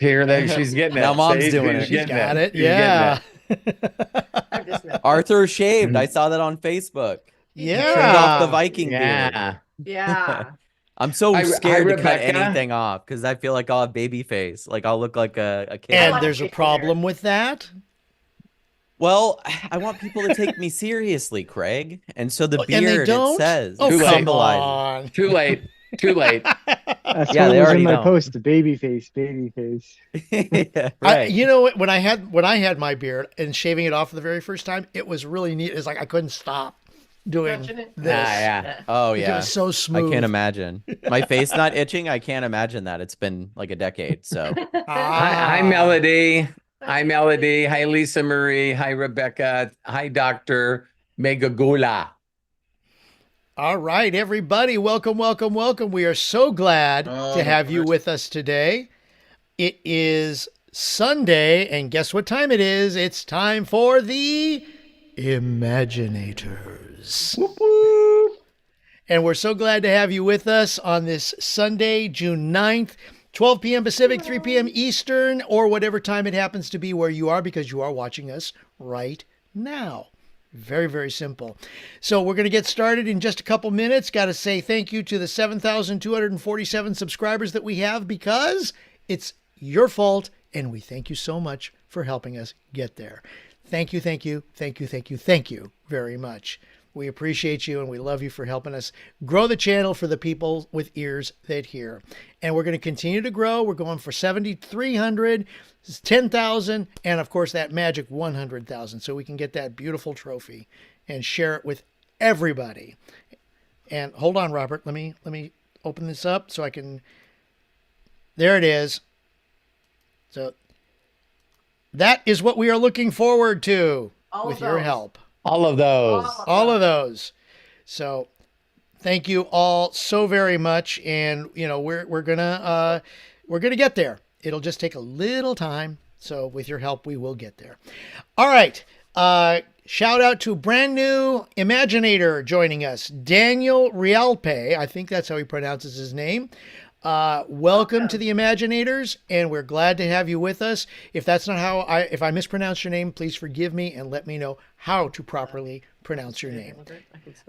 Hear that? She's getting Now it. mom's See? doing She's it. She's getting got it. it. She's getting Yeah. Arthur shaved. I it. saw that on Facebook. He He trimmed off the Yeah. Viking beard. Yeah. Yeah. I'm so Hi, scared to cut Rebecca. anything off because I feel like I'll have baby face. Like I'll look like a I kid. And like there's a facial hair. problem with that. Well, I want people to take me seriously, Craig. And so the And they beard, it don't? says, Oh, Too it late. come symbolizes. on. Too late. Too late. That's Yeah, what they was already in my know. post, baby face, baby face. Yeah, right. You know what? When I had my beard and shaving it off for the very first time, it was really neat. It's like I couldn't stop doing Touching it? this. Yeah. Oh, It yeah. was so I smooth. can't imagine. My face not itching. I can't imagine that. It's been like a decade. So Hi, Melody. Hi, Melody. Hi, Lisa Marie. Hi, Rebecca. Hi, Dr. Megagula. All right, everybody. Welcome, welcome, welcome. We are so glad to have you with us today. It is Sunday, and guess what time it is? It's time for the Imaginators. Whoop, whoop. And we're so glad to have you with us on this Sunday, June 9th, 12 p.m. Pacific, 3 p.m. Eastern, or whatever time it happens to be where you are, because you are watching us right now. Very, very simple. So we're going to get started in just a couple minutes. Got to say thank you to the 7,247 subscribers that we have, because it's your fault, and we thank you so much for helping us get there. Thank you, thank you, thank you, thank you, thank you very much. We appreciate you, and we love you for helping us grow the channel for the people with ears that hear. And we're going to continue to grow. We're going for 7,300, 10,000, and of course that magic 100,000, so we can get that beautiful trophy and share it with everybody. And hold on, Robert. Let me open this up so I can. There it is. So that is what we are looking forward to All with of your those. help. All of those. All of those. So thank you all so very much. And we're gonna get there. It'll just take a little time. So with your help, we will get there. All right. Shout out to brand new Imaginator joining us, Daniel Rialpe. I think that's how he pronounces his name. Welcome to the Imaginators, and we're glad to have you with us. If that's not how if I mispronounced your name, please forgive me and let me know how to properly pronounce your name.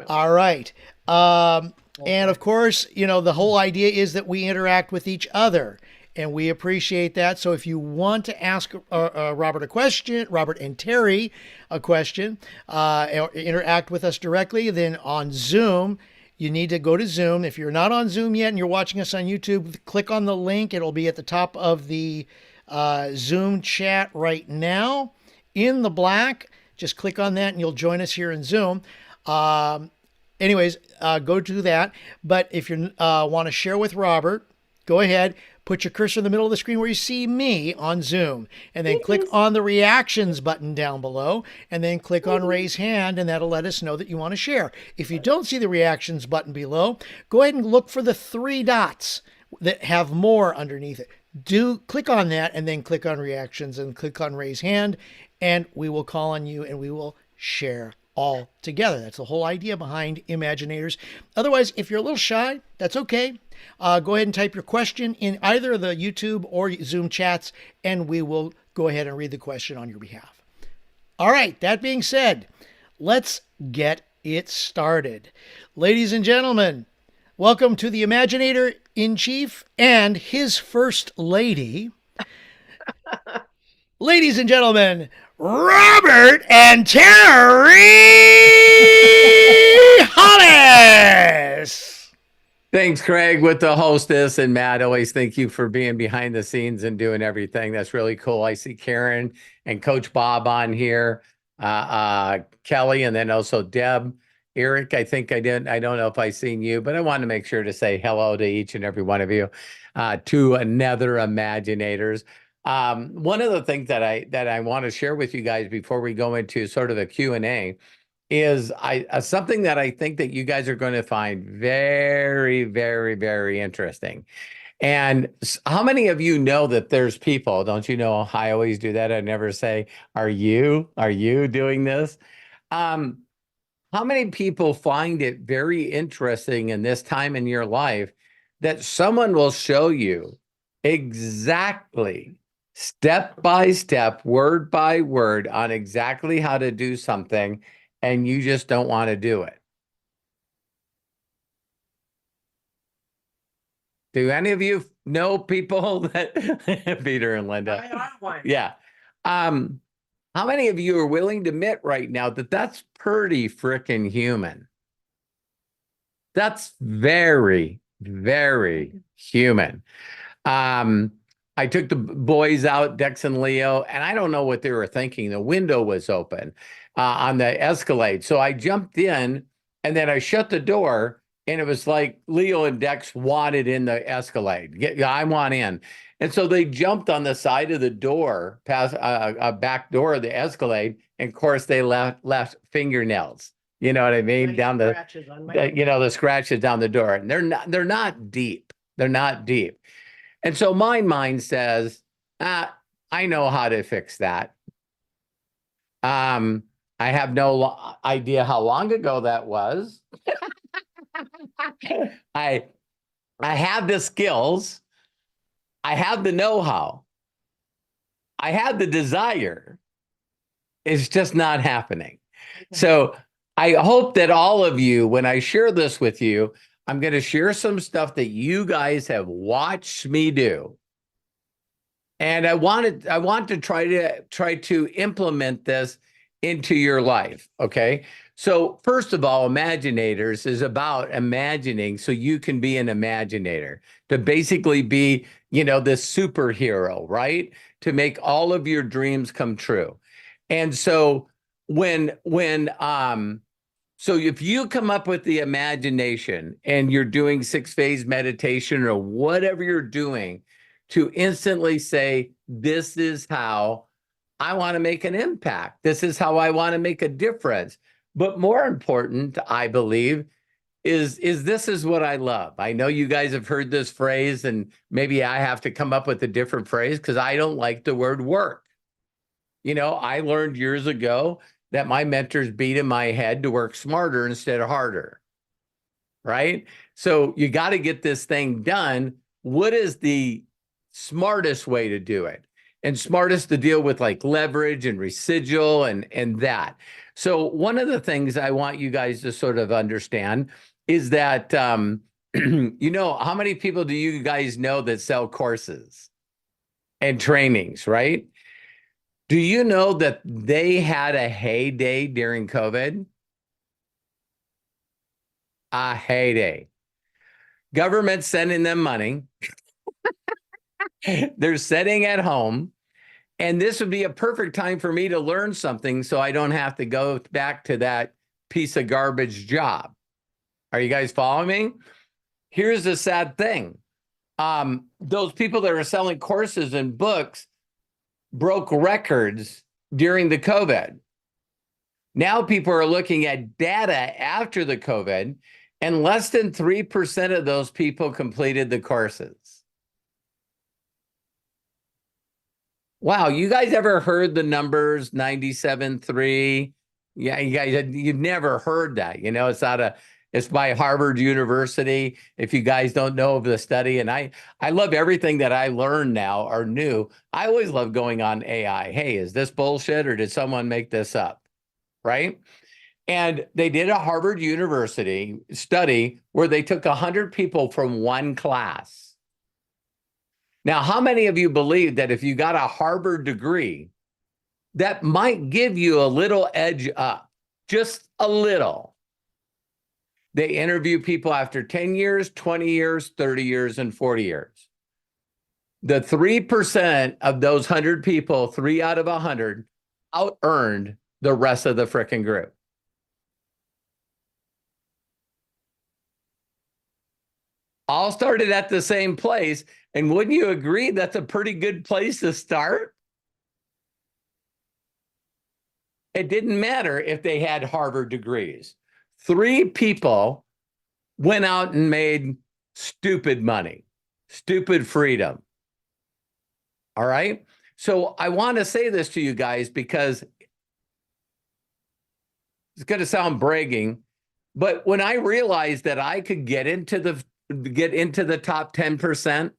All right. And of course, the whole idea is that we interact with each other, and we appreciate that. So if you want to ask Robert a question, Robert and Terry a question, or interact with us directly, then on Zoom, you need to go to Zoom. If you're not on Zoom yet and you're watching us on YouTube, click on the link. It'll be at the top of the Zoom chat right now in the black. Just click on that and you'll join us here in Zoom. Anyways, go do that. But if you want to share with Robert, go ahead. Put your cursor in the middle of the screen where you see me on Zoom, and then click on the reactions button down below, and then click on raise hand, and that'll let us know that you want to share. If you don't see the reactions button below, go ahead and look for the three dots that have more underneath it. Click on that, and then click on reactions and click on raise hand, and we will call on you and we will share all together. That's the whole idea behind Imaginators. Otherwise, if you're a little shy, that's okay. Go ahead and type your question in either the YouTube or Zoom chats, and we will go ahead and read the question on your behalf. All right, that being said, let's get it started. Ladies and gentlemen, welcome to the Imaginator in Chief and his First Lady. Ladies and gentlemen, Robert and Terry Hollis. Thanks, Craig, with the hostess. And Matt, always thank you for being behind the scenes and doing everything. That's really cool. I see Karen and Coach Bob on here, Kelly, and then also Deb. Eric, I think I did. I don't know if I seen you, but I wanted to make sure to say hello to each and every one of you, to another Imaginators. One of the things that I want to share with you guys before we go into sort of a Q&A is something that I think that you guys are going to find very, very, very interesting. And how many of you know that there's people, don't you know, I always do that. I never say, are you doing this? How many people find it very interesting in this time in your life that someone will show you exactly, step by step, word by word on exactly how to do something, and you just don't want to do it. Do any of you know people that Peter and Linda? I are one. Yeah. How many of you are willing to admit right now that that's pretty freaking human? That's very, very human. I took the boys out, Dex and Leo, and I don't know what they were thinking. The window was open on the Escalade. So I jumped in and then I shut the door, and it was like Leo and Dex wanted in the Escalade. I want in. And so they jumped on the side of the door, past a back door of the Escalade. And of course, they left fingernails. You know what I mean? Nice Down the, scratches on my the scratches down the door. And they're not deep. They're not deep. And so my mind says, I know how to fix that. I have no idea how long ago that was. I have the skills. I have the know-how. I have the desire. It's just not happening. So I hope that all of you, when I share this with you, I'm going to share some stuff that you guys have watched me do. And I want to try to implement this into your life. Okay. So first of all, Imaginators is about imagining so you can be an imaginator, to basically be, this superhero, right? To make all of your dreams come true. And so so if you come up with the imagination and you're doing 6-phase meditation or whatever you're doing, to instantly say, this is how I want to make an impact. This is how I want to make a difference. But more important, I believe, is this is what I love. I know you guys have heard this phrase, and maybe I have to come up with a different phrase because I don't like the word work. I learned years ago that my mentors beat in my head to work smarter instead of harder, right? So you got to get this thing done. What is the smartest way to do it? And smartest to deal with like leverage and residual and that. So one of the things I want you guys to sort of understand is that, how many people do you guys know that sell courses and trainings, right? Do you know that they had a heyday during COVID? A heyday. Government sending them money. They're sitting at home. And this would be a perfect time for me to learn something so I don't have to go back to that piece of garbage job. Are you guys following me? Here's the sad thing. Those people that are selling courses and books broke records during the COVID. Now people are looking at data after the COVID, and less than 3% of those people completed the courses. Wow, you guys ever heard the numbers 97.3? Yeah, you've never heard that. It's by Harvard University. If you guys don't know of the study, and I love everything that I learn now or new. I always love going on AI. Hey, is this bullshit or did someone make this up? Right? And they did a Harvard University study where they took 100 people from one class. Now, how many of you believe that if you got a Harvard degree, that might give you a little edge up, just a little? They interview people after 10 years, 20 years, 30 years, and 40 years. The 3% of those 100 people, 3 out of 100, out-earned the rest of the frickin' group. All started at the same place. And wouldn't you agree that's a pretty good place to start? It didn't matter if they had Harvard degrees. 3 people went out and made stupid money, stupid freedom. All right. So I want to say this to you guys because it's going to sound bragging, but when I realized that I could get into the top 10%,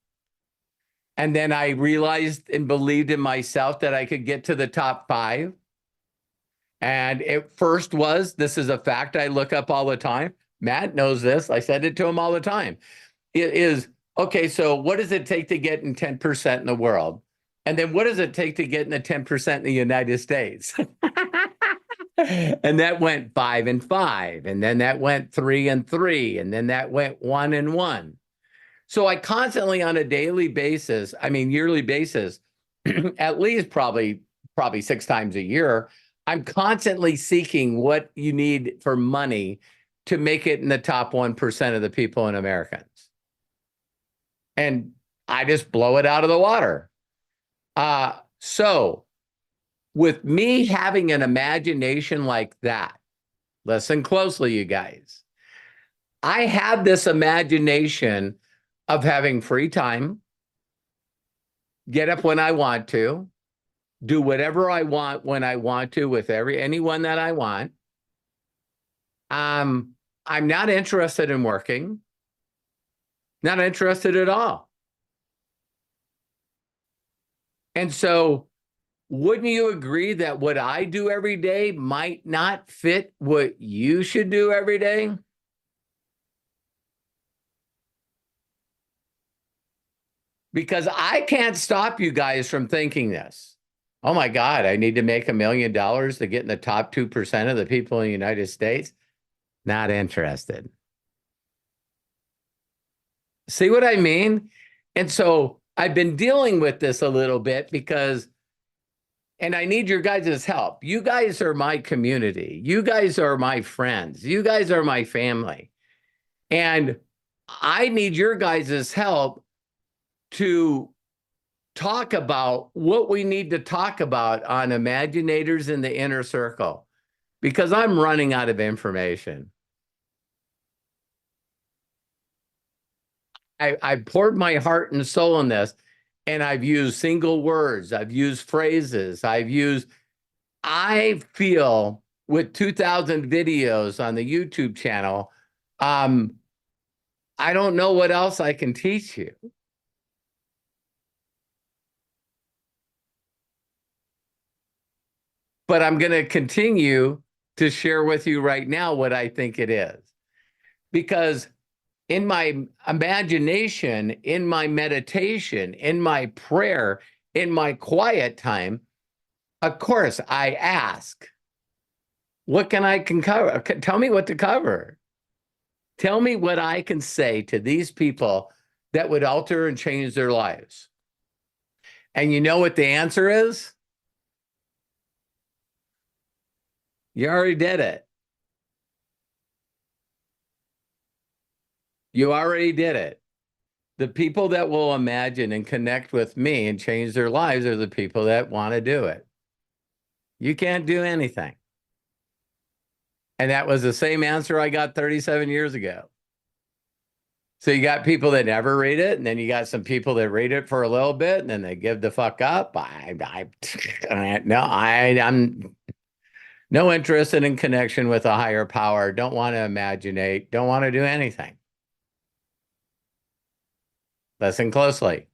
And then I realized and believed in myself that I could get to the top 5. And it first was, this is a fact I look up all the time. Matt knows this. I said it to him all the time. It is, okay, so what does it take to get in 10% in the world? And then what does it take to get in the 10% in the United States? And that went 5 and 5. And then that went 3 and 3. And then that went 1 and 1. So I constantly on a daily basis, I mean, yearly basis, at least probably 6 times a year, I'm constantly seeking what you need for money to make it in the top 1% of the people in Americans. And I just blow it out of the water. So with me having an imagination like that, listen closely, you guys. I have this imagination of having free time, get up when I want to, do whatever I want when I want to with anyone that I want. I'm not interested in working, not interested at all. And so wouldn't you agree that what I do every day might not fit what you should do every day? Because I can't stop you guys from thinking this. Oh my God, I need to make $1 million to get in the top 2% of the people in the United States. Not interested. See what I mean? And so I've been dealing with this a little bit because, and I need your guys' help. You guys are my community. You guys are my friends. You guys are my family. And I need your guys' help to talk about what we need to talk about on Imaginators in the Inner Circle, because I'm running out of information. I poured my heart and soul in this, and I've used single words. I've used phrases. I feel with 2,000 videos on the YouTube channel, I don't know what else I can teach you. But I'm going to continue to share with you right now what I think it is. Because in my imagination, in my meditation, in my prayer, in my quiet time, of course, I ask, what can I cover? Tell me what to cover. Tell me what I can say to these people that would alter and change their lives. And you know what the answer is? You already did it. You already did it. The people that will imagine and connect with me and change their lives are the people that want to do it. You can't do anything. And that was the same answer I got 37 years ago. So you got people that never read it, and then you got some people that read it for a little bit, and then they give the fuck up. I'm no interest in connection with a higher power. Don't want to imaginate. Don't want to do anything. Listen closely.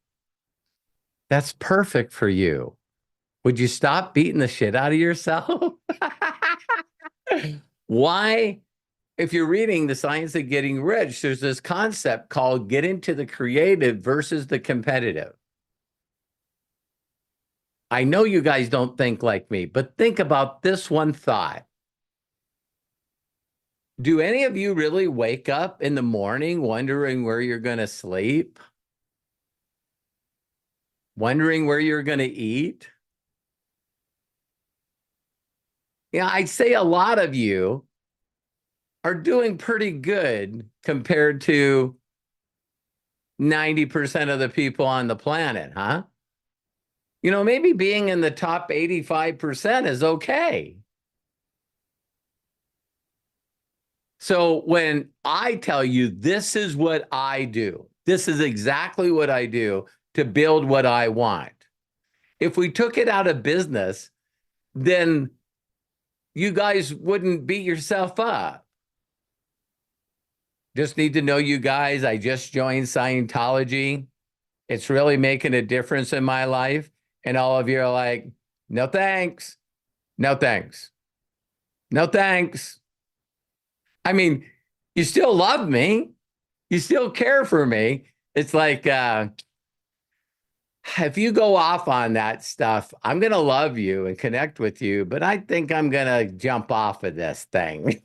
That's perfect for you. Would you stop beating the shit out of yourself? Why? If you're reading The Science of Getting Rich, there's this concept called get into the creative versus the competitive. I know you guys don't think like me, but think about this one thought. Do any of you really wake up in the morning wondering where you're going to sleep? Wondering where you're going to eat? Yeah, I'd say a lot of you are doing pretty good compared to 90% of the people on the planet, huh? You know, maybe being in the top 85% is okay. So when I tell you this is what I do, this is exactly what I do to build what I want. If we took it out of business, then you guys wouldn't beat yourself up. Just need to know you guys, I just joined Scientology. It's really making a difference in my life. And all of you are like, no, thanks. No, thanks. No, thanks. I mean, you still love me. You still care for me. It's like, if you go off on that stuff, I'm going to love you and connect with you, but I think I'm going to jump off of this thing.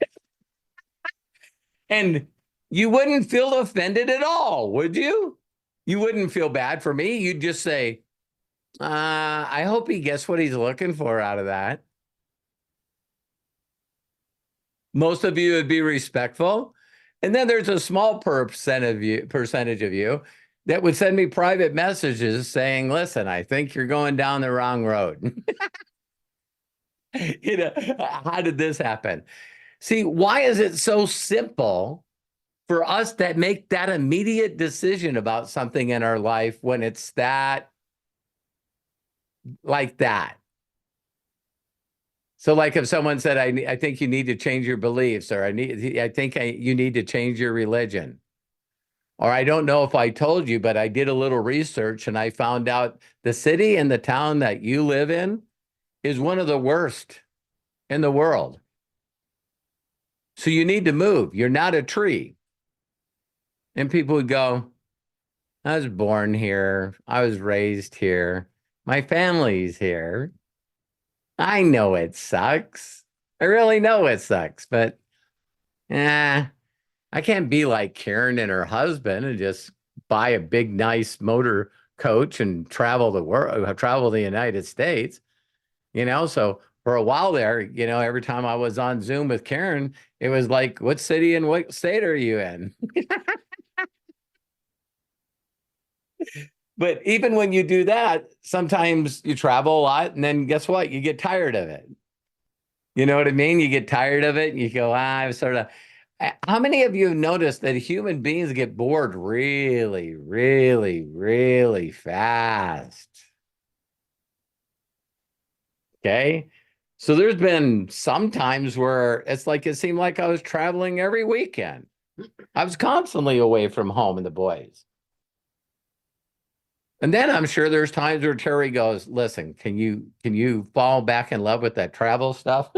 And you wouldn't feel offended at all, would you? You wouldn't feel bad for me. You'd just say, I hope he gets what he's looking for out of that. Most of you would be respectful. And then there's a small percentage of you that would send me private messages saying, listen, I think you're going down the wrong road. You know, how did this happen? See, why is it so simple for us that make that immediate decision about something in our life when it's that, like that? So like if someone said, I think you need to change your beliefs, or I think you need to change your religion. Or I don't know if I told you, but I did a little research and I found out the city and the town that you live in is one of the worst in the world. So you need to move. You're not a tree. And people would go, I was born here. I was raised here. My family's here. I know it sucks. I really know it sucks, but I can't be like Karen and her husband and just buy a big, nice motor coach and travel the world, travel the United States, you know? So for a while there, you know, every time I was on Zoom with Karen, it was like, what city and what state are you in? But even when you do that, sometimes you travel a lot and then guess what? You get tired of it. You know what I mean? You get tired of it and you go, I'm sort of. How many of you have noticed that human beings get bored really, really, really fast? Okay. So there's been some times where it's like it seemed like I was traveling every weekend. I was constantly away from home and the boys. And then I'm sure there's times where Terry goes, listen, can you fall back in love with that travel stuff?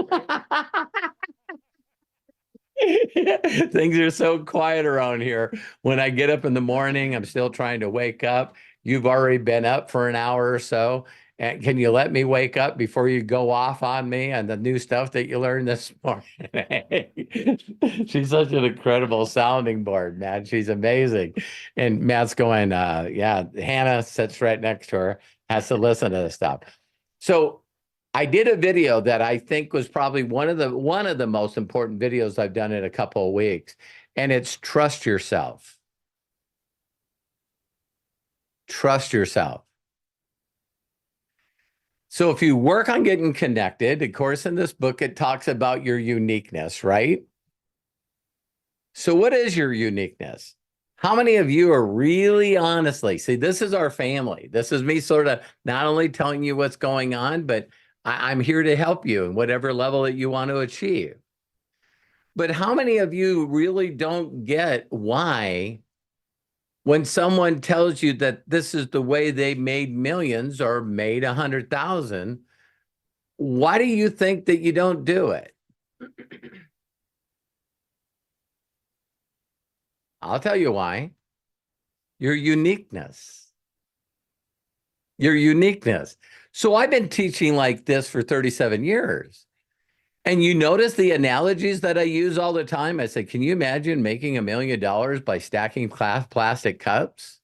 Things are so quiet around here. When I get up in the morning, I'm still trying to wake up. You've already been up for an hour or so. And can you let me wake up before you go off on me and the new stuff that you learned this morning? She's such an incredible sounding board, man. She's amazing. And Matt's going, yeah, Hannah sits right next to her, has to listen to this stuff. So I did a video that I think was probably one of the most important videos I've done in a couple of weeks, and it's trust yourself. Trust yourself. So if you work on getting connected, of course, in this book, it talks about your uniqueness, right? So what is your uniqueness? How many of you are really honestly, see, this is our family. This is me sort of not only telling you what's going on, but I'm here to help you in whatever level that you want to achieve. But how many of you really don't get why when someone tells you that this is the way they made millions or made 100,000, why do you think that you don't do it? I'll tell you why. Your uniqueness. Your uniqueness. So I've been teaching like this for 37 years. And you notice the analogies that I use all the time. I say, can you imagine making $1 million by stacking plastic cups?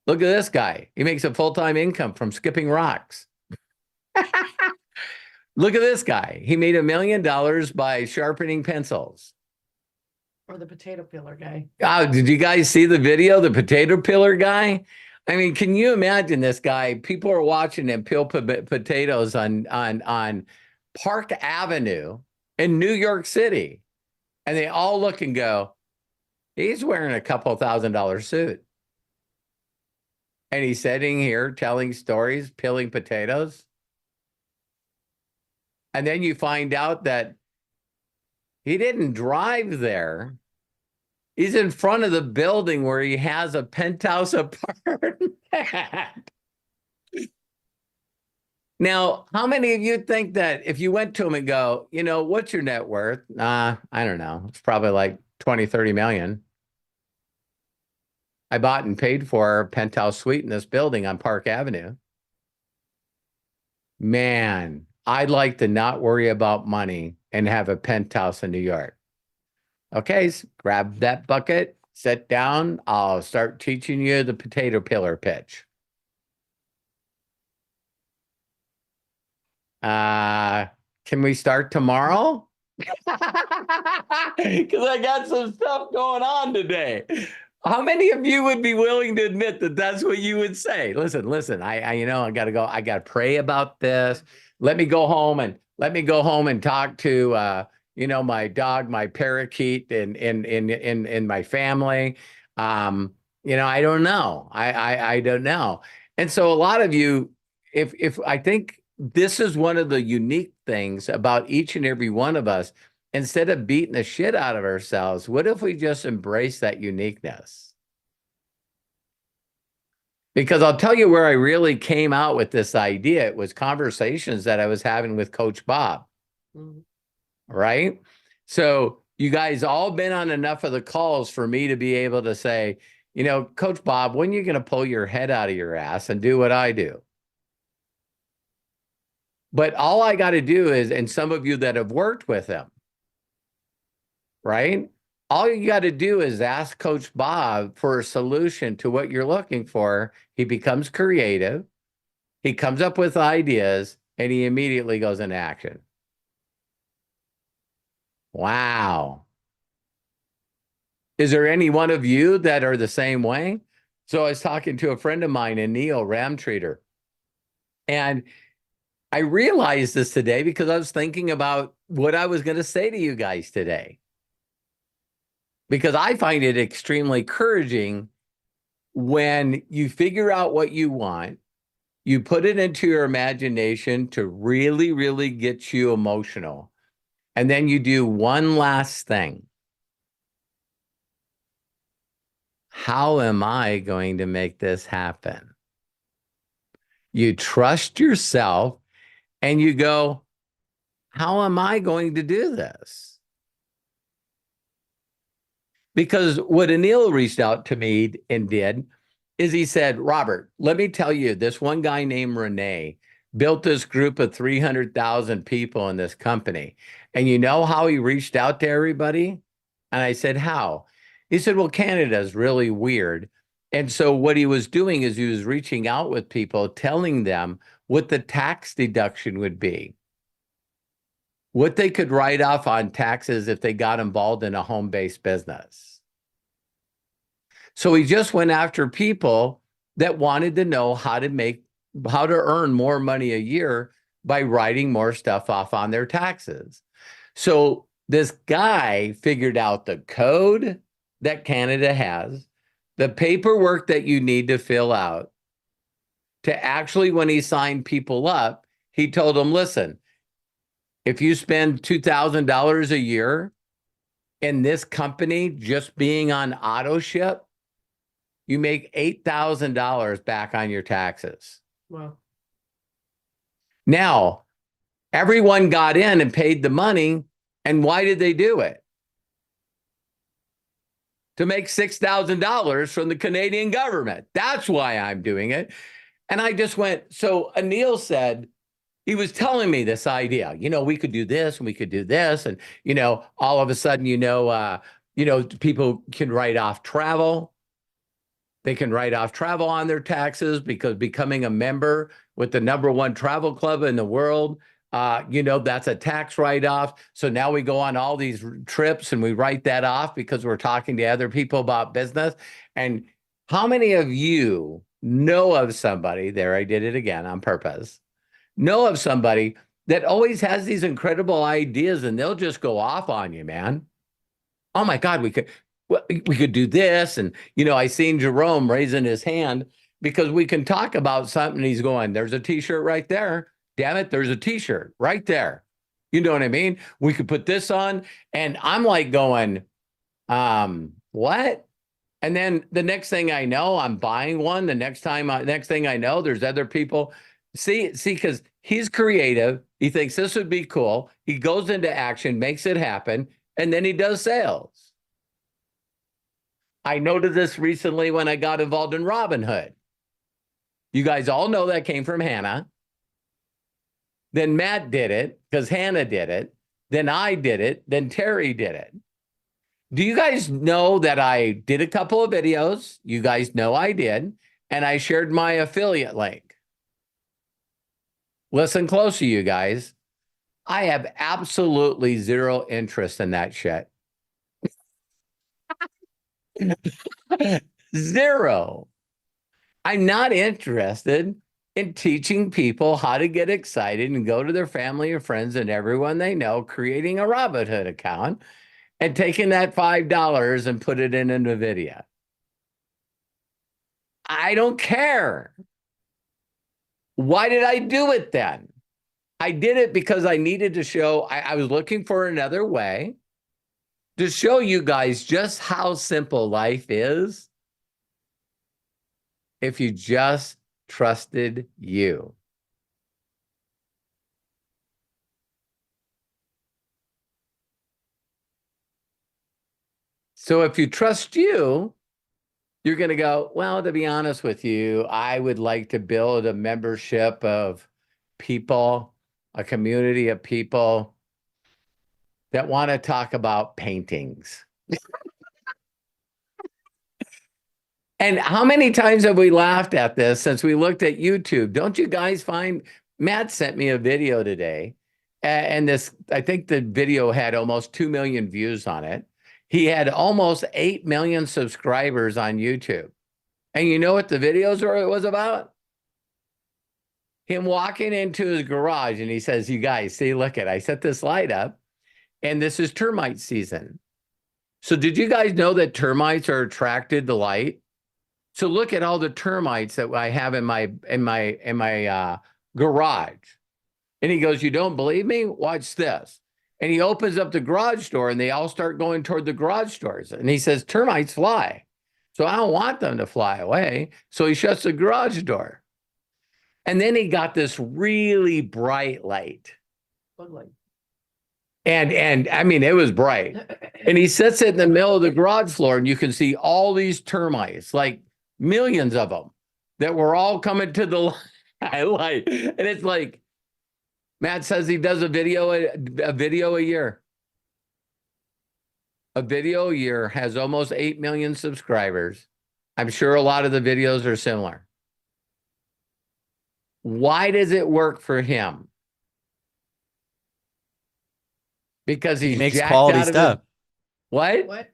Look at this guy. He makes a full-time income from skipping rocks. Look at this guy. He made $1 million by sharpening pencils. Or the potato peeler guy. Oh, did you guys see the video? The potato peeler guy? I mean, can you imagine this guy? People are watching him peel potatoes on Park Avenue in New York City. And they all look and go, he's wearing a couple $1,000 suit. And he's sitting here telling stories, peeling potatoes. And then you find out that he didn't drive there He's in front of the building where he has a penthouse apartment. Now, how many of you think that if you went to him and go, you know, what's your net worth? I don't know. It's probably like 20, 30 million. I bought and paid for a penthouse suite in this building on Park Avenue. Man, I'd like to not worry about money and have a penthouse in New York. Okay, so grab that bucket, sit down. I'll start teaching you the potato peeler pitch. Can we start tomorrow? Because I got some stuff going on today. How many of you would be willing to admit that that's what you would say? Listen, I you know, I got to go. I got to pray about this. Let me go home and talk to, you know, my dog, my parakeet in my family. You know, I don't know. I don't know. And so a lot of you, if I think this is one of the unique things about each and every one of us. Instead of beating the shit out of ourselves, what if we just embrace that uniqueness? Because I'll tell you where I really came out with this idea. It was conversations that I was having with Coach Bob. Mhm. Right? So you guys all been on enough of the calls for me to be able to say, you know, Coach Bob, when are you going to pull your head out of your ass and do what I do? But all I got to do is, and some of you that have worked with him, right? All you got to do is ask Coach Bob for a solution to what you're looking for. He becomes creative. He comes up with ideas and he immediately goes into action. Wow. Is there any one of you that are the same way? So I was talking to a friend of mine, Neil Ramtreater, and I realized this today because I was thinking about what I was going to say to you guys today. Because I find it extremely encouraging when you figure out what you want, you put it into your imagination to really, really get you emotional. And then you do one last thing. How am I going to make this happen? You trust yourself and you go, how am I going to do this? Because what Anil reached out to me and did is he said, Robert, let me tell you, this one guy named Renee built this group of 300,000 people in this company. And you know how he reached out to everybody? And I said, how? He said, well, Canada's really weird. And so what he was doing is he was reaching out with people, telling them what the tax deduction would be, what they could write off on taxes if they got involved in a home-based business. So he just went after people that wanted to know how to earn more money a year by writing more stuff off on their taxes. So this guy figured out the code that Canada has, the paperwork that you need to fill out, to actually, when he signed people up, he told them, listen, if you spend $2,000 a year in this company just being on auto ship, you make $8,000 back on your taxes. Well, Now, everyone got in and paid the money. And why did they do it? To make $6,000 from the Canadian government. That's why I'm doing it. And I just went, so Anil said, he was telling me this idea, you know, we could do this and we could do this. And, you know, all of a sudden, people can write off travel. They can write off travel on their taxes because becoming a member with the #1 travel club in the world, that's a tax write-off. So now we go on all these trips and we write that off because we're talking to other people about business. And how many of you know of somebody, there I did it again on purpose, know of somebody that always has these incredible ideas and they'll just go off on you, man. Oh my God, we could do this. And, I seen Jerome raising his hand because we can talk about something. He's going, there's a t-shirt right there. Damn it, there's a t-shirt right there. You know what I mean? We could put this on. And I'm like going, what? And then the next thing I know, I'm buying one. The next thing I know, there's other people. See, because he's creative. He thinks this would be cool. He goes into action, makes it happen, and then he does sales. I noted this recently when I got involved in Robinhood. You guys all know that came from Hannah. Then Matt did it because Hannah did it. Then I did it. Then Terry did it. Do you guys know that I did a couple of videos? You guys know I did. And I shared my affiliate link. Listen closely, you guys. I have absolutely zero interest in that shit. Zero. I'm not interested in teaching people how to get excited and go to their family or friends and everyone they know, creating a Robinhood account and taking that $5 and put it in NVIDIA. I don't care. Why did I do it then? I did it because I needed to show, I was looking for another way to show you guys just how simple life is if you just trusted you. So if you trust you, you're going to go, well, to be honest with you, I would like to build a membership of people, a community of people that want to talk about paintings. And how many times have we laughed at this since we looked at YouTube? Don't you guys find, Matt sent me a video today, and this, I think the video had almost 2 million views on it. He had almost 8 million subscribers on YouTube. And you know what the videos was about? Him walking into his garage and he says, you guys, see, look at, I set this light up and this is termite season. So did you guys know that termites are attracted to light? So look at all the termites that I have in my garage. And he goes, you don't believe me? Watch this. And he opens up the garage door and they all start going toward the garage doors. And he says, termites fly. So I don't want them to fly away. So he shuts the garage door. And then he got this really bright light. Bug light. And I mean, it was bright. And he sits it in the middle of the garage floor and you can see all these termites, like millions of them that were all coming to the light. And it's like, Matt says he does a video a year. A video a year, has almost 8 million subscribers. I'm sure a lot of the videos are similar. Why does it work for him? Because he makes jacked quality out of stuff. What? What?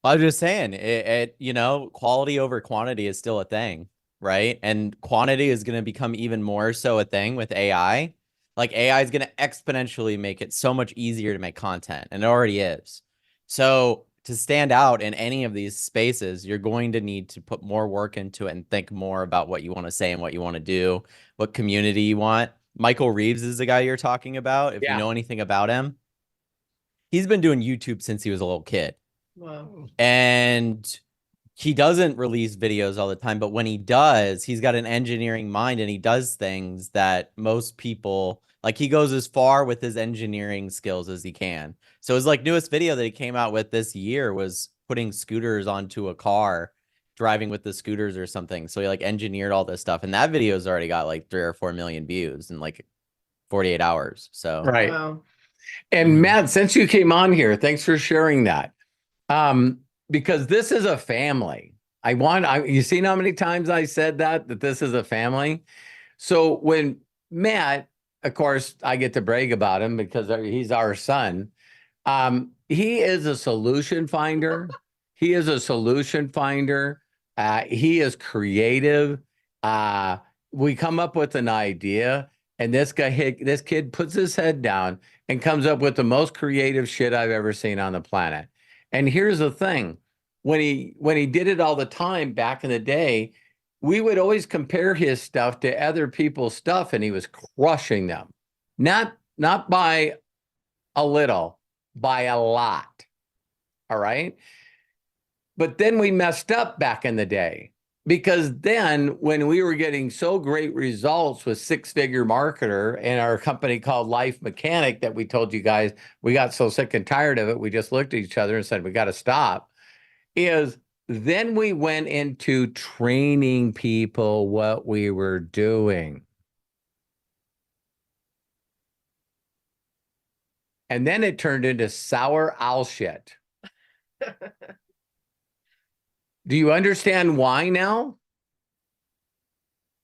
I was just saying, you know, quality over quantity is still a thing, right? And quantity is going to become even more so a thing with AI. Like AI is going to exponentially make it so much easier to make content, and it already is. So to stand out in any of these spaces, you're going to need to put more work into it and think more about what you want to say and what you want to do, what community you want. Michael Reeves is the guy you're talking about. If you know anything about him, he's been doing YouTube since he was a little kid. Wow. And he doesn't release videos all the time, but when he does, he's got an engineering mind and he does things that most people, like he goes as far with his engineering skills as he can. So his like newest video that he came out with this year was putting scooters onto a car, driving with the scooters or something. So he like engineered all this stuff. And that video's already got like 3 or 4 million views in like 48 hours. So Right. Wow. And Matt, since you came on here, thanks for sharing that. Because this is a family. You seen how many times I said that this is a family. So when Matt, of course, I get to brag about him because he's our son. He is a solution finder. He is a solution finder. He is creative. We come up with an idea and this kid puts his head down and comes up with the most creative shit I've ever seen on the planet. And here's the thing, when he did it all the time back in the day, we would always compare his stuff to other people's stuff and he was crushing them. Not by a little, by a lot. All right. But then we messed up back in the day, because then when we were getting so great results with six-figure marketer and our company called Life Mechanic that we told you guys, we got so sick and tired of it, we just looked at each other and said, we got to stop, is then we went into training people what we were doing. And then it turned into sour owl shit. Do you understand why now?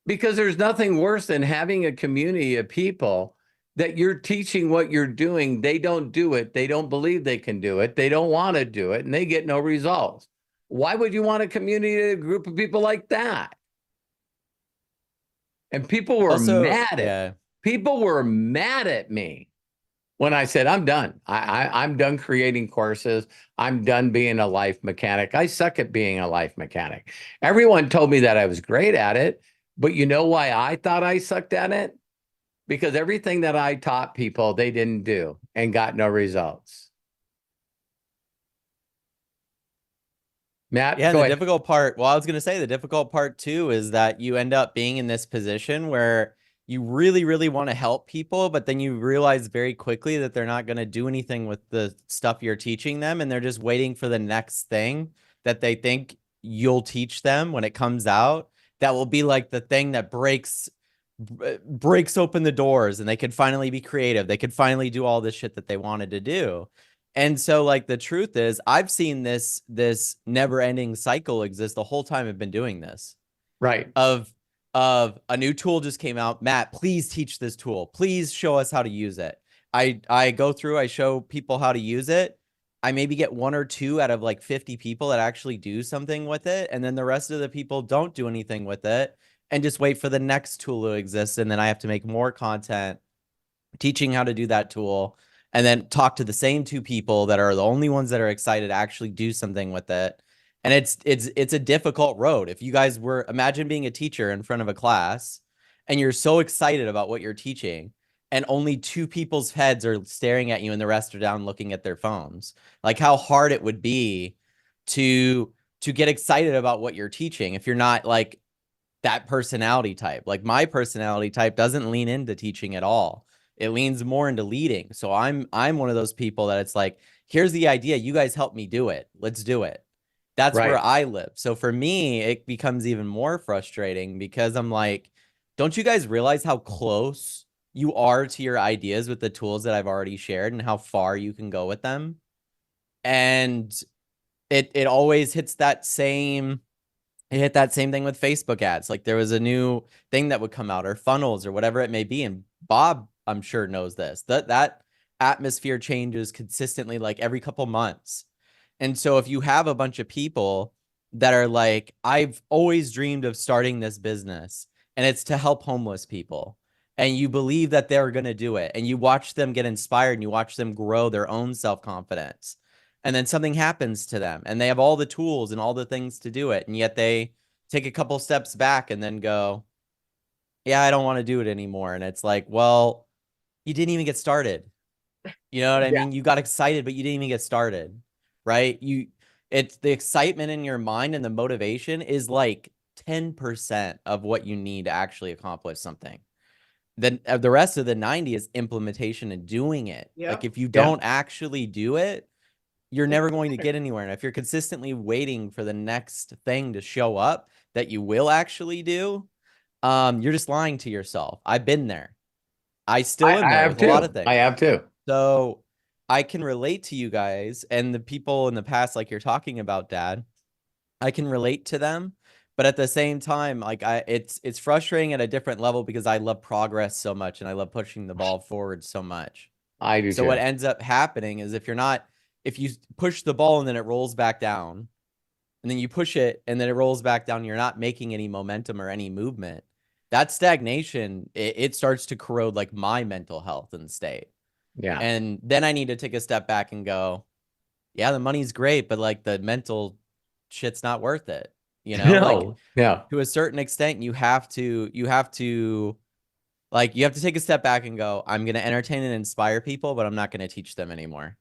Because there's nothing worse than having a community of people that you're teaching what you're doing. They don't do it. They don't believe they can do it. They don't want to do it, and they get no results. Why would you want a community, a group of people like that? And people were people were mad at me when I said, I'm done. I'm done creating courses. I'm done being a life mechanic. I suck at being a life mechanic. Everyone told me that I was great at it, but you know why I thought I sucked at it? Because everything that I taught people, they didn't do and got no results. Matt, Yeah, go the ahead. difficult part, well, I was going to say the difficult part too is that you end up being in this position where you really, really want to help people, but then you realize very quickly that they're not going to do anything with the stuff you're teaching them, and they're just waiting for the next thing that they think you'll teach them when it comes out. That will be like the thing that breaks open the doors, and they could finally be creative. They could finally do all this shit that they wanted to do. And so, like, the truth is, I've seen this never-ending cycle exist the whole time I've been doing this. Right. Of a new tool just came out. Matt, please teach this tool. Please show us how to use it. I go through, I show people how to use it. I maybe get 1 or 2 out of like 50 people that actually do something with it. And then the rest of the people don't do anything with it and just wait for the next tool to exist. And then I have to make more content teaching how to do that tool, and then talk to the same 2 people that are the only ones that are excited to actually do something with it. And it's a difficult road. If you guys were, imagine being a teacher in front of a class and you're so excited about what you're teaching and only 2 people's heads are staring at you and the rest are down looking at their phones. Like how hard it would be to get excited about what you're teaching if you're not like that personality type. Like my personality type doesn't lean into teaching at all. It leans more into leading. So I'm one of those people that it's like, here's the idea. You guys help me do it. Let's do it. That's Right. where I live. So for me, it becomes even more frustrating because I'm like, don't you guys realize how close you are to your ideas with the tools that I've already shared and how far you can go with them? And it always hits that same, it hit that same thing with Facebook ads. Like there was a new thing that would come out, or funnels or whatever it may be. And Bob, I'm sure, knows this, that atmosphere changes consistently, like every couple months. And so if you have a bunch of people that are like, I've always dreamed of starting this business and it's to help homeless people, and you believe that they're going to do it, and you watch them get inspired and you watch them grow their own self-confidence, and then something happens to them and they have all the tools and all the things to do it, and yet they take a couple steps back and then go, yeah, I don't want to do it anymore. And it's like, well, you didn't even get started. You know what I mean? You got excited, but you didn't even get started, right? It's the excitement in your mind and the motivation is like 10% of what you need to actually accomplish something. Then the rest of the 90 is implementation and doing it. Yeah. Like if you don't actually do it, you're never going to get anywhere. And if you're consistently waiting for the next thing to show up that you will actually do, you're just lying to yourself. I've been there. I still am there with a lot of things. I have too. So I can relate to you guys and the people in the past, like you're talking about, Dad. I can relate to them, but at the same time, like it's frustrating at a different level because I love progress so much and I love pushing the ball forward so much. I do So too. what ends up happening is if you push the ball and then it rolls back down, and then you push it and then it rolls back down, you're not making any momentum or any movement. That stagnation, it starts to corrode like my mental health and state. Yeah. And then I need to take a step back and go, yeah, the money's great, but like the mental shit's not worth it. You know, like to a certain extent, you have to take a step back and go, I'm going to entertain and inspire people, but I'm not going to teach them anymore.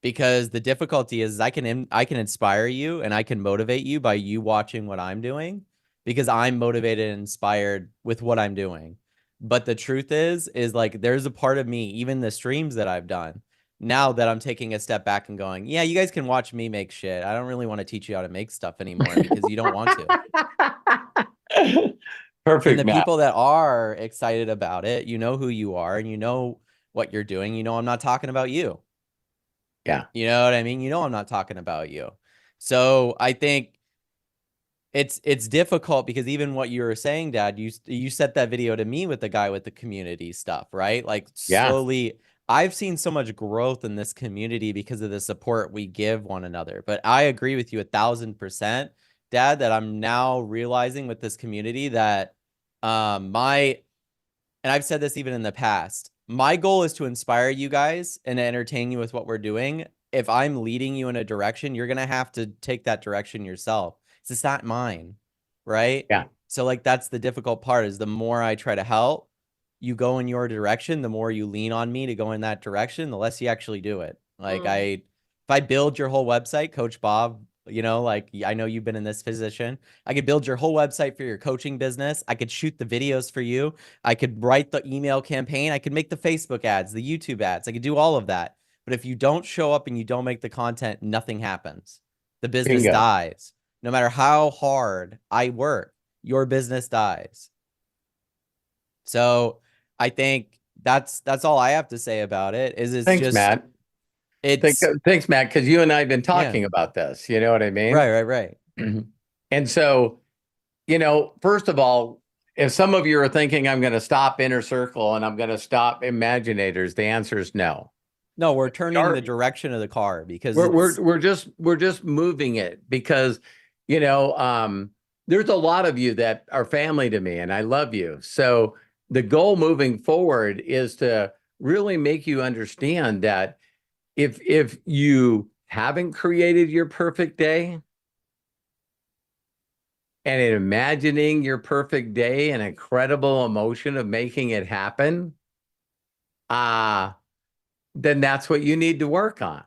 because the difficulty is I can inspire you and I can motivate you by you watching what I'm doing because I'm motivated and inspired with what I'm doing. But the truth is like there's a part of me, even the streams that I've done, now that I'm taking a step back and going, yeah, you guys can watch me make shit. I don't really want to teach you how to make stuff anymore because you don't want to. And Perfect, the Matt. people that are excited about it, you know who you are and you know what you're doing. You know I'm not talking about you. Yeah. You know what I mean? You know I'm not talking about you. So I think it's difficult because even what you were saying, Dad, you sent that video to me with the guy with the community stuff, right? Like Yeah. slowly, I've seen so much growth in this community because of the support we give one another. But I agree with you 1,000%, Dad, that I'm now realizing with this community that and I've said this even in the past, my goal is to inspire you guys and entertain you with what we're doing. If I'm leading you in a direction, you're going to have to take that direction yourself. It's just not mine, right? Yeah. So like that's the difficult part is the more I try to help you go in your direction, the more you lean on me to go in that direction, the less you actually do it. Like if I build your whole website, Coach Bob, you know, like I know you've been in this position. I could build your whole website for your coaching business. I could shoot the videos for you. I could write the email campaign. I could make the Facebook ads, the YouTube ads. I could do all of that. But if you don't show up and you don't make the content, nothing happens. The business Bingo. dies. No matter how hard I work, your business dies. So I think that's all I have to say about it. Is it's Thanks, just Matt. Thanks, Matt, because you and I have been talking about this. You know what I mean? right. And so, you know, first of all, if some of you are thinking I'm going to stop Inner Circle and I'm going to stop Imaginators, the answer is no. No, we're turning the direction of the car because we're just moving it because, you know, there's a lot of you that are family to me and I love you. So the goal moving forward is to really make you understand that if you haven't created your perfect day and in imagining your perfect day, an incredible emotion of making it happen, then that's what you need to work on.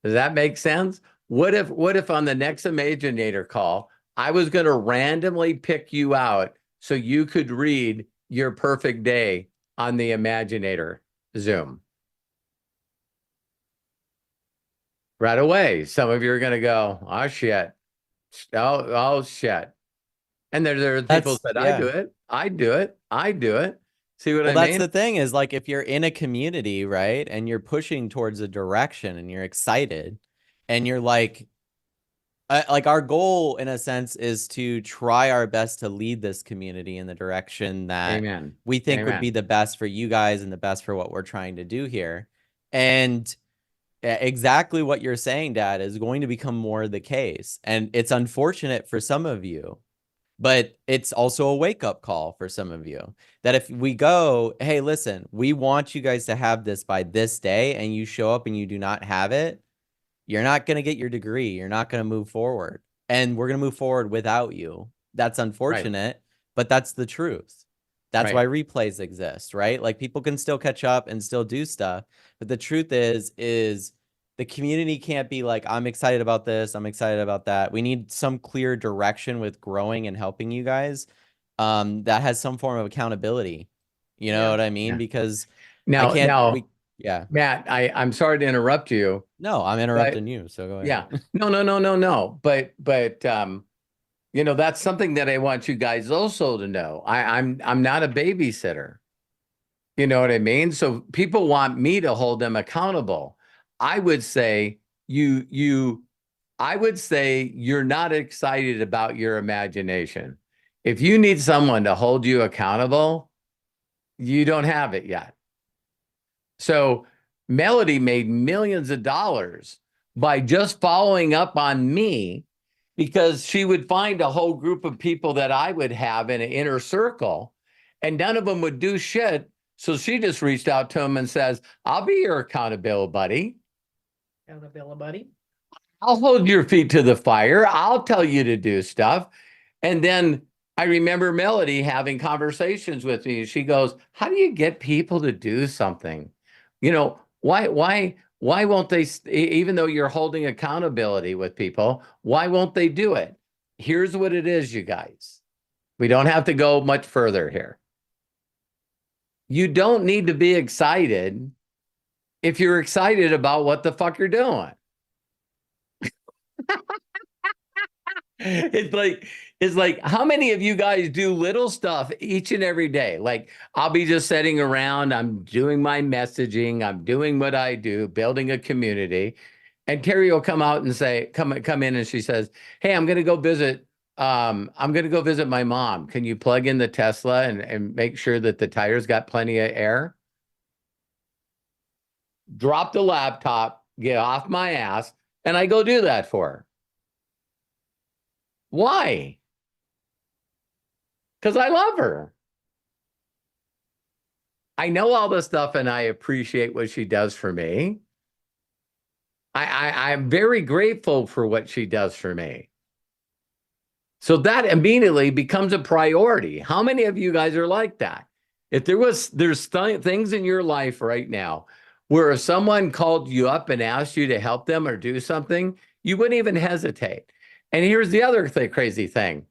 Does that make sense? What if on the next Imaginator call, I was going to randomly pick you out so you could read your perfect day on the Imaginator Zoom? Right away, some of you are going to go, oh, shit. Oh, shit. And there are people that I do it. I do it. See what I mean? That's the thing is like if you're in a community, right, and you're pushing towards a direction and you're excited and you're like our goal in a sense is to try our best to lead this community in the direction that we think would be the best for you guys and the best for what we're trying to do here. And exactly what you're saying, Dad, is going to become more the case. And it's unfortunate for some of you, but it's also a wake-up call for some of you that if we go, hey, listen, we want you guys to have this by this day, and you show up and you do not have it, you're not going to get your degree. You're not going to move forward. And we're going to move forward without you. That's unfortunate, but that's the truth. That's why replays exist, right? Like people can still catch up and still do stuff. But the truth is the community can't be like, I'm excited about this. I'm excited about that. We need some clear direction with growing and helping you guys that has some form of accountability. You know what I mean? Because I can't. Matt, I'm sorry to interrupt you. No, I'm interrupting you. So go ahead. Yeah. No. But you know, that's something that I want you guys also to know. I'm not a babysitter. You know what I mean? So people want me to hold them accountable. I would say you're not excited about your imagination. If you need someone to hold you accountable, you don't have it yet. So Melody made millions of dollars by just following up on me because she would find a whole group of people that I would have in an inner circle and none of them would do shit. So she just reached out to him and says, I'll be your accountability buddy. Accountability buddy. I'll hold your feet to the fire. I'll tell you to do stuff. And then I remember Melody having conversations with me. She goes, how do you get people to do something? You know, why Why won't they, even though you're holding accountability with people, why won't they do it? Here's what it is, you guys. We don't have to go much further here. You don't need to be excited if you're excited about what the fuck you're doing. It's like, how many of you guys do little stuff each and every day? Like, I'll be just sitting around, I'm doing my messaging, I'm doing what I do, building a community. And Terry will come out and say, come in, and she says, hey, I'm gonna go visit my mom. Can you plug in the Tesla and make sure that the tires got plenty of air? Drop the laptop, get off my ass, and I go do that for her. Why? Because I love her. I know all this stuff and I appreciate what she does for me. I'm very grateful for what she does for me. So that immediately becomes a priority. How many of you guys are like that? If there's things in your life right now where if someone called you up and asked you to help them or do something, you wouldn't even hesitate. And here's the other crazy thing.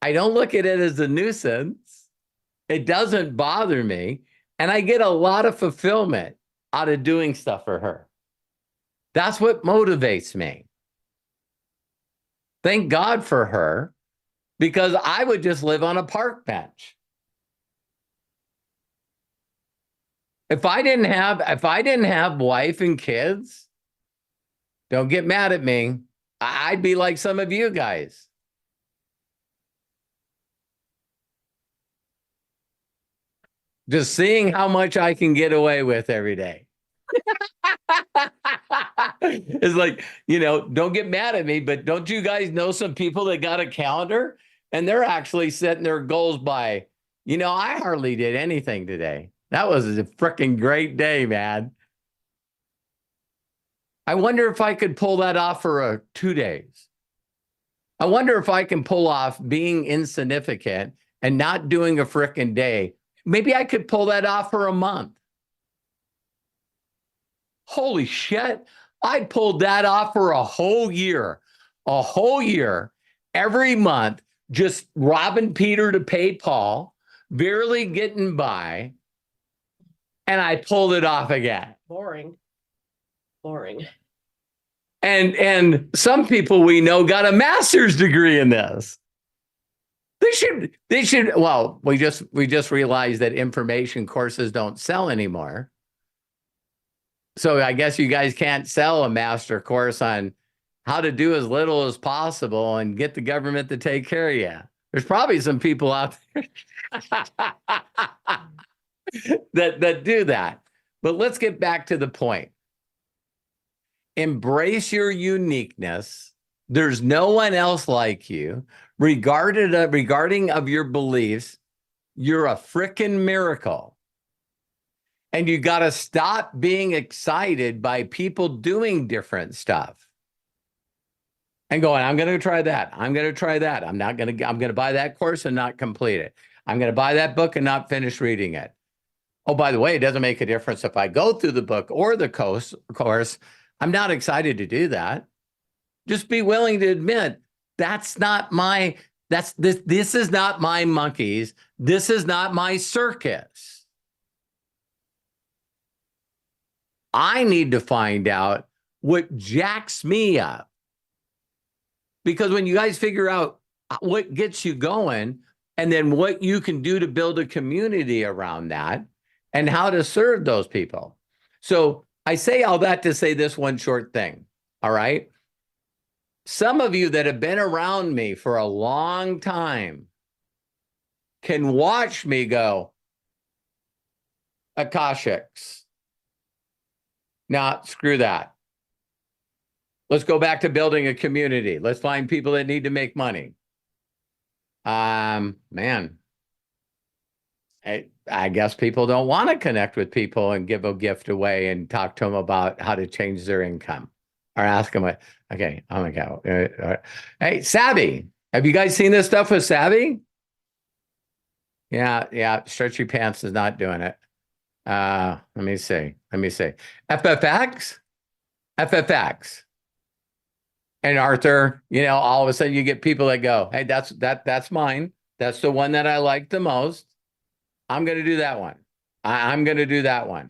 I don't look at it as a nuisance. It doesn't bother me. And I get a lot of fulfillment out of doing stuff for her. That's what motivates me. Thank God for her, because I would just live on a park bench. If I didn't have wife and kids, don't get mad at me. I'd be like some of you guys. Just seeing how much I can get away with every day. It's like, don't get mad at me, but don't you guys know some people that got a calendar and they're actually setting their goals by, I hardly did anything today. That was a freaking great day, man. I wonder if I could pull that off for 2 days. I wonder if I can pull off being insignificant and not doing a freaking day. Maybe I could pull that off for a month. Holy shit. I pulled that off for a whole year. A whole year, every month, just robbing Peter to pay Paul, barely getting by, and I pulled it off again. Boring. And some people we know got a master's degree in this. They should, well, we just realized that information courses don't sell anymore. So I guess you guys can't sell a master course on how to do as little as possible and get the government to take care of you. There's probably some people out there that do that. But let's get back to the point. Embrace your uniqueness. There's no one else like you. Regarding of your beliefs, you're a freaking miracle. And you got to stop being excited by people doing different stuff and going, I'm going to try that. I'm going to try that. I'm going to buy that course and not complete it. I'm going to buy that book and not finish reading it. Oh, by the way, it doesn't make a difference if I go through the book or the course. I'm not excited to do that. Just be willing to admit this is not my monkeys. This is not my circus. I need to find out what jacks me up. Because when you guys figure out what gets you going and then what you can do to build a community around that and how to serve those people. So I say all that to say this one short thing. All right. Some of you that have been around me for a long time can watch me go, Akashics. Nah, screw that. Let's go back to building a community. Let's find people that need to make money. Man, I guess people don't want to connect with people and give a gift away and talk to them about how to change their income or ask them, okay, oh my God. Hey, Savvy, have you guys seen this stuff with Savvy? Yeah, Stretchy Pants is not doing it. Let me see. FFX. And Arthur, all of a sudden you get people that go, hey, that's mine. That's the one that I like the most. I'm going to do that one. I'm going to do that one.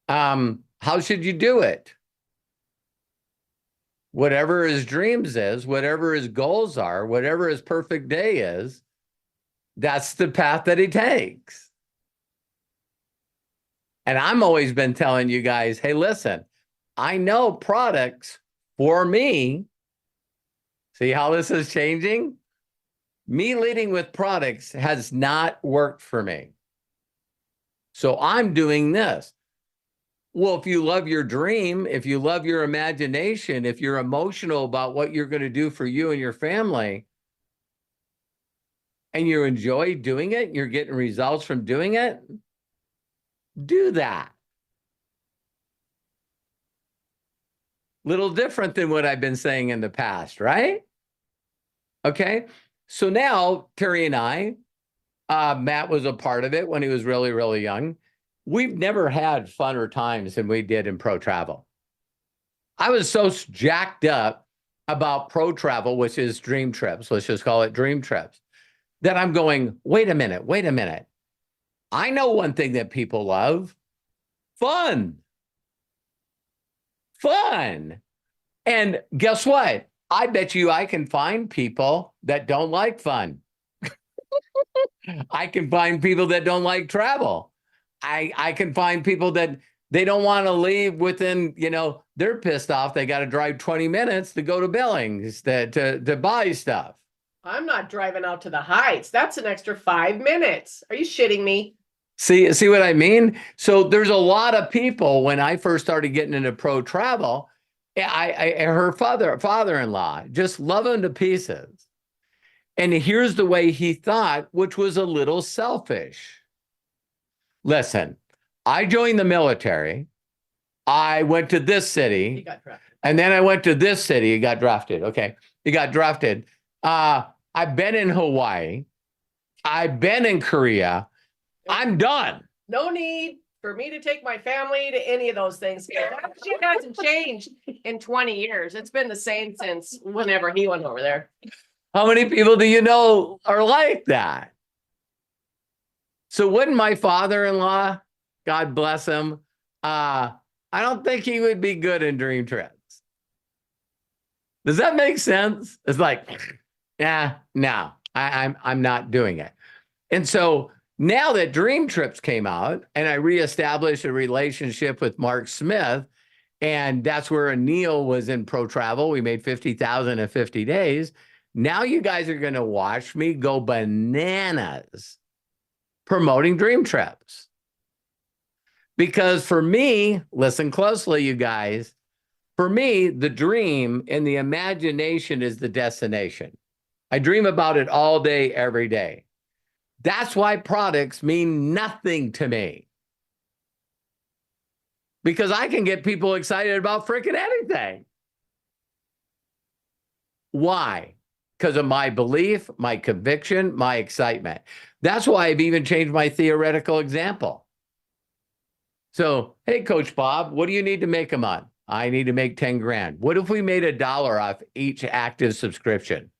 How should you do it? Whatever his dreams is, whatever his goals are, whatever his perfect day is, that's the path that he takes. And I'm always been telling you guys, hey, listen, I know products for me. See how this is changing? Me leading with products has not worked for me. So I'm doing this. Well, if you love your dream, if you love your imagination, if you're emotional about what you're going to do for you and your family, and you enjoy doing it, you're getting results from doing it, do that. Little different than what I've been saying in the past, right? Okay. So now Terry and I, Matt was a part of it when he was really, really young. We've never had funner times than we did in pro travel. I was so jacked up about pro travel, which is dream trips. Let's just call it dream trips, that I'm going, wait a minute. I know one thing that people love: fun. And guess what? I bet you I can find people that don't like fun. I can find people that don't like travel. I can find people that they don't want to leave within, they're pissed off. They got to drive 20 minutes to go to Billings to buy stuff. I'm not driving out to the Heights. That's an extra 5 minutes. Are you shitting me? See what I mean? So there's a lot of people, when I first started getting into pro travel, her father-in-law, just love him to pieces. And here's the way he thought, which was a little selfish. Listen, I joined the military. I went to this city. He got drafted. And then I went to this city. He got drafted. Okay. He got drafted. I've been in Hawaii. I've been in Korea. I'm done. No need for me to take my family to any of those things. That shit hasn't changed in 20 years. It's been the same since whenever he went over there. How many people do you know are like that? So wouldn't my father-in-law, God bless him, I don't think he would be good in dream trips. Does that make sense? It's like, yeah, no, I'm not doing it. And so now that dream trips came out and I reestablished a relationship with Mark Smith, and that's where Neil was in pro travel. We made 50,000 in 50 days. Now you guys are going to watch me go bananas promoting dream trips. Because for me, listen closely, you guys, for me, the dream and the imagination is the destination. I dream about it all day, every day. That's why products mean nothing to me. Because I can get people excited about freaking anything. Why? Because of my belief, my conviction, my excitement. That's why I've even changed my theoretical example. So, hey, Coach Bob, what do you need to make a month? I need to make 10 grand. What if we made $1 off each active subscription?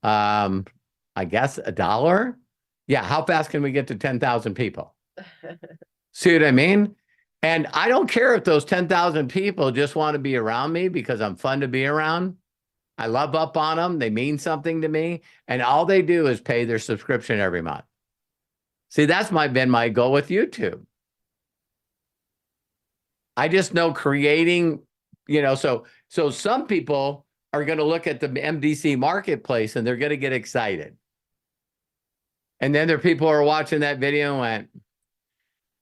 I guess $1. Yeah. How fast can we get to 10,000 people? See what I mean? And I don't care if those 10,000 people just want to be around me because I'm fun to be around. I love up on them. They mean something to me. And all they do is pay their subscription every month. See, that's been my goal with YouTube. I just know creating, so some people are going to look at the MDC marketplace and they're going to get excited. And then there are people who are watching that video and went,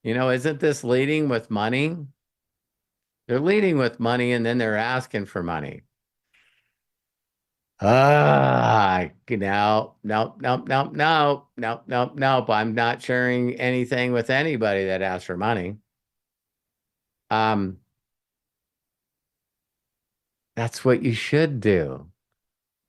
isn't this leading with money? They're leading with money and then they're asking for money. No. I'm not sharing anything with anybody that asks for money. That's what you should do.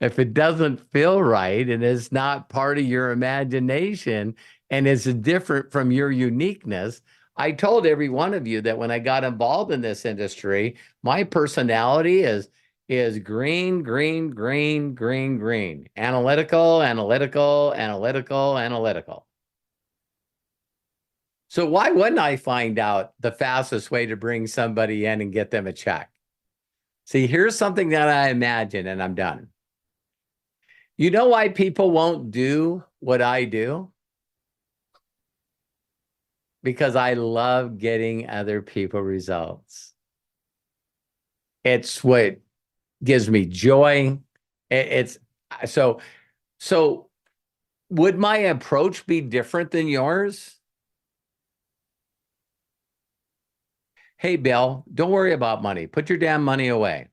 If it doesn't feel right and is not part of your imagination, and is different from your uniqueness. I told every one of you that when I got involved in this industry, my personality is green, green, green, green, green. Analytical, analytical, analytical, analytical. So why wouldn't I find out the fastest way to bring somebody in and get them a check? See, here's something that I imagine, and I'm done. You know why people won't do what I do? Because I love getting other people results. It's what gives me joy. It's so would my approach be different than yours? Hey, Bill, don't worry about money. Put your damn money away.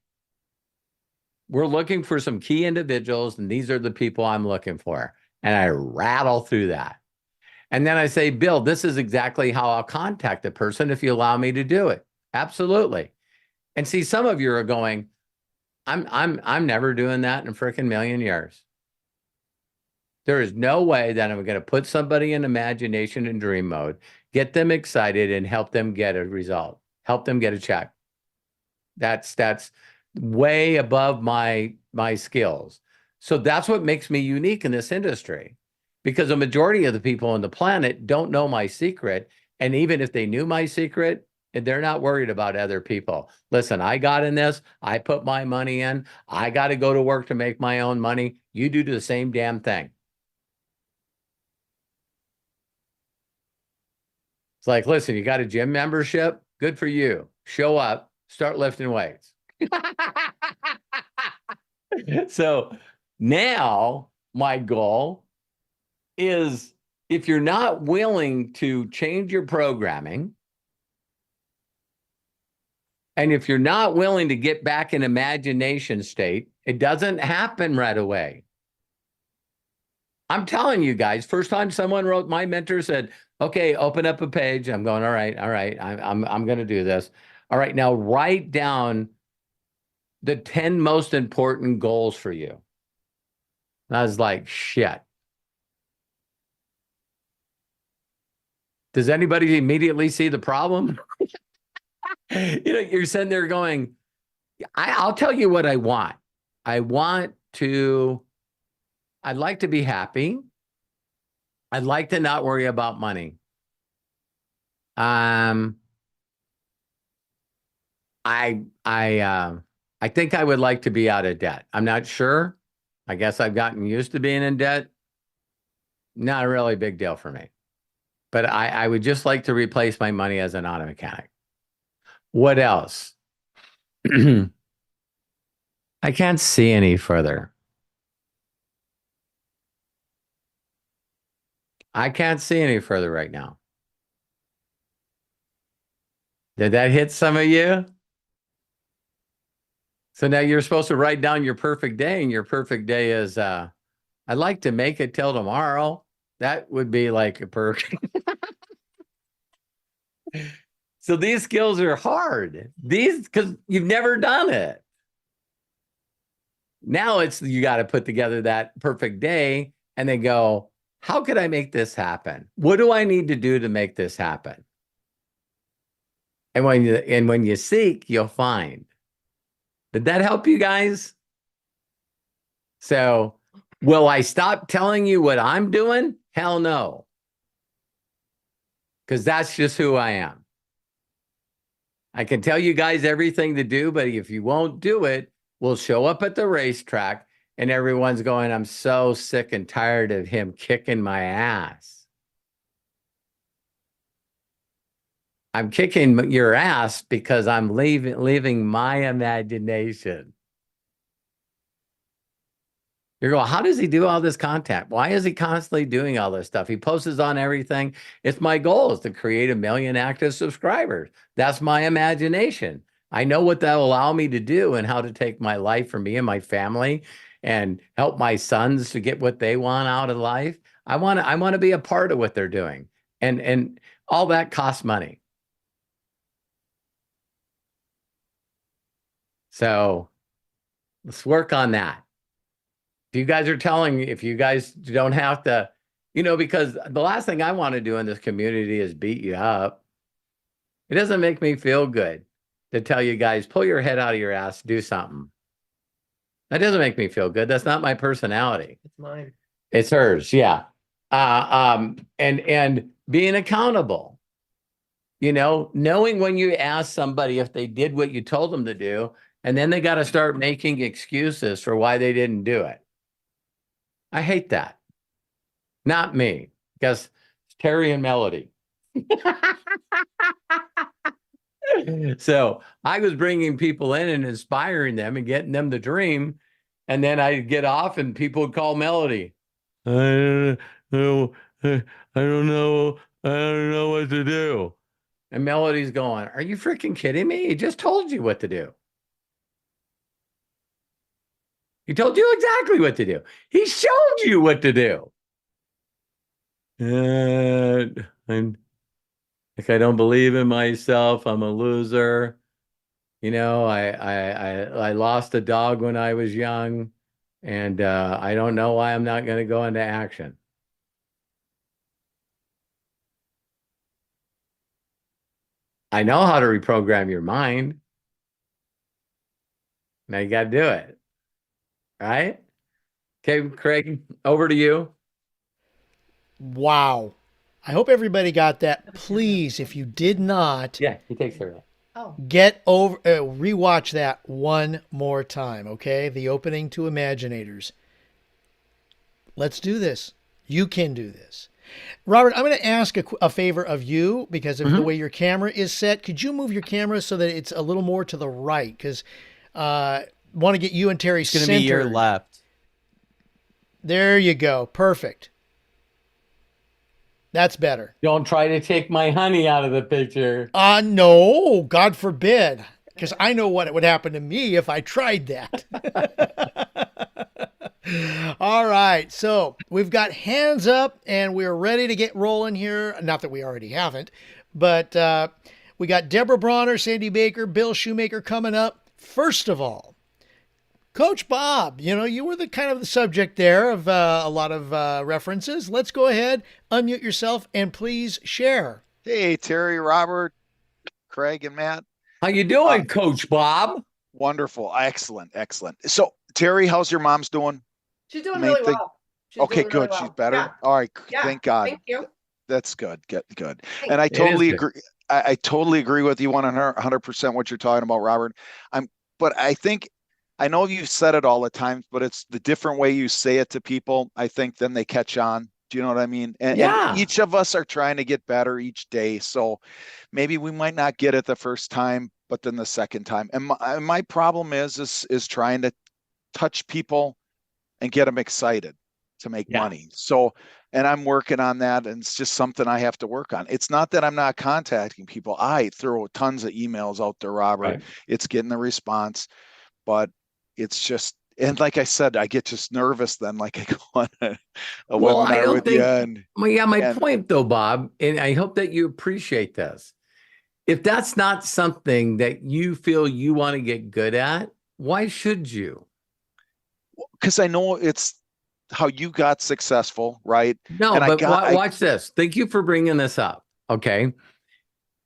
We're looking for some key individuals, and these are the people I'm looking for. And I rattle through that. And then I say, Bill, this is exactly how I'll contact a person if you allow me to do it. Absolutely. And see, some of you are going, I'm never doing that in a freaking million years. There is no way that I'm going to put somebody in imagination and dream mode, get them excited, and help them get a result, help them get a check. That's way above my skills. So that's what makes me unique in this industry, because a majority of the people on the planet don't know my secret. And even if they knew my secret, they're not worried about other people. Listen, I got in this. I put my money in. I got to go to work to make my own money. You do the same damn thing. It's like, listen, you got a gym membership? Good for you. Show up, start lifting weights. So now my goal is, if you're not willing to change your programming, and if you're not willing to get back in imagination state, it doesn't happen right away. I'm telling you guys, first time someone wrote, my mentor said, okay, open up a page. I'm going, all right, I'm going to do this. All right, now write down the 10 most important goals for you. And I was like, shit. Does anybody immediately see the problem? You're sitting there going, I'll tell you what I want. I'd like to be happy. I'd like to not worry about money. I think I would like to be out of debt. I'm not sure. I guess I've gotten used to being in debt. Not a really big deal for me. But I would just like to replace my money as an auto mechanic. What else? I can't see any further. I can't see any further right now. Did that hit some of you? So now you're supposed to write down your perfect day, and your perfect day is, I'd like to make it till tomorrow. That would be like a perk. So these skills are hard. Because you've never done it. Now you got to put together that perfect day and then go, how could I make this happen? What do I need to do to make this happen? And when you seek, you'll find. Did that help you guys? So, will I stop telling you what I'm doing? Hell no. Because that's just who I am. I can tell you guys everything to do, but if you won't do it, we'll show up at the racetrack and everyone's going, I'm so sick and tired of him kicking my ass. I'm kicking your ass because I'm leaving my imagination. You're going, how does he do all this content? Why is he constantly doing all this stuff? He posts on everything. It's my goal is to create 1 million active subscribers. That's my imagination. I know what that will allow me to do and how to take my life for me and my family and help my sons to get what they want out of life. I want to be a part of what they're doing. And all that costs money. So let's work on that. If you guys don't have to, You know, because the last thing I want to do in this community is beat you up. It doesn't make me feel good to tell you guys, pull your head out of your ass, do something. That doesn't make me feel good. That's not my personality. It's mine. It's hers, yeah. And being accountable. You know, knowing when you ask somebody if they did what you told them to do, and then they got to start making excuses for why they didn't do it. I hate that. Not me, because it's Terry and Melody. So I was bringing people in and inspiring them and getting them to dream. And then I'd get off and people would call Melody. I don't know. I don't know. I don't know what to do. And Melody's going, are you freaking kidding me? He just told you what to do. He told you exactly what to do. He showed you what to do. I'm like, I don't believe in myself. I'm a loser. You know, I lost a dog when I was young, and I don't know why I'm not going to go into action. I know how to reprogram your mind. Now you got to do it. Right? Okay, Craig, over to you. Wow. I hope everybody got that. Please, if you did not, Yeah, he takes care of it. Oh, get over, rewatch that one more time, okay? The opening to Imaginators. Let's do this. You can do this. Robert, I'm going to ask a favor of you because of the way your camera is set. Could you move your camera so that it's a little more to the right? Because want to get you and Terry It's going to centered. be your left. There you go. Perfect. That's better. Don't try to take my honey out of the picture. No, God forbid. Because I know what would happen to me if I tried that. All right. So we've got hands up and we're ready to get rolling here. Not that we already haven't, but we got Deborah Bronner, Sandy Baker, Bill Shoemaker coming up. First of all, Coach Bob, you know, you were the kind of the subject there of a lot of references. Let's go ahead, unmute yourself, and please share. Hey, Terry, Robert, Craig, and Matt. How you doing, Coach Bob? Wonderful. Excellent. Excellent. So, Terry, how's your mom's doing? she's doing Main really thing- well. She's Okay, doing really good. She's well. better. Yeah. All right. Yeah. Thank God. Thank you. That's good. Good. Thank And I It is totally good. agree. I totally agree with you 100% what you're talking about, Robert. But I think, I know you've said it all the time, but it's the different way you say it to people. I think then they catch on. Do you know what I mean? And Yeah. each of us are trying to get better each day. So maybe we might not get it the first time, but then the second time. And my problem is trying to touch people and get them excited to make Yeah. money. So, and I'm working on that, and it's just something I have to work on. It's not that I'm not contacting people. I throw tons of emails out there, Robert. Right. It's getting the response, but it's just, and like I said, I get just nervous then, like I go on a Well, I webinar don't with you. think- And Well, yeah, my And- point though, Bob, and I hope that you appreciate this. If that's not something that you feel you want to get good at, why should you? because I know it's how you got successful, right? No, And but watch this. Thank you for bringing this up. Okay.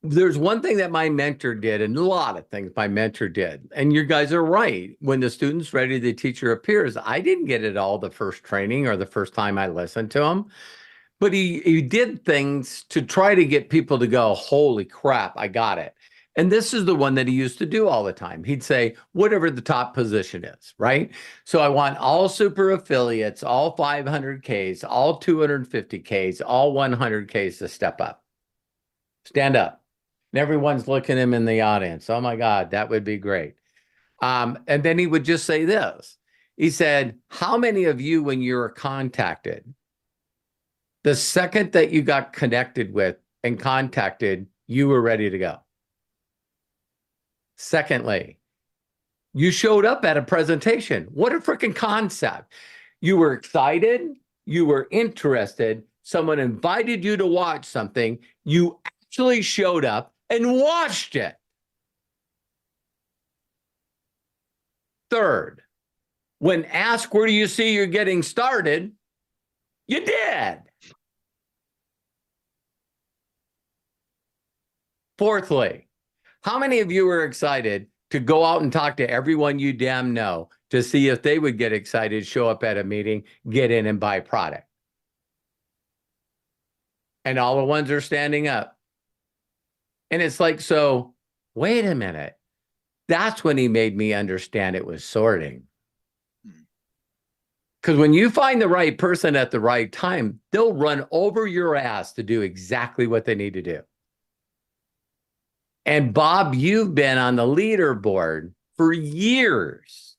There's one thing that my mentor did, and a lot of things my mentor did. And you guys are right. When the student's ready, the teacher appears. I didn't get it all the first training or the first time I listened to him. But he did things to try to get people to go, holy crap, I got it. And this is the one that he used to do all the time. He'd say, whatever the top position is, right? So I want all super affiliates, all 500Ks, all 250Ks, all 100Ks to step up. Stand up. And everyone's looking him in the audience. Oh my God, that would be great. And then he would just say this. He said, how many of you, when you were contacted, the second that you got connected with and contacted, you were ready to go? Secondly, you showed up at a presentation. What a freaking concept. You were excited. You were interested. Someone invited you to watch something. You actually showed up and watched it. Third, when asked, where do you see you're getting started? You did. Fourthly, how many of you are excited to go out and talk to everyone you damn know to see if they would get excited, show up at a meeting, get in and buy product? And all the ones are standing up. And it's like, so wait a minute. That's when he made me understand it was sorting. Because when you find the right person at the right time, they'll run over your ass to do exactly what they need to do. And Bob, you've been on the leaderboard for years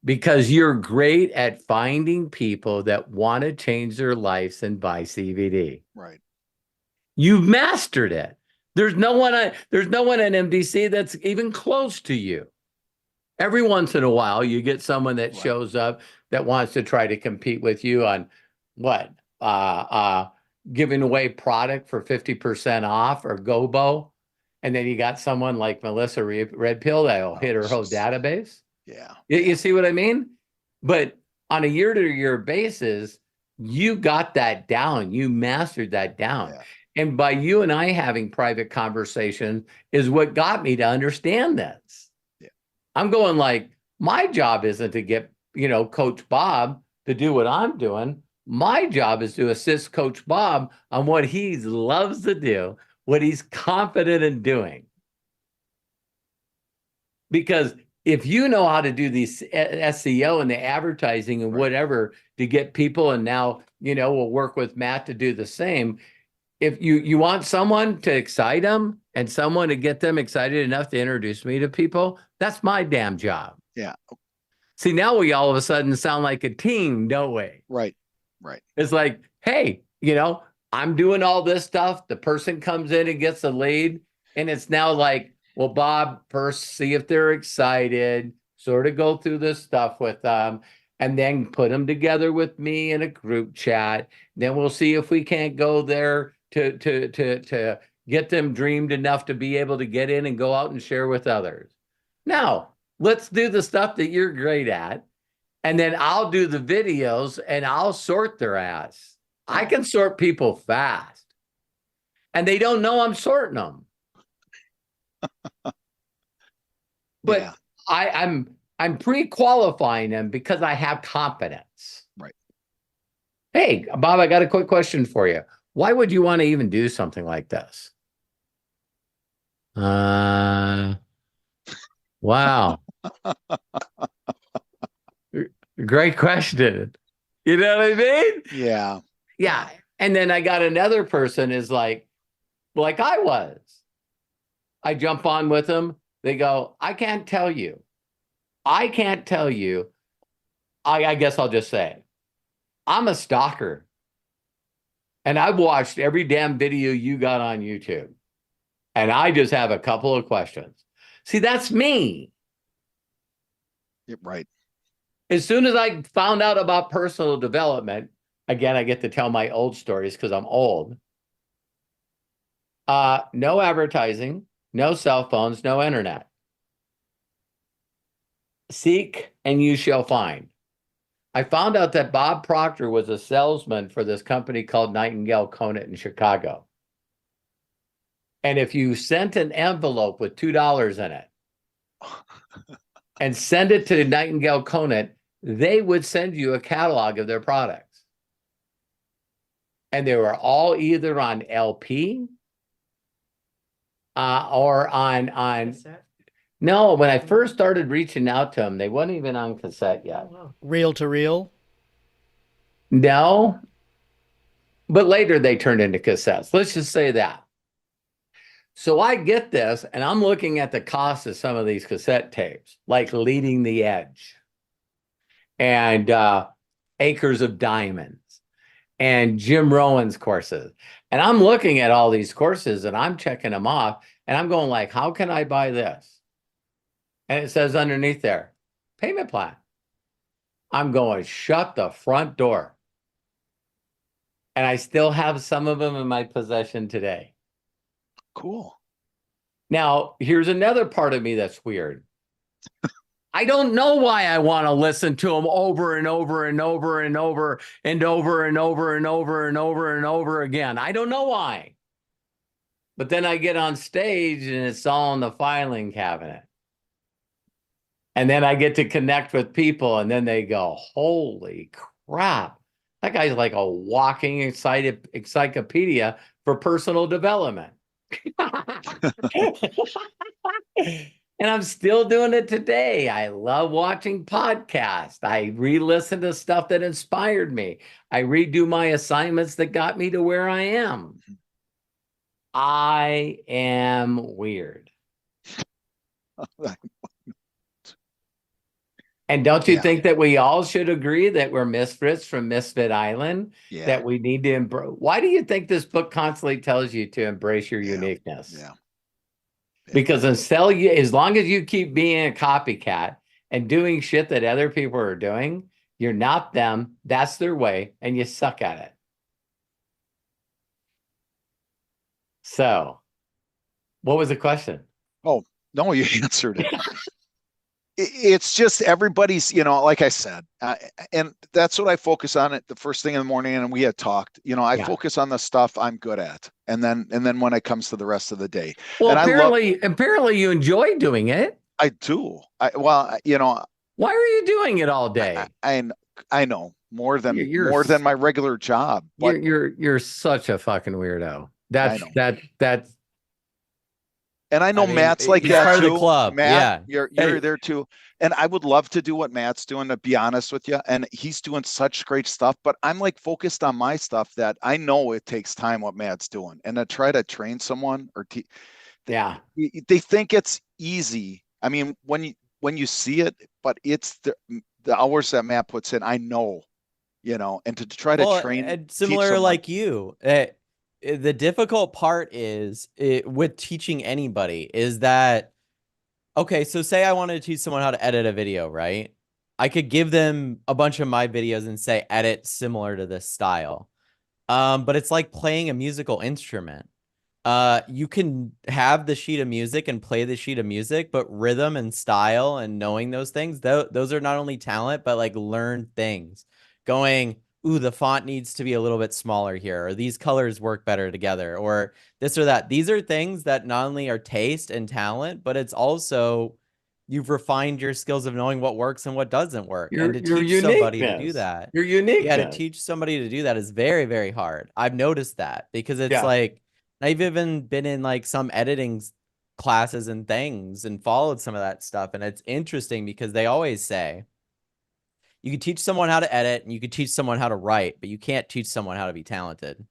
because you're great at finding people that want to change their lives and buy CBD. Right. You've mastered it. There's no one at MDC that's even close to you. Every once in a while, you get someone that shows up that wants to try to compete with you on what? Giving away product for 50% off or GOBO. And then you got someone like Melissa Red Pill that'll hit her whole database. Yeah. You see what I mean? But on a year-to-year basis, you got that down. You mastered that down. Yeah. And by you and I having private conversation is what got me to understand this. Yeah. I'm going like, my job isn't to get, Coach Bob to do what I'm doing. My job is to assist Coach Bob on what he loves to do, what he's confident in doing. Because if you know how to do these SEO and the advertising and whatever to get people, and now, we'll work with Matt to do the same. If you want someone to excite them and someone to get them excited enough to introduce me to people, that's my damn job. Yeah. See, now we all of a sudden sound like a team, don't we? Right. Right. It's like, hey, I'm doing all this stuff. The person comes in and gets the lead. And it's now like, well, Bob, first see if they're excited, sort of go through this stuff with them, and then put them together with me in a group chat. Then we'll see if we can't go there to get them dreamed enough to be able to get in and go out and share with others. Now, let's do the stuff that you're great at. And then I'll do the videos and I'll sort their ass. I can sort people fast. And they don't know I'm sorting them. But Yeah. I'm pre-qualifying them because I have confidence. Right. Hey, Bob, I got a quick question for you. Why would you want to even do something like this? Wow. Great question. You know what I mean? Yeah. Yeah. And then I got another person is like I was. I jump on with them. They go, I can't tell you. I can't tell you. I guess I'll just say, I'm a stalker. And I've watched every damn video you got on YouTube. And I just have a couple of questions. See, that's me. Yeah, right. As soon as I found out about personal development, again, I get to tell my old stories because I'm old. No advertising, no cell phones, no internet. Seek and you shall find. I found out that Bob Proctor was a salesman for this company called Nightingale Conant in Chicago. And if you sent an envelope with $2 in it and send it to Nightingale Conant, they would send you a catalog of their products. And they were all either on LP or on no, when I first started reaching out to them, they weren't even on cassette yet. Reel to reel. No, but later they turned into cassettes. Let's just say that. So I get this, and I'm looking at the cost of some of these cassette tapes, like Leading the Edge and Acres of Diamonds and Jim Rowan's courses. And I'm looking at all these courses and I'm checking them off and I'm going like, how can I buy this? And it says underneath there, payment plan. I'm going, shut the front door. And I still have some of them in my possession today. Cool. Now, here's another part of me that's weird. I don't know why I want to listen to them over and over and over and over and over and over and over and over and over again. I don't know why. But then I get on stage and it's all in the filing cabinet. And then I get to connect with people and then they go, holy crap. That guy's like a walking encyclopedia for personal development. And I'm still doing it today. I love watching podcasts. I re-listen to stuff that inspired me. I redo my assignments that got me to where I am. I am weird. And don't you Yeah. think that we all should agree that we're misfits from Misfit Island? Yeah. That we need to embrace? Why do you think this book constantly tells you to embrace your Yeah. uniqueness? Yeah. Because until you, as long as you keep being a copycat and doing shit that other people are doing, you're not them. That's their way, and you suck at it. So, what was the question? Oh, no, you answered it. It's just everybody's, like I said, and that's what I focus on at the first thing in the morning. And we had talked, I Yeah. focus on the stuff I'm good at. And then when it comes to the rest of the day, Well, and apparently you enjoy doing it. I do. Why are you doing it all day? I know more than You're my regular job, but you're such a fucking weirdo. That's and I know mean, Matt's like he's that part of too. the club. Matt, Yeah. you're there too. And I would love to do what Matt's doing, to be honest with you. And he's doing such great stuff, but I'm like focused on my stuff that I know it takes time what Matt's doing. And to try to train someone they think it's easy. I mean, when you see it, but it's the hours that Matt puts in, I know, and to try to train. And similar like you, the difficult part is with teaching anybody is that, okay, so say I wanted to teach someone how to edit a video, right? I could give them a bunch of my videos and say, edit similar to this style. But it's like playing a musical instrument. You can have the sheet of music and play the sheet of music, but rhythm and style and knowing those things, those are not only talent, but like learned things. Going, ooh, the font needs to be a little bit smaller here, or these colors work better together, or this or that. These are things that not only are taste and talent, but it's also you've refined your skills of knowing what works and what doesn't work. And to teach somebody to do that, your uniqueness. Yeah, to teach somebody to do that is very, very hard. I've noticed that because it's like, I've even been in like some editing classes and things and followed some of that stuff. And it's interesting because they always say, you can teach someone how to edit and you can teach someone how to write, but you can't teach someone how to be talented.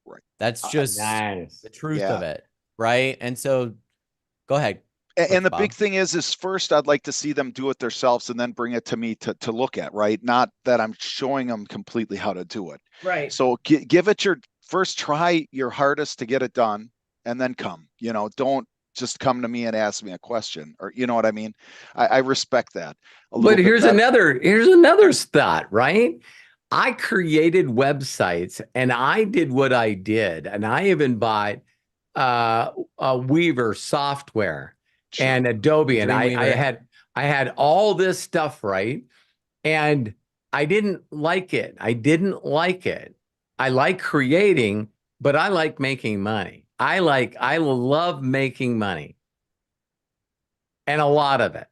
Right. That's just the truth of it. Right. And so go ahead. And the big thing is first I'd like to see them do it themselves and then bring it to me to look at, right? Not that I'm showing them completely how to do it. Right. So give it your first try your hardest to get it done and then come, don't just come to me and ask me a question, or you know what I mean? I respect that. But here's another thought, right? I created websites and I did what I did. And I even bought a Weaver software and Adobe. And I had all this stuff, right? And I didn't like it. I like creating, but I like making money. I love making money, and a lot of it.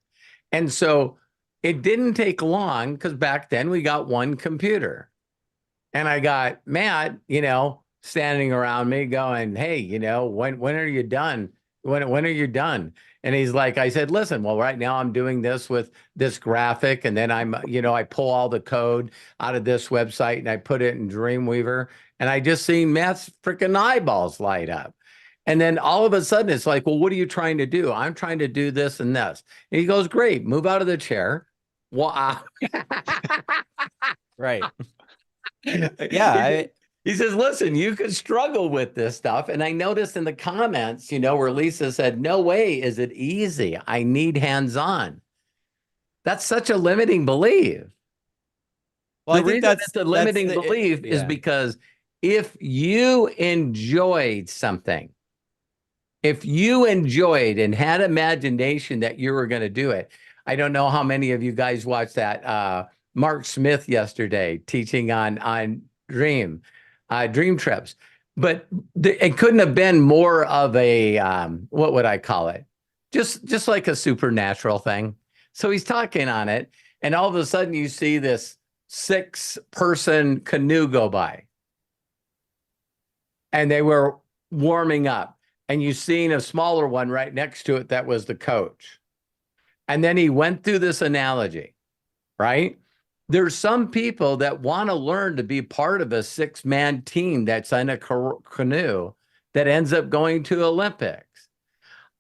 And so it didn't take long, because back then we got one computer, and I got Matt, standing around me going, hey, when are you done? When are you done? And he's like, I said, listen, well, right now I'm doing this with this graphic, and then I pull all the code out of this website and I put it in Dreamweaver, and I just seen Matt's freaking eyeballs light up. And then all of a sudden it's like, well, what are you trying to do? I'm trying to do this and this. And he goes, great, move out of the chair. Wow. Right. Yeah. He says, listen, you could struggle with this stuff. And I noticed in the comments, where Lisa said, no way is it easy. I need hands-on. That's such a limiting belief. Well, I think that's the limiting belief is because if you enjoyed something, if you enjoyed and had imagination that you were going to do it, I don't know how many of you guys watched that Mark Smith yesterday teaching on dream trips. But it couldn't have been more of a, what would I call it? Just like a supernatural thing. So he's talking on it, and all of a sudden you see this 6-person canoe go by. And they were warming up. And you seen a smaller one right next to it that was the coach. And then he went through this analogy, right? There's some people that want to learn to be part of a 6-man team that's in a canoe that ends up going to Olympics.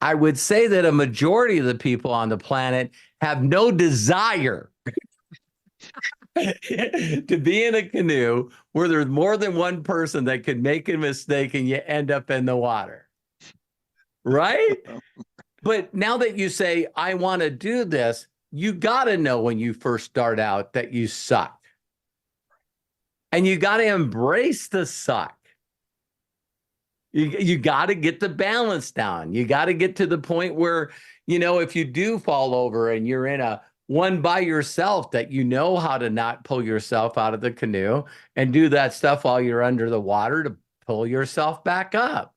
I would say that a majority of the people on the planet have no desire to be in a canoe where there's more than one person that could make a mistake and you end up in the water. Right? But now that you say, I want to do this, you got to know when you first start out that you suck. And you got to embrace the suck. You got to get the balance down. You got to get to the point where, if you do fall over and you're in a one by yourself, that you know how to not pull yourself out of the canoe and do that stuff while you're under the water to pull yourself back up.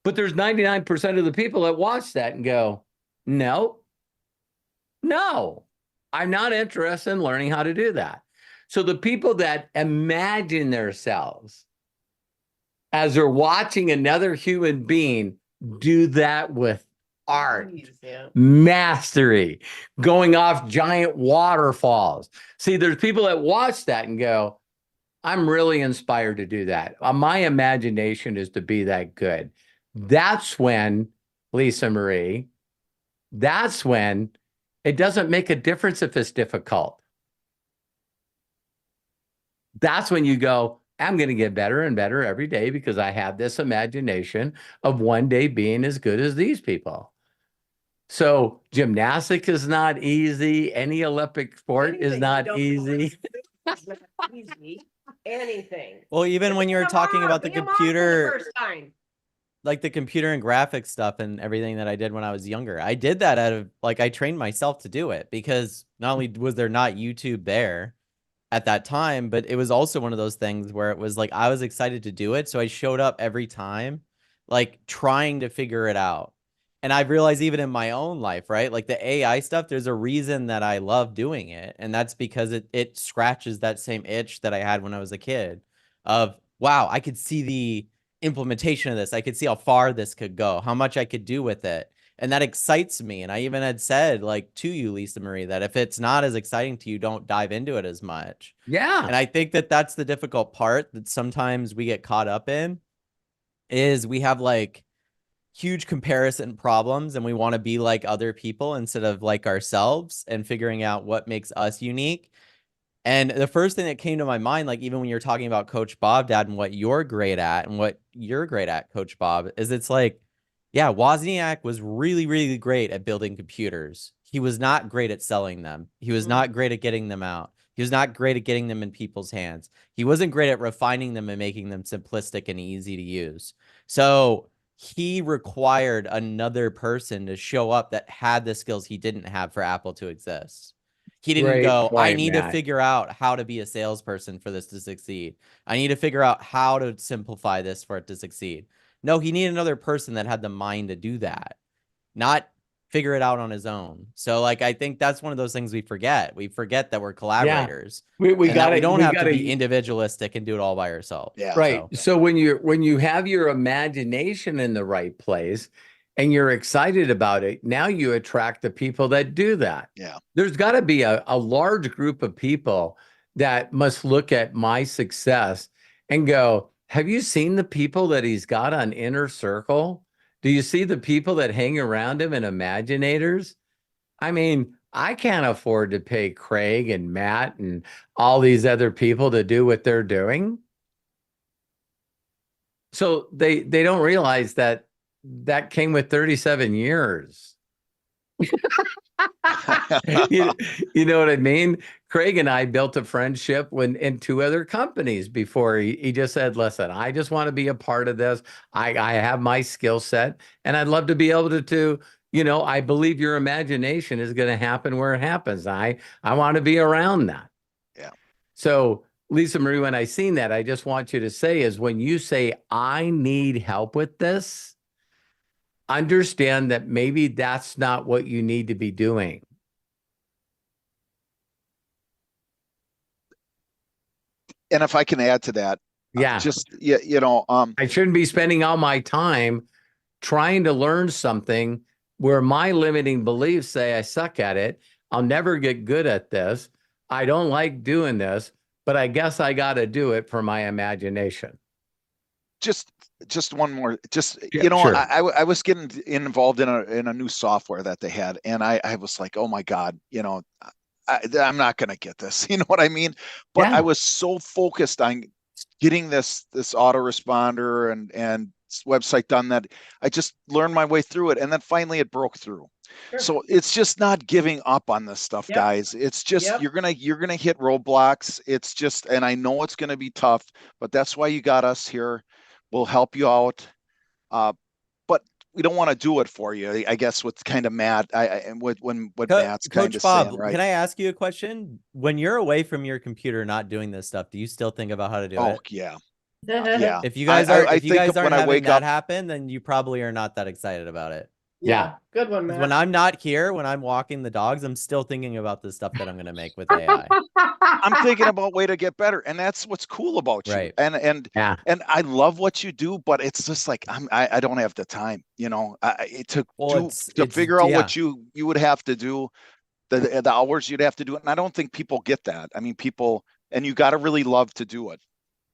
But there's 99% of the people that watch that and go, no, I'm not interested in learning how to do that. So the people that imagine themselves as they're watching another human being do that with art, mastery, going off giant waterfalls. See, there's people that watch that and go, I'm really inspired to do that. My imagination is to be that good. That's when, Lisa Marie, that's when it doesn't make a difference if it's difficult. That's when you go, I'm going to get better and better every day because I have this imagination of one day being as good as these people. So gymnastics is not easy. Any Olympic sport is not easy. Anything. Well, even when you're talking about the computer, First time. like the computer and graphics stuff and everything that I did when I was younger, I did that out of, like, I trained myself to do it because not only was there not YouTube there at that time, but it was also one of those things where it was like, I was excited to do it. So I showed up every time, like trying to figure it out. And I've realized even in my own life, right? Like the AI stuff, there's a reason that I love doing it. And that's because it scratches that same itch that I had when I was a kid of, wow, I could see the implementation of this. I could see how far this could go, how much I could do with it. And that excites me. And I even had said, like, to you, Lisa Marie, that if it's not as exciting to you, don't dive into it as much. Yeah. And I think that that's the difficult part that sometimes we get caught up in, is we have like huge comparison problems and we want to be like other people instead of like ourselves and figuring out what makes us unique. And the first thing that came to my mind, like even when you're talking about Coach Bob, Dad, and what you're great at and what you're great at, Coach Bob, is it's like, yeah, Wozniak was really, really great at building computers. He was not great at selling them. He was not great at getting them out. He was not great at getting them in people's hands. He wasn't great at refining them and making them simplistic and easy to use. So he required another person to show up that had the skills he didn't have for Apple to exist. He didn't Great go, I point, need Matt. to figure out how to be a salesperson for this to succeed. I need to figure out how to simplify this for it to succeed. No, he needed another person that had the mind to do that, not figure it out on his own. So like, I think that's one of those things we forget. We forget that we're collaborators. We and got that we don't have gotta, to be individualistic and do it all by ourselves. Yeah. right. So, So when you have your imagination in the right place and you're excited about it, now you attract the people that do that. Yeah. There's got to be a large group of people that must look at my success and go, have you seen the people that he's got on Inner Circle? Do you see the people that hang around him in Imaginators? I mean, I can't afford to pay Craig and Matt and all these other people to do what they're doing. So they don't realize that came with 37 years. You know what I mean? Craig and I built a friendship in 2 other companies before he just said, listen, I just want to be a part of this. I have my skill set and I'd love to be able to, I believe your imagination is going to happen where it happens. I want to be around that. Yeah. So Lisa Marie, when I seen that, I just want you to say is when you say, I need help with this, understand that maybe that's not what you need to be doing. And if I can add to that, Yeah. I I shouldn't be spending all my time trying to learn something where my limiting beliefs say I suck at it. I'll never get good at this. I don't like doing this, but I guess I got to do it for my imagination. just one more, Yeah, sure. I was getting involved in a new software that they had, and I was like, oh my God, I'm not going to get this. You know what I mean? But Yeah. I was so focused on getting this autoresponder and website done that I just learned my way through it. And then finally it broke through. Sure. So it's just not giving up on this stuff, Yep. guys. It's just, Yep. you're going to hit roadblocks. It's just, and I know it's going to be tough, but that's why you got us here. We'll help you out. But we don't want to do it for you. I guess what's kind of Matt, and what Matt's kind Coach of Bob, saying, right? can I ask you a question? When you're away from your computer not doing this stuff, do you still think about how to do Oh, it? yeah. Yeah. If you guys I if you think guys aren't when I having wake that up, happen, then you probably are not that excited about it. Yeah. Good one, 'Cause Matt. when I'm not here, when I'm walking the dogs, I'm still thinking about the stuff that I'm going to make with AI. I'm thinking about way to get better, and that's what's cool about you. Right. And Yeah. I love what you do, but it's just like I don't have the time, to figure out what you would have to do, the hours you'd have to do it. And I don't think people get that. I mean, and you got to really love to do it.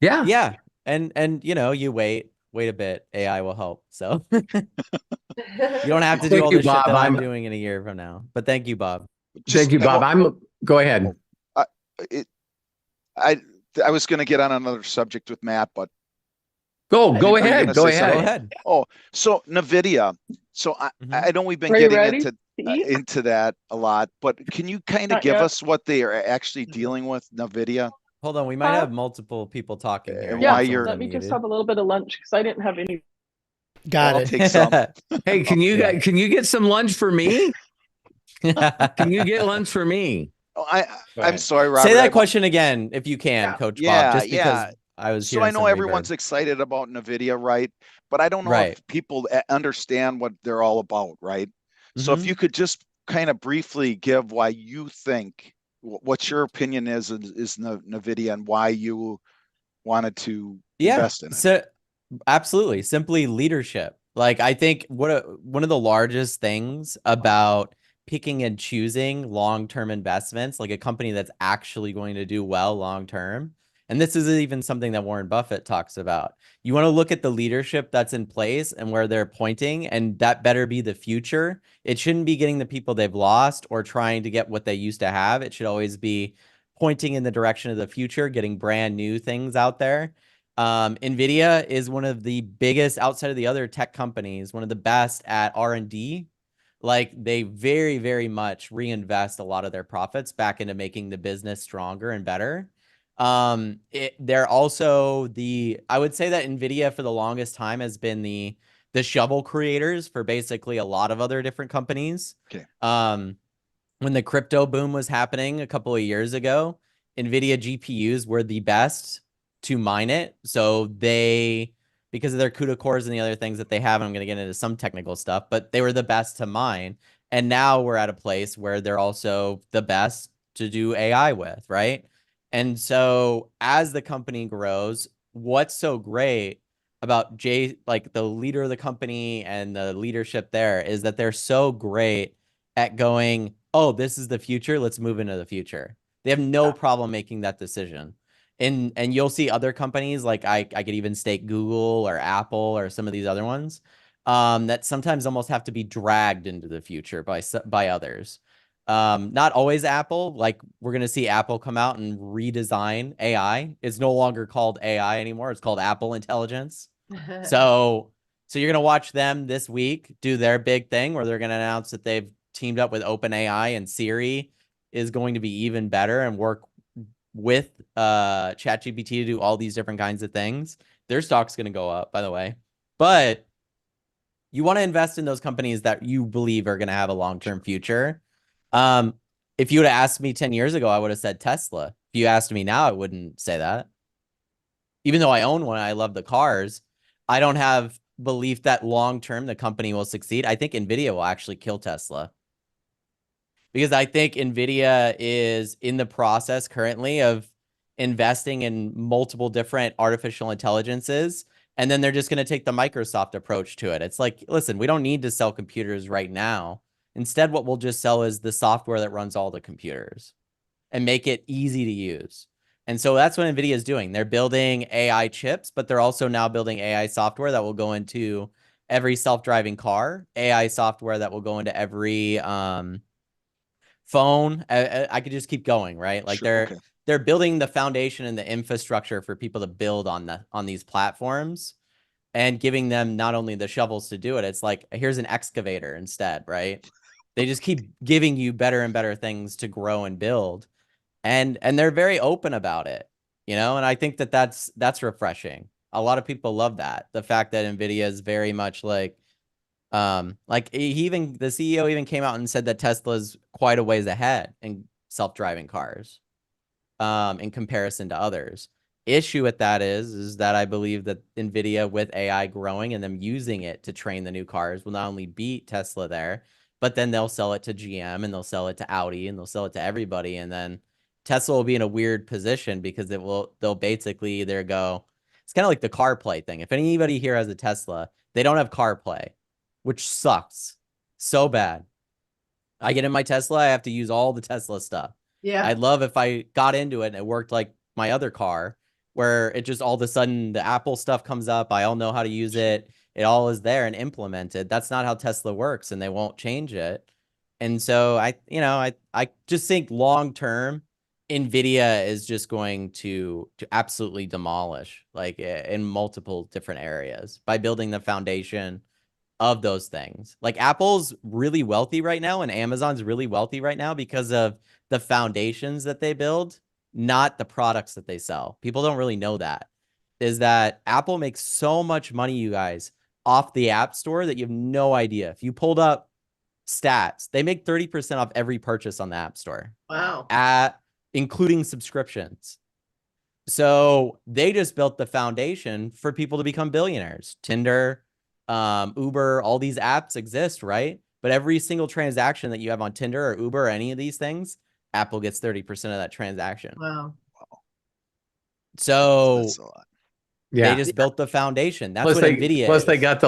Yeah. Yeah. And you wait a bit, AI will help. So you don't have to do Thank all you, the shit Bob. that I'm doing in a year from now. But thank you, Bob. Thank you, Bob. Go ahead. I was going to get on another subject with Matt, but Go are you ahead. gonna Go say ahead. Go ahead. Oh, so NVIDIA. So I know we've been Are you getting ready into to eat? into that a lot, but can you kind of Not give yet. us what they are actually dealing with, NVIDIA? Hold on, we might have multiple people talking here. And Yeah, why you're let me just have a little bit of lunch because I didn't have any. Got I'll it. take some. Hey, can you Yeah. get some lunch for me? Can you get lunch for me? Oh, I'm sorry, Robert. Say that question again if you can, Yeah. Coach Yeah, Bob, just because yeah. I was So I hearing know some everyone's reverb. excited about NVIDIA, right? But I don't know Right. if people understand what they're all about, right? So if Mhm. you could just kind of briefly give why you think, what your opinion is NVIDIA and why you wanted to invest in it. So absolutely, simply leadership. Like I think one of the largest things about picking and choosing long-term investments, like a company that's actually going to do well long-term. And this is even something that Warren Buffett talks about. You want to look at the leadership that's in place and where they're pointing, and that better be the future. It shouldn't be getting the people they've lost or trying to get what they used to have. It should always be pointing in the direction of the future, getting brand new things out there. NVIDIA is one of the biggest outside of the other tech companies, one of the best at R&D. Like they very, very much reinvest a lot of their profits back into making the business stronger and better. They're also I would say that NVIDIA for the longest time has been the shovel creators for basically a lot of other different companies. Okay. When the crypto boom was happening a couple of years ago, NVIDIA GPUs were the best to mine it. So because of their CUDA cores and the other things that they have, I'm going to get into some technical stuff, but they were the best to mine. And now we're at a place where they're also the best to do AI with, right? And so as the company grows, what's so great about like the leader of the company and the leadership there is that they're so great at going, oh, this is the future. Let's move into the future. They have no problem making that decision. And you'll see other companies like I could even state Google or Apple or some of these other ones that sometimes almost have to be dragged into the future by others. Not always Apple. Like we're going to see Apple come out and redesign AI. It's no longer called AI anymore. It's called Apple Intelligence. So you're going to watch them this week do their big thing where they're going to announce that they've teamed up with OpenAI and Siri is going to be even better and work with ChatGPT to do all these different kinds of things. Their stock's going to go up, by the way. But you want to invest in those companies that you believe are going to have a long-term future. If you would have asked me 10 years ago, I would have said Tesla. If If you asked me now, I wouldn't say that. Even though I own one, I love the cars. I don't have belief that long term the company will succeed. I think Nvidia will actually kill Tesla. Because I think Nvidia is in the process currently of investing in multiple different artificial intelligences, and then they're just going to take the Microsoft approach to it. It's like, listen, we don't need to sell computers right now. Instead, what we'll just sell is the software that runs all the computers and make it easy to use. And so that's what Nvidia is doing. They're building AI chips, but they're also now building AI software that will go into every self-driving car, AI software that will go into every phone. I could just keep going, right? Like Sure, they're building the foundation and the infrastructure for people to build on these platforms, and giving them not only the shovels to do it, it's like, here's an excavator instead, right? They just keep giving you better and better things to grow and build. And they're very open about it, you know, and I think that that's refreshing. A lot of people love that. The fact that Nvidia is very much like the CEO even came out and said that Tesla's quite a ways ahead in self-driving cars, in comparison to others. Issue with that is that I believe that Nvidia, with AI growing and them using it to train the new cars, will not only beat Tesla there, but then they'll sell it to GM and they'll sell it to Audi and they'll sell it to everybody. And then Tesla will be in a weird position because they'll basically either go, it's kind of like the CarPlay thing. If anybody here has a Tesla, they don't have CarPlay, which sucks so bad. I get in my Tesla, I have to use all the Tesla stuff. Yeah. I'd love if I got into it and it worked like my other car, where it just all of a sudden the Apple stuff comes up. I all know how to use it. It all is there and implemented. That's not how Tesla works, and they won't change it. And so I just think long term, Nvidia is just going to absolutely demolish, like, in multiple different areas by building the foundation of those things. Like, Apple's really wealthy right now and Amazon's really wealthy right now because of the foundations that they build, not the products that they sell. People don't really know that. Is that Apple makes so much money, you guys, off the App Store that you have no idea. If you pulled up stats, they make 30% off every purchase on the App Store, Wow. including subscriptions. So they just built the foundation for people to become billionaires. Tinder, Uber, all these apps exist, right? But every single transaction that you have on Tinder or Uber or any of these things, Apple gets 30% of that transaction. Wow. So that's a lot. they just built the foundation. That's Plus what Nvidia plus is. they got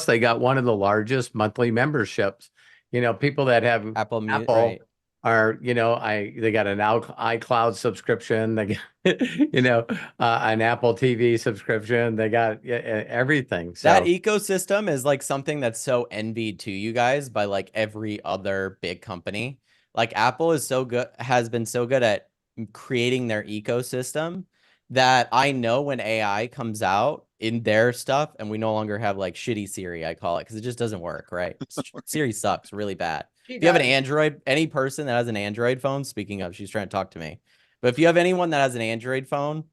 they got one of the largest monthly memberships. You know, people that have Apple Music, Apple right? are, you know, they got an iCloud subscription. They got, you know, an Apple TV subscription. They got everything. So That ecosystem is like something that's so envied to you guys by like every other big company. Like, Apple is so good, has been so good at creating their ecosystem, that I know when AI comes out in their stuff and we no longer have like shitty Siri, I call it, because it just doesn't work, right? Siri sucks really bad. If you have an Android, any person that has an Android phone, speaking of, she's trying to talk to me. But if you have anyone that has an Android phone,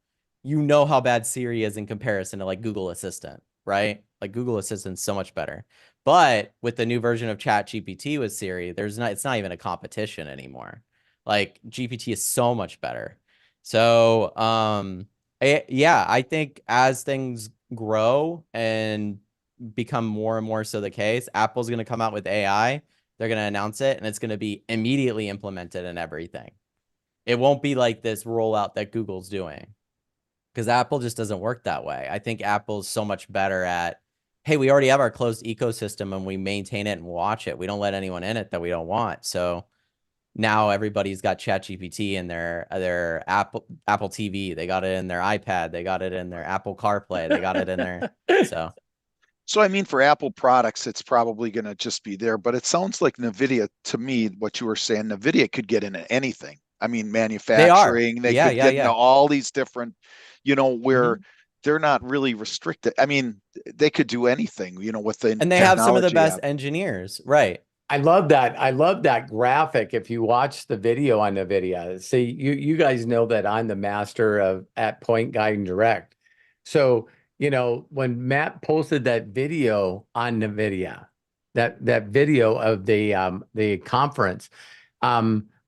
you know how bad Siri is in comparison to like Google Assistant, right? Like, Google Assistant's so much better. But with the new version of ChatGPT with Siri, it's not even a competition anymore. Like, GPT is so much better. So, yeah, I think as things grow and become more and more so the case, Apple's going to come out with AI. They're going to announce it, and it's going to be immediately implemented in everything. It won't be like this rollout that Google's doing, because Apple just doesn't work that way. I think Apple's so much better at, hey, we already have our closed ecosystem and we maintain it and watch it. We don't let anyone in it that we don't want. So now everybody's got ChatGPT in their Apple TV. They got it in their iPad. They got it in their Apple CarPlay. They got it in their So I mean, for Apple products, it's probably going to just be there. But it sounds like NVIDIA, to me, what you were saying, NVIDIA could get into anything. I mean, manufacturing, they could get into all these different, you know, where they're not really restricted. I mean, they could do anything, you know, with the and they have some of the best engineers, right? I love that. I love that graphic. If you watch the video on NVIDIA, see, you guys know that I'm the master at point, guide, and direct. So, you know, when Matt posted that video on NVIDIA, that video of the conference,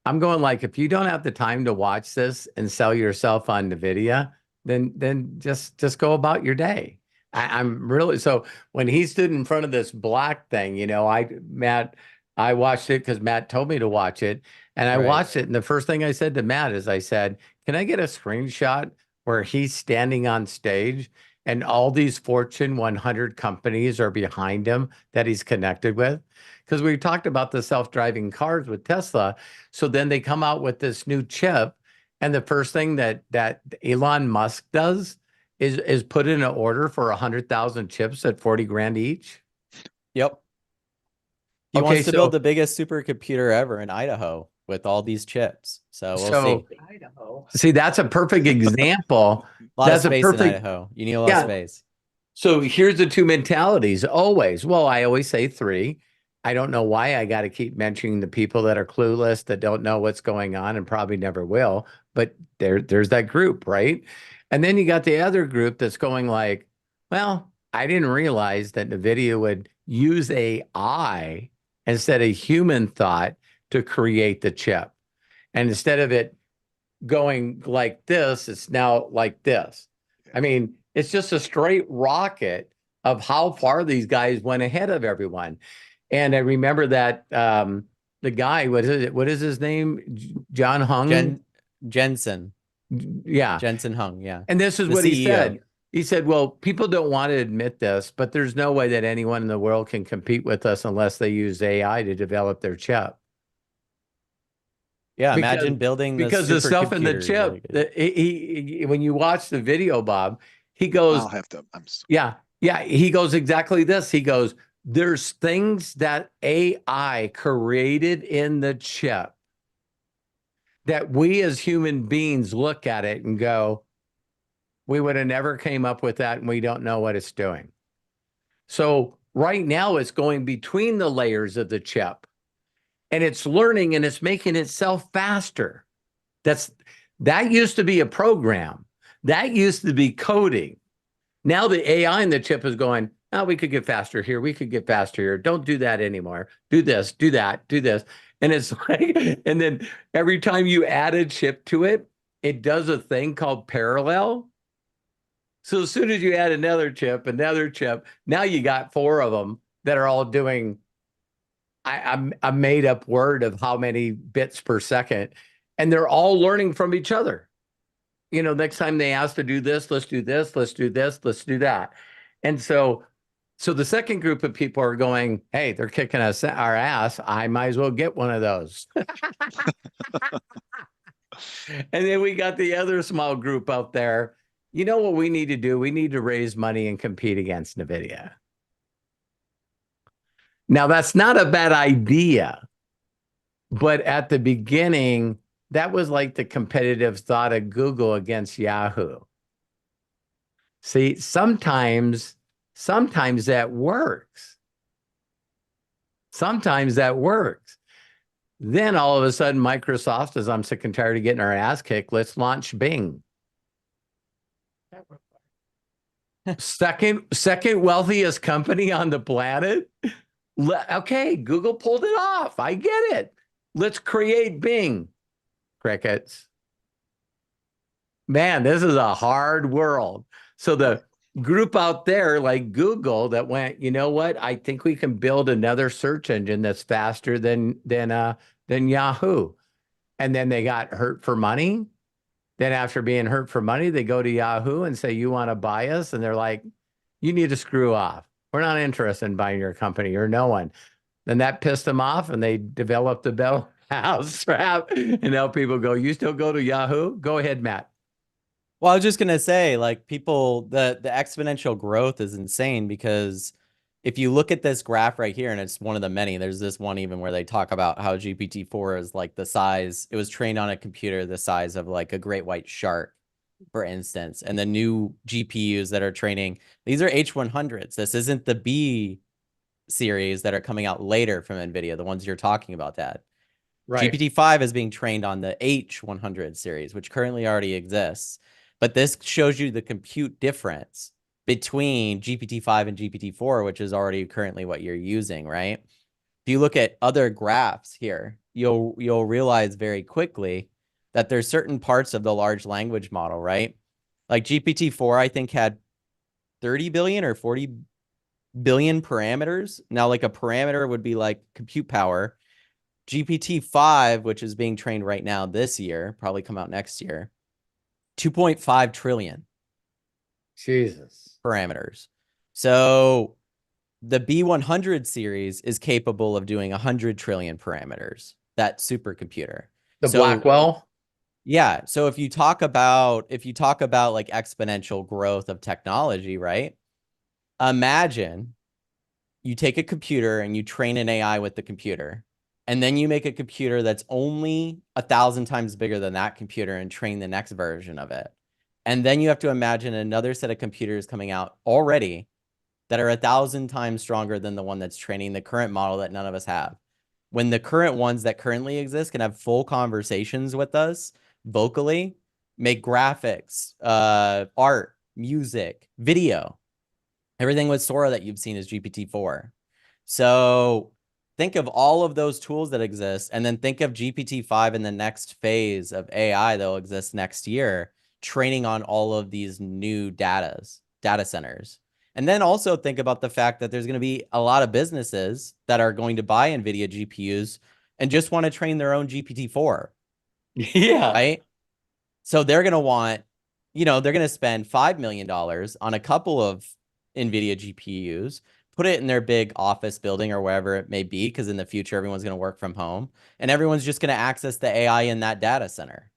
I'm going like, if you don't have the time to watch this and sell yourself on NVIDIA, then just go about your day. I'm really, so when he stood in front of this black thing, you know, I watched it because Matt told me to watch it, and I Right. watched it. And the first thing I said to Matt is I said, can I get a screenshot where he's standing on stage and all these Fortune 100 companies are behind him that he's connected with? Because we talked about the self-driving cars with Tesla. So then they come out with this new chip, and the first thing that Elon Musk does is put in an order for 100,000 chips at 40 grand each. Yep. He Okay, wants to so- build the biggest supercomputer ever in Idaho with all these chips. So we'll So- see. Idaho. See, that's a perfect example. A lot That's a of space perfect- in Idaho. You need a lot Yeah. of space. So here's the two mentalities always. Well, I always say three. I don't know why I got to keep mentioning the people that are clueless, that don't know what's going on and probably never will, but there's that group, right? And then you got the other group that's going like, well, I didn't realize that NVIDIA would use AI instead of human thought to create the chip. And instead of it going like this, it's now like this. I mean, it's just a straight rocket of how far these guys went ahead of everyone. And I remember that the guy, what is his name? John Hung? Jensen. Yeah. Jensen Hung. Yeah. And this is The what he CEO. said. He said, well, people don't want to admit this, but there's no way that anyone in the world can compete with us unless they use AI to develop their chip. Yeah. Because- Imagine building Because the stuff in the supercomputer, chip, like, he when you watch the video, Bob, he goes, I'll have to, yeah, he goes exactly this. He goes, there's things that AI created in the chip that we as human beings look at it and go, we would have never came up with that, and we don't know what it's doing. So right now it's going between the layers of the chip, and it's learning and it's making itself faster. That used to be a program. That used to be coding. Now the AI in the chip is going, oh, we could get faster here. We could get faster here. Don't do that anymore. Do this, do that, do this. And it's like, and then every time you add a chip to it, it does a thing called parallel. So as soon as you add another chip, now you got 4 of them that are all doing a made up word of how many bits per second. And they're all learning from each other. You know, next time they ask to do this, let's do this, let's do this, let's do that. And so the second group of people are going, hey, they're kicking us our ass. I might as well get one of those. And then we got the other small group out there. You know what we need to do? We need to raise money and compete against NVIDIA. Now, that's not a bad idea. But at the beginning, that was like the competitive thought of Google against Yahoo. See, sometimes that works. Sometimes that works. Then all of a sudden, Microsoft says, I'm sick and tired of getting our ass kicked. Let's launch Bing. Second wealthiest company on the planet. Okay, Google pulled it off. I get it. Let's create Bing. Crickets. Man, this is a hard world. So the group out there like Google that went, you know what? I think we can build another search engine that's faster than Yahoo. And then they got hurt for money. Then after being hurt for money, they go to Yahoo and say, you want to buy us? And they're like, you need to screw off. We're not interested in buying your company or no one. Then that pissed them off and they developed the Bell House rap. And now people go, you still go to Yahoo? Go ahead, Matt. Well, I was just gonna say, like, people, the exponential growth is insane, because if you look at this graph right here, and it's one of the many, there's this one even where they talk about how GPT-4 is like the size, it was trained on a computer the size of like a great white shark, for instance. And the new GPUs that are training, these are H100s. This isn't the B series that are coming out later from NVIDIA, the ones you're talking about, Dad. Right. GPT-5 is being trained on the H100 series, which currently already exists. But this shows you the compute difference between GPT-5 and GPT-4, which is already currently what you're using, right? If you look at other graphs here, you'll realize very quickly that there's certain parts of the large language model, right? Like GPT-4, I think had 30 billion or 40 billion parameters. Now, like a parameter would be like compute power. GPT-5, which is being trained right now this year, probably come out next year, 2.5 trillion Jesus. parameters. So the B100 series is capable of doing 100 trillion parameters, that supercomputer. The So, Blackwell. yeah. So if you talk about like exponential growth of technology, right? Imagine you take a computer and you train an AI with the computer, and then you make a computer that's only 1,000 times bigger than that computer and train the next version of it. And then you have to imagine another set of computers coming out already that are 1,000 times stronger than the one that's training the current model that none of us have. When the current ones that currently exist can have full conversations with us vocally, make graphics, art, music, video. Everything with Sora that you've seen is GPT-4. So think of all of those tools that exist, and then think of GPT-5 in the next phase of AI that will exist next year, training on all of these new data centers. And then also think about the fact that there's going to be a lot of businesses that are going to buy NVIDIA GPUs and just want to train their own GPT-4. Yeah. Right? So they're going to want, they're going to spend $5 million on a couple of NVIDIA GPUs, put it in their big office building or wherever it may be, because in the future, everyone's going to work from home, and everyone's just going to access the AI in that data center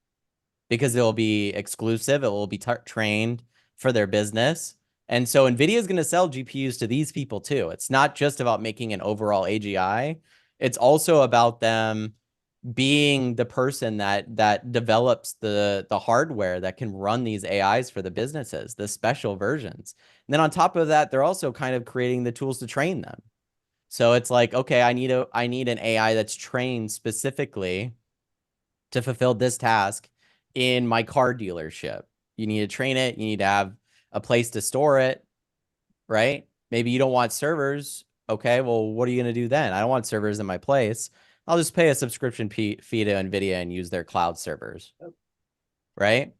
because it will be exclusive. It will be trained for their business. And so NVIDIA is going to sell GPUs to these people too. It's not just about making an overall AGI. It's also about them being the person that develops the hardware that can run these AIs for the businesses, the special versions. And then on top of that, they're also kind of creating the tools to train them. So it's like, okay, I need an AI that's trained specifically to fulfill this task in my car dealership. You need to train it. You need to have a place to store it, right? Maybe you don't want servers. Okay, well, what are you going to do then? I don't want servers in my place. I'll just pay a subscription fee to NVIDIA and use their cloud servers, right?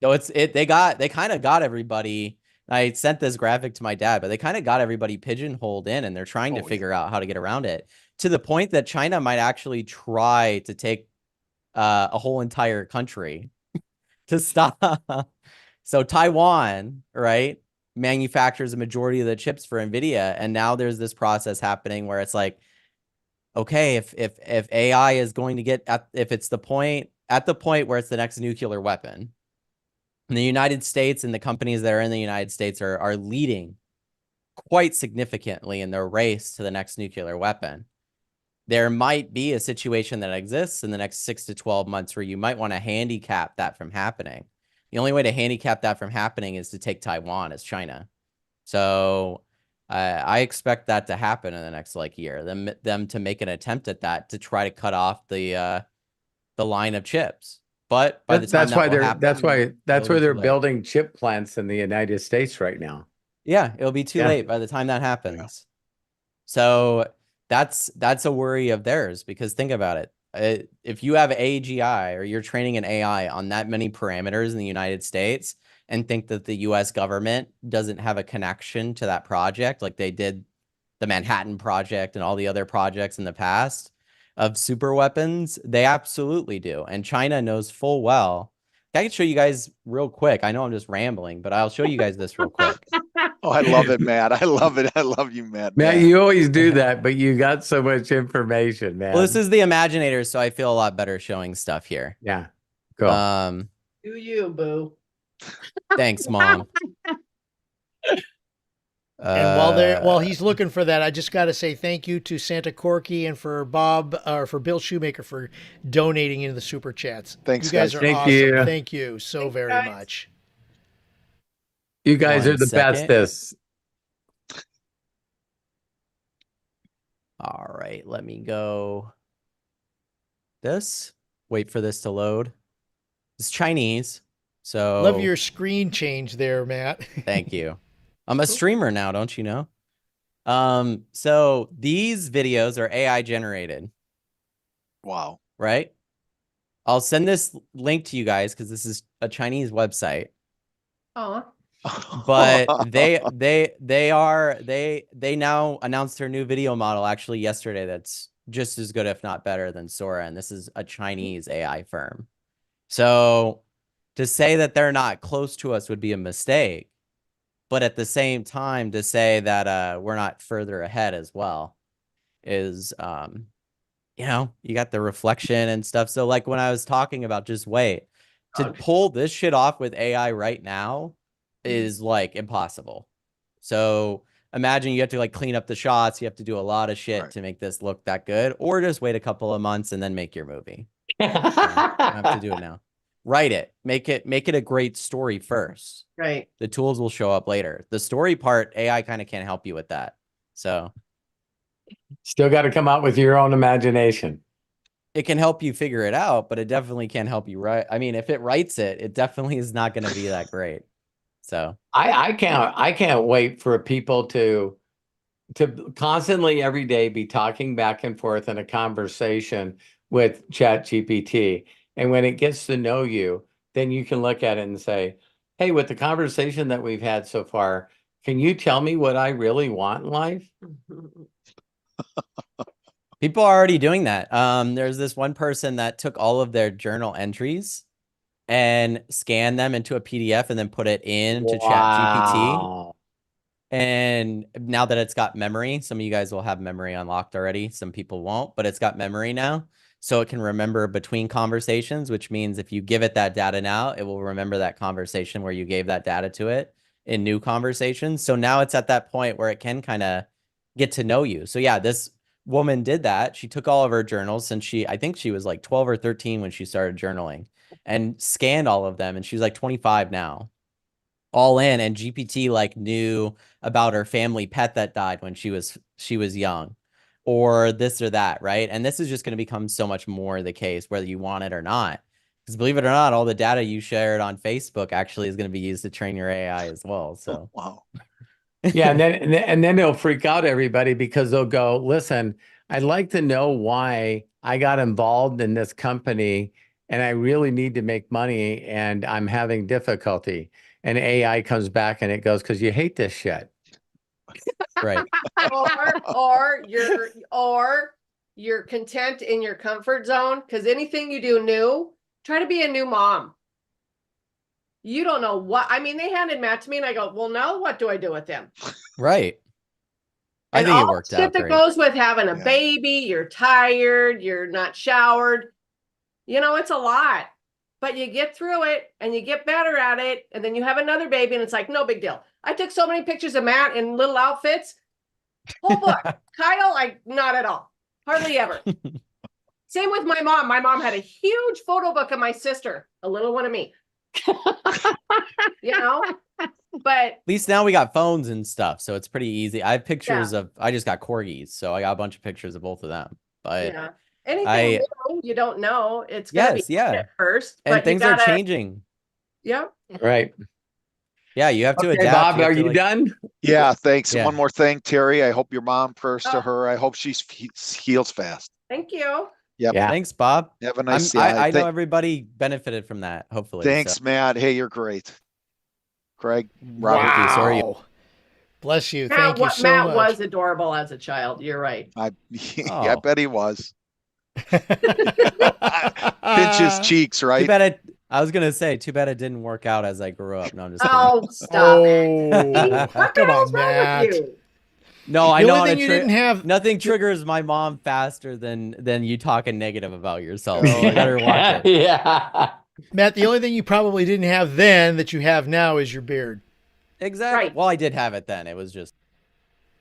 Yeah. So they kind of got everybody. I sent this graphic to my dad, but they kind of got everybody pigeonholed in, and they're trying to figure out how to get around it, to the point that China might actually try to take a whole entire country to stop. So Taiwan, right, manufactures a majority of the chips for NVIDIA, and now there's this process happening where it's like, okay, if AI is going to get if it's at the point where it's the next nuclear weapon, and the United States and the companies that are in the United States are leading quite significantly in their race to the next nuclear weapon, there might be a situation that exists in the next 6 to 12 months where you might want to handicap that from happening. The only way to handicap that from happening is to take Taiwan as China. So I expect that to happen in the next year. Them to make an attempt at that, to try to cut off the line of chips. But by the time that's why they're building chip plants in the United States right now. Yeah, it'll be too late by the time that happens. Yeah. So that's a worry of theirs, because think about it. If you have AGI, or you're training an AI on that many parameters in the United States, and think that the US government doesn't have a connection to that project, like they did the Manhattan Project and all the other projects in the past of super weapons, they absolutely do. And China knows full well. I can show you guys real quick. I know I'm just rambling, but I'll show you guys this real quick. Oh, I love it, Matt. I love it. I love you, Matt. Matt, you always do that, but you got so much information, man. Well, this is the Imaginators, so I feel a lot better showing stuff here. Yeah, cool. Do you, boo? Thanks, Mom. And while he's looking for that, I just got to say thank you to Santa Corky and for Bill Shoemaker for donating into the super chats. Thanks, you guys. Are Thank awesome. you. Thank you so very much. You guys are the bestest. All right, let me go. Wait for this to load. It's Chinese, so love your screen change there, Matt. Thank you. I'm a streamer now, don't you know? So these videos are AI generated. Wow. right? I'll send this link to you guys because this is a Chinese website. Oh, But they now announced their new video model actually yesterday that's just as good, if not better, than Sora. And this is a Chinese AI firm. So to say that they're not close to us would be a mistake. But at the same time, to say that we're not further ahead as well is, you got the reflection and stuff. So like when I was talking about just wait, to pull this shit off with AI right now is like impossible. So imagine you have to like clean up the shots. You have to do a lot of shit to make this look that good, or just wait a couple of months and then make your movie. You don't have to do it now. Write it, make it a great story first. right. The tools will show up later. The story part, AI kind of can't help you with that. So Still got to come out with your own imagination. it can help you figure it out, but it definitely can't help you write. I mean, if it writes it, it definitely is not going to be that great. So I can't wait for people to constantly every day be talking back and forth in a conversation with ChatGPT. And when it gets to know you, then you can look at it and say, hey, with the conversation that we've had so far, can you tell me what I really want in life? people are already doing that. There's this one person that took all of their journal entries and scanned them into a PDF and then put it into ChatGPT. Wow. And now that it's got memory, some of you guys will have memory unlocked already. Some people won't, but it's got memory now. So it can remember between conversations, which means if you give it that data now, it will remember that conversation where you gave that data to it in new conversations. So now it's at that point where it can kind of get to know you. So yeah, this woman did that. She took all of her journals since I think she was like 12 or 13 when she started journaling, and scanned all of them. And she's like 25 now, all in. And GPT like knew about her family pet that died when she was young, or this or that, right? And this is just going to become so much more the case whether you want it or not. Because believe it or not, all the data you shared on Facebook actually is going to be used to train your AI as well. So Wow. Yeah, and then they'll freak out everybody because they'll go, listen, I'd like to know why I got involved in this company and I really need to make money and I'm having difficulty. And AI comes back and it goes, because you hate this shit. right. or you're content in your comfort zone, because anything you do new, try to be a new mom. You don't know what, I mean, they handed Matt to me and I go, well, now what do I do with him? Right. I And think it all worked the shit out that great. goes with having a Yeah. baby, you're tired, you're not showered. It's a lot, but you get through it and you get better at it. And then you have another baby and it's like, no big deal. I took so many pictures of Matt in little outfits. Whole book. Kyle, not at all. Hardly ever. Same with my mom. My mom had a huge photo book of my sister, a little one of me. But At least now we got phones and stuff, so it's pretty easy. I have pictures of, I just got corgis, so I got a bunch of pictures of both of them. But yeah, anything new, you don't know. It's gonna be yeah. at first, And but things are changing. Yeah. Right. Yeah, you have to Okay, adapt. Bob, are you done? Yeah, thanks. Yeah. One more thing, Terry. I hope your mom prayers to Oh. her. I hope she heals fast. Thank you. Yep. Yeah. Thanks, Bob. Have a nice I know everybody benefited from that, hopefully. Thanks, so. Matt. Hey, you're great. Craig, Robert. Thank you. Sorry. Wow. Bless you. Thank you so Matt much. was adorable as a child. You're right. I Oh. bet he was. Pinch his cheeks, Too right? bad I was gonna say, too bad it didn't work out as I grew up. No, I'm just kidding. Oh, stop it. Oh, What the come hell's on, wrong Matt. with you? No, I The know only how thing to you didn't have. nothing triggers my mom faster than you talking negative about yourself. Oh, So I better watch it. Yeah. Matt, the only thing you probably didn't have then that you have now is your beard. Exactly. Right. Well, I did have it then. It was just.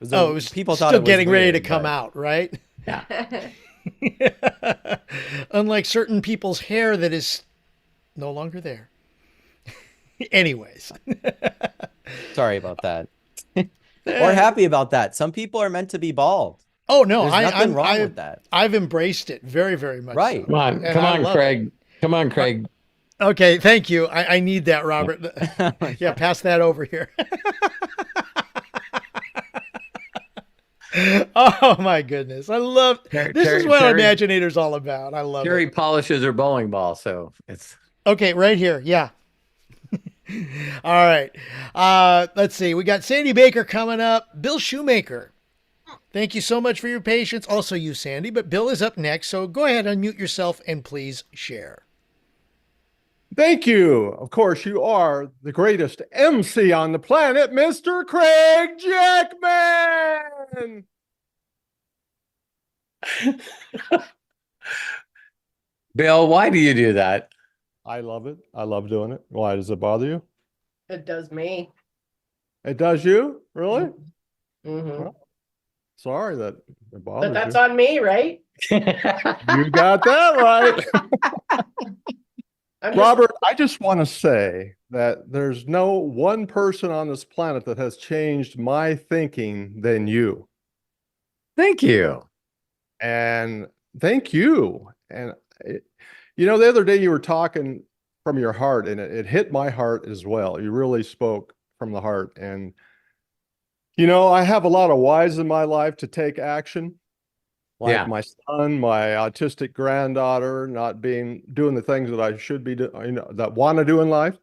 It was people thought still it was getting ready weird, to come but- out, right? Yeah. Unlike certain people's hair that is no longer there. Anyways. Sorry about that. Or happy about that. Some people are meant to be bald. Oh no, There's nothing wrong with that. I've embraced it very, very much. Right. so. Come on, And come I on, love Craig. Come on, Craig. Okay, thank you. I need that, Robert. Yeah, pass that over here. Oh my goodness. I love this is what Terry, Imaginator's all about. I love Terry it. polishes her bowling ball, so it's Okay, right here. Yeah. All right. Let's see. We got Sandy Baker coming up. Bill Shoemaker. Thank you so much for your patience. Also you, Sandy, but Bill is up next. So go ahead, unmute yourself and please share. Thank you. Of course, you are the greatest MC on the planet, Mr. Craig Jackman. Bill, why do you do that? I love it. I love doing it. Why does it bother you? It does me. It does you? Really? Mhm. Well, sorry that it bothers But that's you. on me, right? You got that right. I'm just- Robert, I just want to say that there's no one person on this planet that has changed my thinking than you. Thank you. And thank you. And the other day you were talking from your heart, and it hit my heart as well. You really spoke from the heart. And, I have a lot of whys in my life to take action. Like Yeah. my son, my autistic granddaughter, not doing the things that I should be doing, that want to do in life.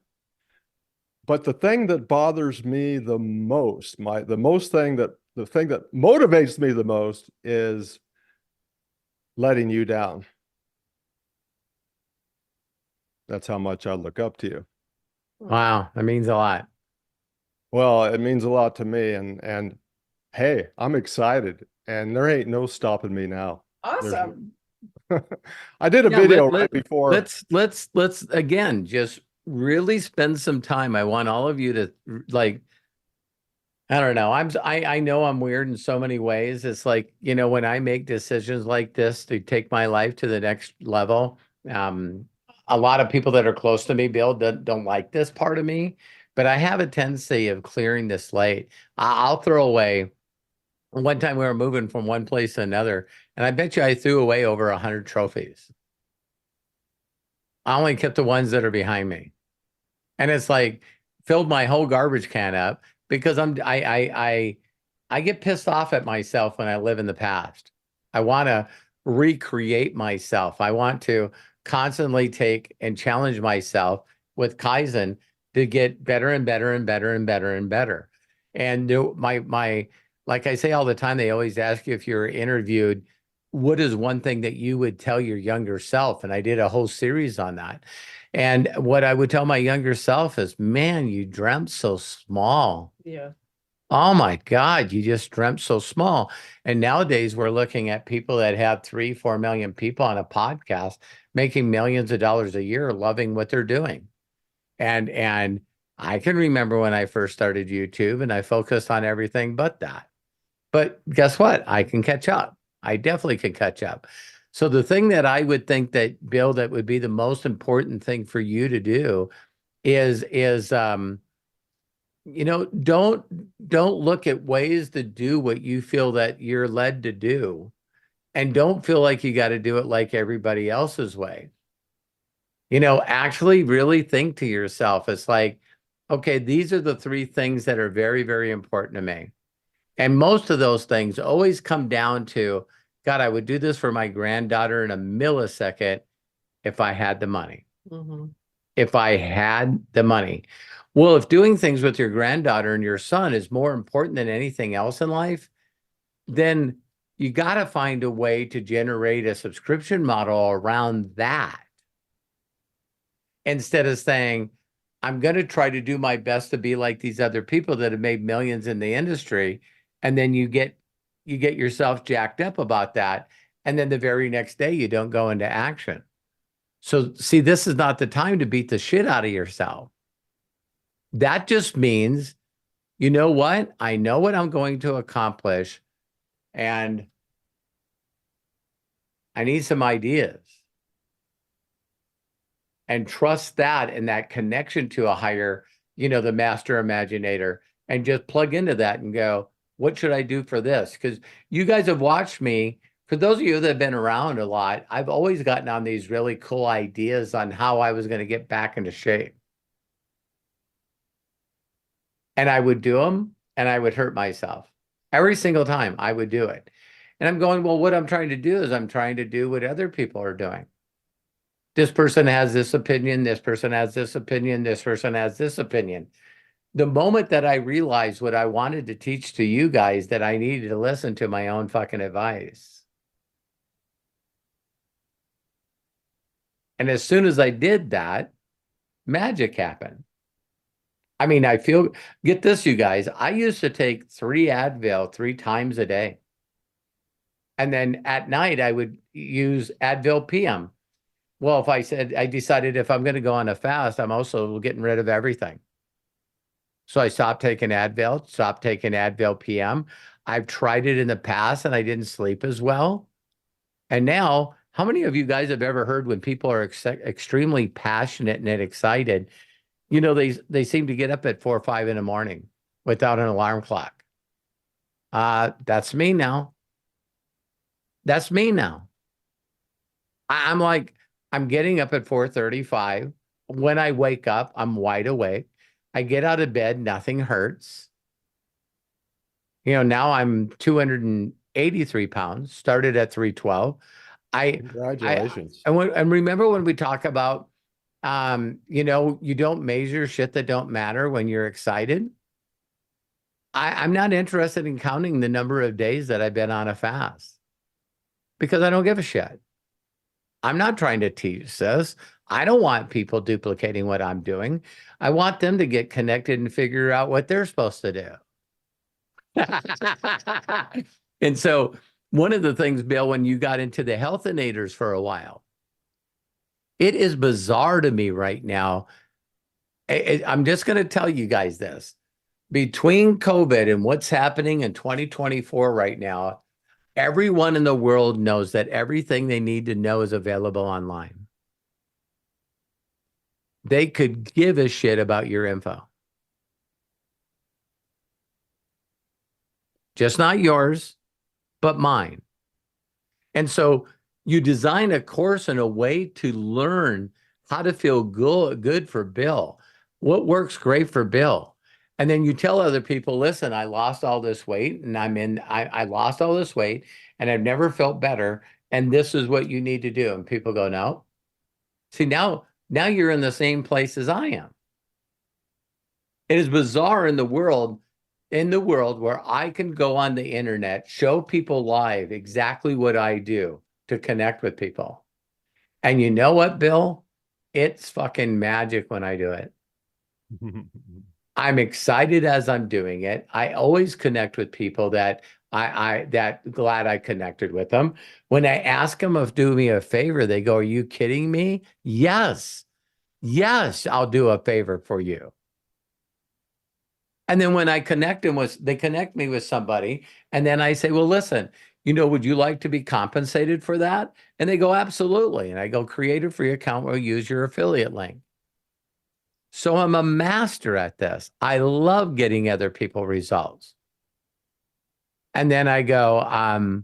But the thing that bothers me the most, the thing that motivates me the most is letting you down. That's how much I look up to you. Wow, that means a lot. Well, it means a lot to me, and hey, I'm excited, and there ain't no stopping me now. Awesome. I did a Yeah, video right before. Let's again just really spend some time. I want all of you to I don't know. I know I'm weird in so many ways. It's like, when I make decisions like this to take my life to the next level, a lot of people that are close to me, Bill, don't like this part of me, but I have a tendency of clearing the slate. I'll throw away. One time we were moving from one place to another, and I bet you I threw away over 100 trophies. I only kept the ones that are behind me. And it's like filled my whole garbage can up because I get pissed off at myself when I live in the past. I want to recreate myself. I want to constantly take and challenge myself with KAIZEN to get better and better and better and better and better. And like I say all the time, they always ask you if you're interviewed, what is one thing that you would tell your younger self? And I did a whole series on that. And what I would tell my younger self is, man, you dreamt so small. Yeah. Oh my God, you just dreamt so small. And nowadays we're looking at people that have 3-4 million people on a podcast making millions of dollars a year, loving what they're doing. And I can remember when I first started YouTube and I focused on everything but that. But guess what? I can catch up. I definitely can catch up. So the thing that I would think that, Bill, that would be the most important thing for you to do is don't look at ways to do what you feel that you're led to do, and don't feel like you got to do it like everybody else's way. Actually really think to yourself, it's like, okay, these are the 3 things that are very, very important to me. And most of those things always come down to, God, I would do this for my granddaughter in a millisecond if I had the money. Mm-hmm. If I had the money. Well, if doing things with your granddaughter and your son is more important than anything else in life, then you got to find a way to generate a subscription model around that. Instead of saying, I'm going to try to do my best to be like these other people that have made millions in the industry. And then you get yourself jacked up about that. And then the very next day you don't go into action. So see, this is not the time to beat the shit out of yourself. That just means, you know what? I know what I'm going to accomplish, and I need some ideas. And trust that and that connection to a higher, the master imaginator, and just plug into that and go, what should I do for this? Because you guys have watched me. For those of you that have been around a lot, I've always gotten on these really cool ideas on how I was going to get back into shape. And I would do them and I would hurt myself. Every single time I would do it. And I'm going, well, what I'm trying to do is I'm trying to do what other people are doing. This person has this opinion, this person has this opinion, this person has this opinion. The moment that I realized what I wanted to teach to you guys, that I needed to listen to my own fucking advice. And as soon as I did that, magic happened. I mean, get this, you guys, I used to take 3 Advil 3 times a day. And then at night, I would use Advil PM. Well, I decided if I'm going to go on a fast, I'm also getting rid of everything. So I stopped taking Advil, stopped taking Advil PM. I've tried it in the past and I didn't sleep as well. And now, how many of you guys have ever heard when people are extremely passionate and excited, you know, they seem to get up at 4 or 5 in the morning without an alarm clock? That's me now. That's me now. I'm like, I'm getting up at 4:35. When I wake up, I'm wide awake. I get out of bed, nothing hurts. You know, now I'm 283 pounds, started at 312. Congratulations. And remember when we talk about, you know, you don't measure shit that don't matter when you're excited. I'm not interested in counting the number of days that I've been on a fast because I don't give a shit. I'm not trying to teach this. I don't want people duplicating what I'm doing. I want them to get connected and figure out what they're supposed to do. And so one of the things, Bill, when you got into the Healthinators for a while, it is bizarre to me right now. I'm just going to tell you guys this. Between COVID and what's happening in 2024 right now, everyone in the world knows that everything they need to know is available online. They could give a shit about your info. Just not yours, but mine. And so you design a course in a way to learn how to feel good for Bill. What works great for Bill? And then you tell other people, listen, I lost all this weight and I lost all this weight and I've never felt better. And this is what you need to do. And people go, no. See, now you're in the same place as I am. It is bizarre in the world where I can go on the internet, show people live exactly what I do to connect with people. And you know what, Bill? It's fucking magic when I do it. I'm excited as I'm doing it. I always connect with people that glad I connected with them. When I ask them to do me a favor, they go, are you kidding me? Yes. Yes, I'll do a favor for you. And then when I they connect me with somebody, and then I say, well, listen, you know, would you like to be compensated for that? And they go, absolutely. And I go, create a free account, we'll use your affiliate link. So I'm a master at this. I love getting other people results. And then I go,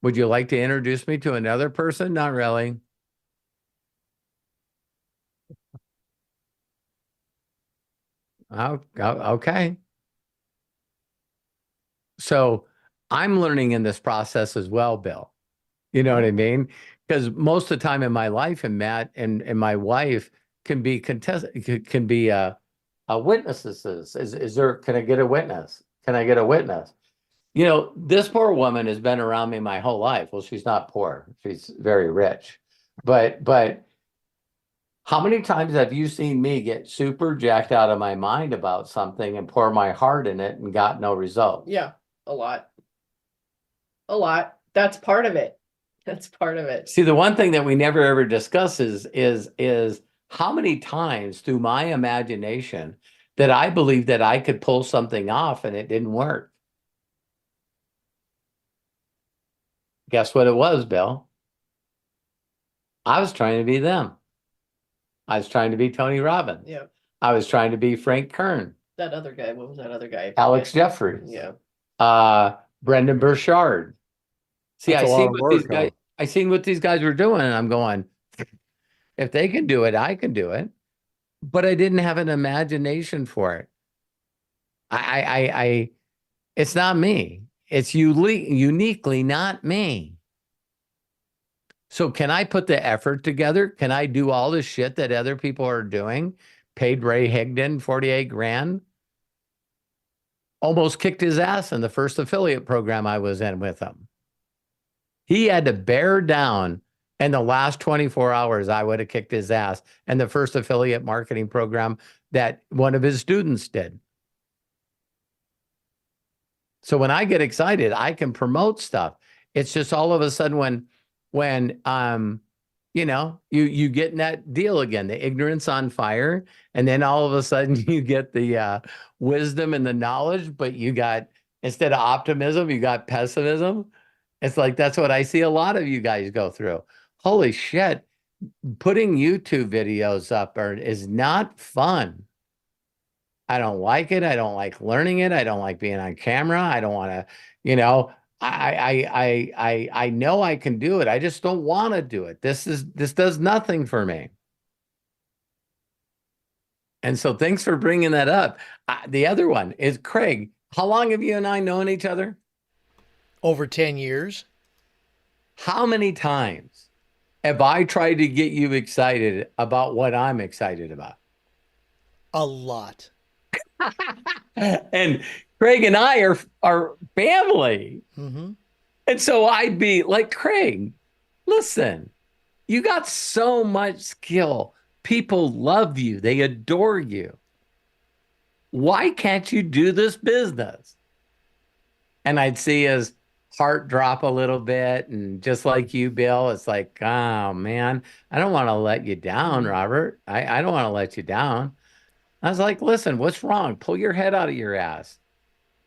would you like to introduce me to another person? Not really. Oh, okay. So I'm learning in this process as well, Bill. You know what I mean? Because most of the time in my life, and Matt and my wife can be witnesses. Can I get a witness? Can I get a witness? You know, this poor woman has been around me my whole life. Well, she's not poor. She's very rich. But how many times have you seen me get super jacked out of my mind about something and pour my heart in it and got no result? Yeah, a lot. A lot. That's part of it. That's part of it. See, the one thing that we never ever discuss is how many times through my imagination that I believed that I could pull something off and it didn't work. Guess what it was, Bill? I was trying to be them. I was trying to be Tony Robbins. Yeah. I was trying to be Frank Kern. That other guy. What was that other guy? Alex Jeffries. Yeah. Brendan Burchard. See, That's a lot of work, huh? I seen what these guys were doing, and I'm going, if they can do it, I can do it. But I didn't have an imagination for it. It's not me. It's uniquely not me. So can I put the effort together? Can I do all the shit that other people are doing? Paid Ray Higdon 48 grand. Almost kicked his ass in the first affiliate program I was in with him. He had to bear down. In the last 24 hours, I would have kicked his ass. And the first affiliate marketing program that one of his students did. So when I get excited, I can promote stuff. It's just all of a sudden when you know, you get in that deal again, the ignorance on fire, and then all of a sudden you get the wisdom and the knowledge, but you got, instead of optimism, you got pessimism. It's like, that's what I see a lot of you guys go through. Holy shit, putting YouTube videos up is not fun. I don't like it. I don't like learning it. I don't like being on camera. I don't want to, you know, I know I can do it. I just don't want to do it. This does nothing for me. And so thanks for bringing that up. The other one is Craig. How long have you and I known each other? Over 10 years. How many times have I tried to get you excited about what I'm excited about? A lot. And Craig and I are family. Mm-hmm. And so I'd be like, Craig, listen, you got so much skill. People love you. They adore you. Why can't you do this business? And I'd see his heart drop a little bit. And just like you, Bill, it's like, oh, man, I don't want to let you down, Robert. I don't want to let you down. I was like, listen, what's wrong? Pull your head out of your ass.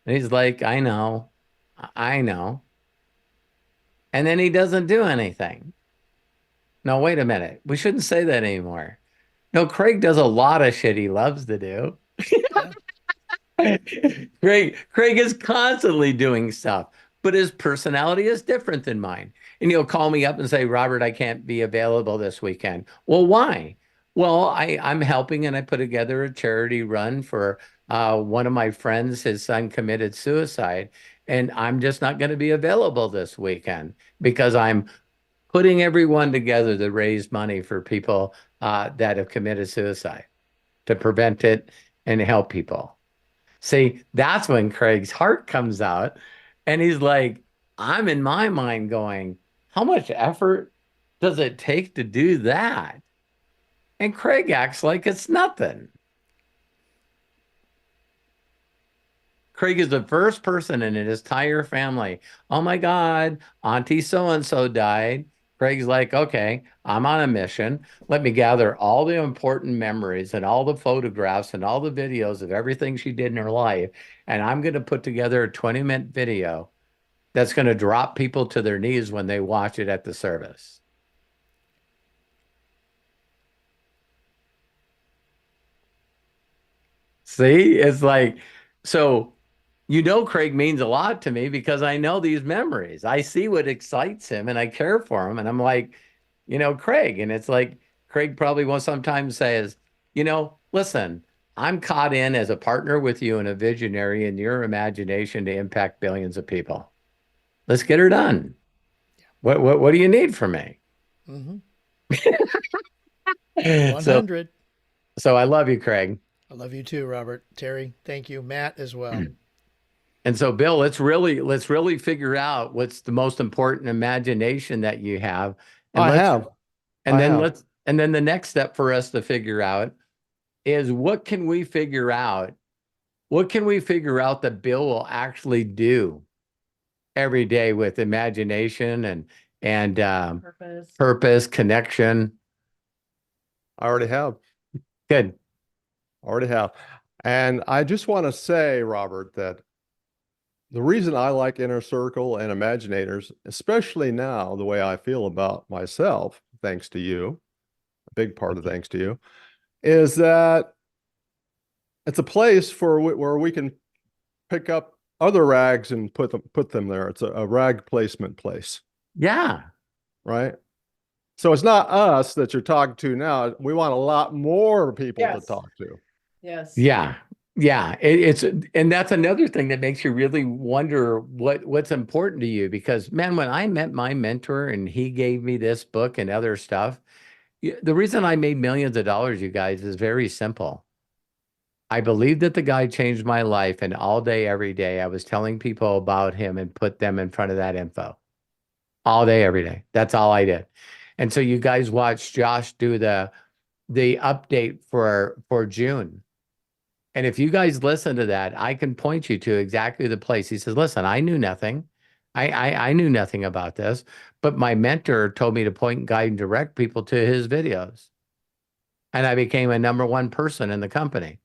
And he's like, I know. And then he doesn't do anything. No, wait a minute. We shouldn't say that anymore. No, Craig does a lot of shit he loves to do. Craig is constantly doing stuff, but his personality is different than mine. And he'll call me up and say, Robert, I can't be available this weekend. Well, why? Well, I'm helping, and I put together a charity run for one of my friends. His son committed suicide, and I'm just not going to be available this weekend because I'm putting everyone together to raise money for people that have committed suicide, to prevent it and help people. See, that's when Craig's heart comes out, and he's like, I'm in my mind going, how much effort does it take to do that? And Craig acts like it's nothing. Craig is the first person in his entire family. Oh my God, Auntie so-and-so died. Craig's like, okay, I'm on a mission. Let me gather all the important memories and all the photographs and all the videos of everything she did in her life. And I'm going to put together a 20-minute video that's going to drop people to their knees when they watch it at the service. See, it's like, so, you know, Craig means a lot to me because I know these memories. I see what excites him and I care for him. And I'm like, you know, Craig. And it's like, Craig probably will sometimes says, you know, listen, I'm caught in as a partner with you and a visionary in your imagination to impact billions of people. Let's get her done. What do you need from me? Mm-hmm. 100. So I love you, Craig. I love you too, Robert. Terry, thank you. Matt as well. And so, Bill, let's really figure out what's the most important imagination that you have. And then the next step for us to figure out is what can we figure out? What can we figure out that Bill will actually do every day with imagination and purpose, connection? I already have. Good. Already have. And I just want to say, Robert, that the reason I like Inner Circle and Imaginators, especially now, the way I feel about myself, thanks to you, a big part of thanks to you, is that it's a place where we can pick up other rags and put them there. It's a rag placement place. Yeah. Right? So it's not us that you're talking to now. We want a lot more people to talk to. Yes. Yeah. Yeah, and that's another thing that makes you really wonder what's important to you. Because man, when I met my mentor and he gave me this book and other stuff, the reason I made millions of dollars, you guys, is very simple. I believe that the guy changed my life, and all day, every day, I was telling people about him and put them in front of that info. All day, every day. That's all I did. And so you guys watched Josh do the update for June. And if you guys listen to that, I can point you to exactly the place. He says, listen, I knew nothing. I knew nothing about this, but my mentor told me to point, guide, and direct people to his videos. And I became a #1 person in the company.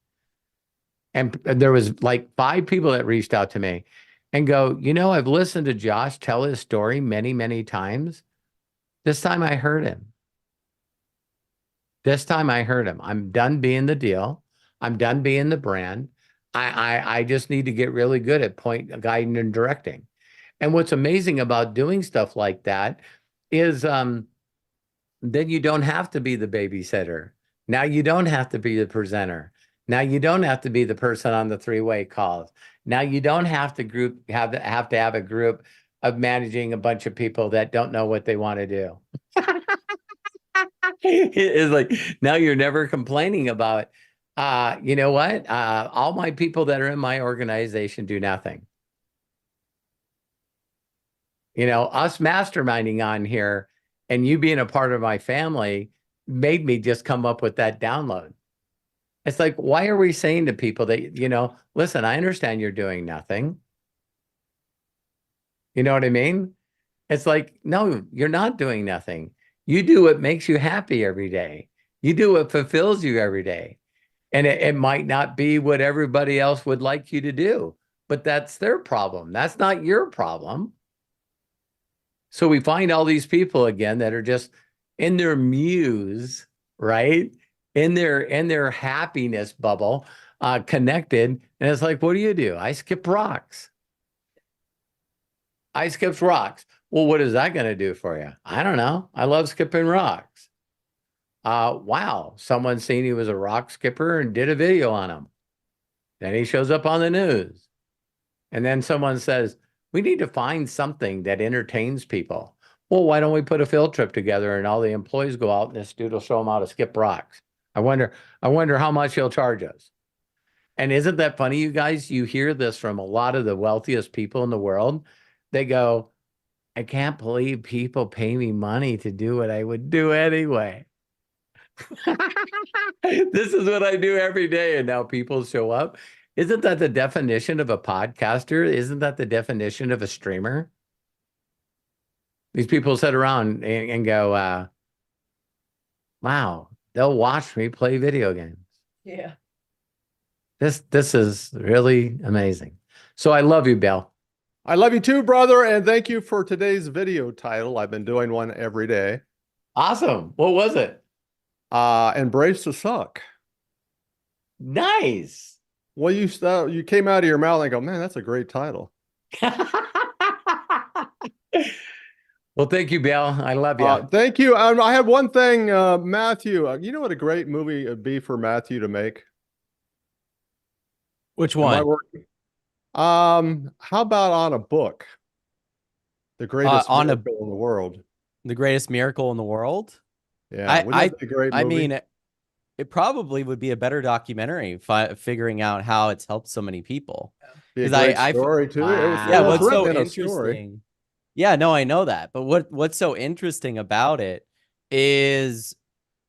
And there was like 5 people that reached out to me and go, I've listened to Josh tell his story many, many times. This time I heard him. This time I heard him. I'm done being the deal. I'm done being the brand. I just need to get really good at guiding and directing. And what's amazing about doing stuff like that is then you don't have to be the babysitter. Now you don't have to be the presenter. Now you don't have to be the person on the 3-way calls. Now you don't have to have a group of managing a bunch of people that don't know what they want to do. It's like now you're never complaining about you know what? All my people that are in my organization do nothing. Us masterminding on here and you being a part of my family made me just come up with that download. It's like, why are we saying to people that, listen, I understand you're doing nothing. You know what I mean? It's like, no, you're not doing nothing. You do what makes you happy every day. You do what fulfills you every day. And it might not be what everybody else would like you to do, but that's their problem. That's not your problem. So we find all these people again that are just in their muse, right? In their happiness bubble, connected. And it's like, what do? I skip rocks. I skipped rocks. Well, what is that going to do for you? I don't know. I love skipping rocks. Wow, someone seen he was a rock skipper and did a video on him. Then he shows up on the news. And then someone says, we need to find something that entertains people. Well, why don't we put a field trip together and all the employees go out and this dude will show them how to skip rocks. I wonder how much he'll charge us. And isn't that funny, you guys? You hear this from a lot of the wealthiest people in the world. They go, I can't believe people pay me money to do what I would do anyway. This is what I do every day. And now people show up. Isn't that the definition of a podcaster? Isn't that the definition of a streamer? These people sit around and go, wow, they'll watch me play video games. Yeah. This is really amazing. So I love you, Bill. I love you too, brother. And thank you for today's video title. I've been doing one every day. Awesome. What was it? Embrace the suck. Nice. Well, you came out of your mouth and I go, man, that's a great title. Well, thank you, Bill. I love you. Thank you. I have one thing, Matthew. You know what a great movie it'd be for Matthew to make? Which Am I one? working? How about on a book? The greatest miracle in the world. The greatest miracle in the world? Yeah, wouldn't that be a great movie? I mean, it probably would be a better documentary figuring out how it's helped so many people. Be a great story too. Yeah, what's so written in a interesting? story. Yeah, no, I know that. But what's so interesting about it is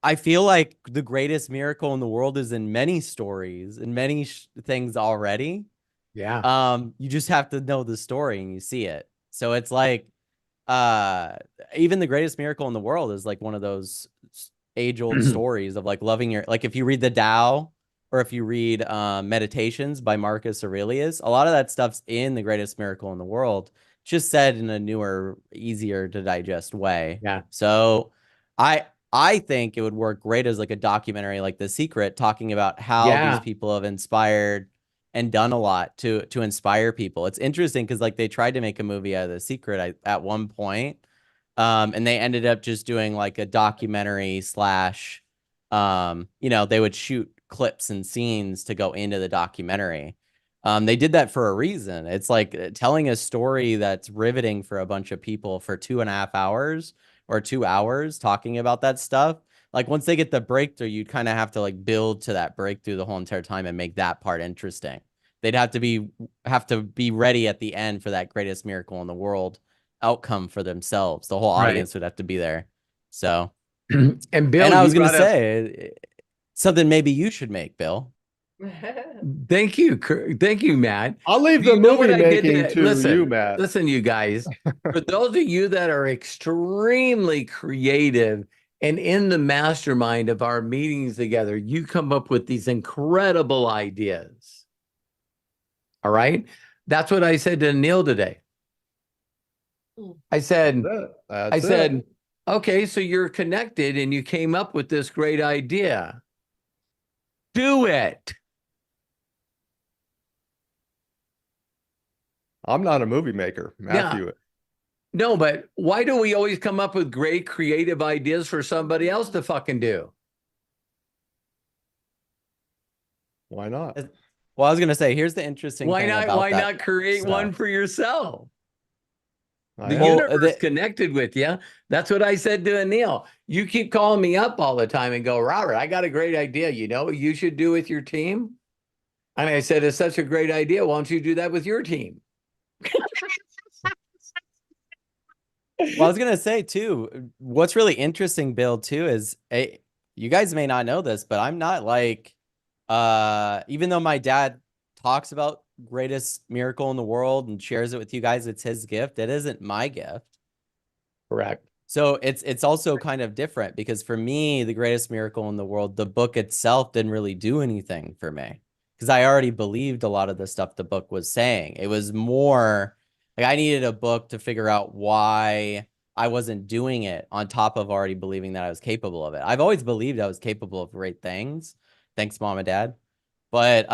I feel like the greatest miracle in the world is in many stories and many things already. Yeah. You just have to know the story and you see it. So it's like even the greatest miracle in the world is like one of those age-old stories of like loving your, like if you read the Tao or if you read Meditations by Marcus Aurelius, a lot of that stuff's in the greatest miracle in the world, just said in a newer, easier to digest way. Yeah. So I think it would work great as like a documentary like The Secret, talking about how these people have inspired and done a lot to inspire people. It's interesting because like they tried to make a movie out of The Secret at one point, and they ended up just doing like a documentary slash, they would shoot clips and scenes to go into the documentary. They did that for a reason. It's like telling a story that's riveting for a bunch of people for 2.5 hours or 2 hours talking about that stuff. Like once they get the breakthrough, you'd kind of have to like build to that breakthrough the whole entire time and make that part interesting. They'd have to be ready at the end for that greatest miracle in the world outcome for themselves. The whole audience would have to be there. So, and Bill, and I was going to brought up- say something maybe you should make, Bill. Thank you. Thank you, Matt. I'll leave the You know what movie I did making to- to listen, you, Matt. Listen, you guys, for those of you that are extremely creative and in the mastermind of our meetings together, you come up with these incredible ideas. All right. That's what I said to Neil today. I said, That's it. okay, so you're connected and you came up with this great idea. Do it. I'm not a movie maker, Matthew. No, but why do we always come up with great creative ideas for somebody else to fucking do? Why not? Well, I was going to say, here's the interesting Why thing not? about Why that not create one stuff. for yourself? The Well, universe connected with you. That's what I said to Anil. You keep calling me up all the time and go, Robert, I got a great idea. You know what you should do with your team? And I said, it's such a great idea. Why don't you do that with your team? Well, I was going to say too, what's really interesting, Bill, too, is you guys may not know this, but I'm not like, even though my dad talks about greatest miracle in the world and shares it with you guys, it's his gift. It isn't my gift. Correct. So it's also kind of different because for me, the greatest miracle in the world, the book itself didn't really do anything for me because I already believed a lot of the stuff the book was saying. It was more like I needed a book to figure out why I wasn't doing it on top of already believing that I was capable of it. I've always believed I was capable of great things. Thanks, Mom and Dad. But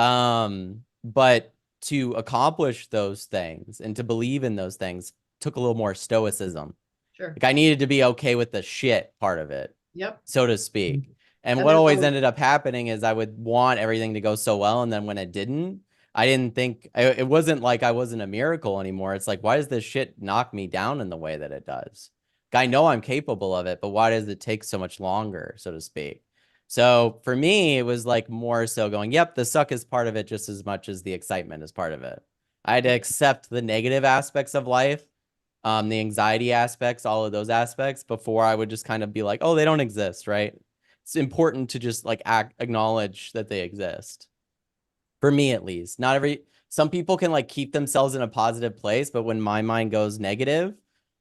to accomplish those things and to believe in those things took a little more stoicism. Sure. Like I needed to be okay with the shit part of it, Yep. so to speak. And And what there's always always- ended up happening is I would want everything to go so well. And then when it didn't, I didn't think it wasn't like I wasn't a miracle anymore. It's like, why does this shit knock me down in the way that it does? I know I'm capable of it, but why does it take so much longer, so to speak? So for me, it was like more so going, yep, the suck is part of it just as much as the excitement is part of it. I had to accept the negative aspects of life, the anxiety aspects, all of those aspects before I would just kind of be like, oh, they don't exist, right? It's important to just like acknowledge that they exist. For me, at least. Some people can like keep themselves in a positive place, but when my mind goes negative,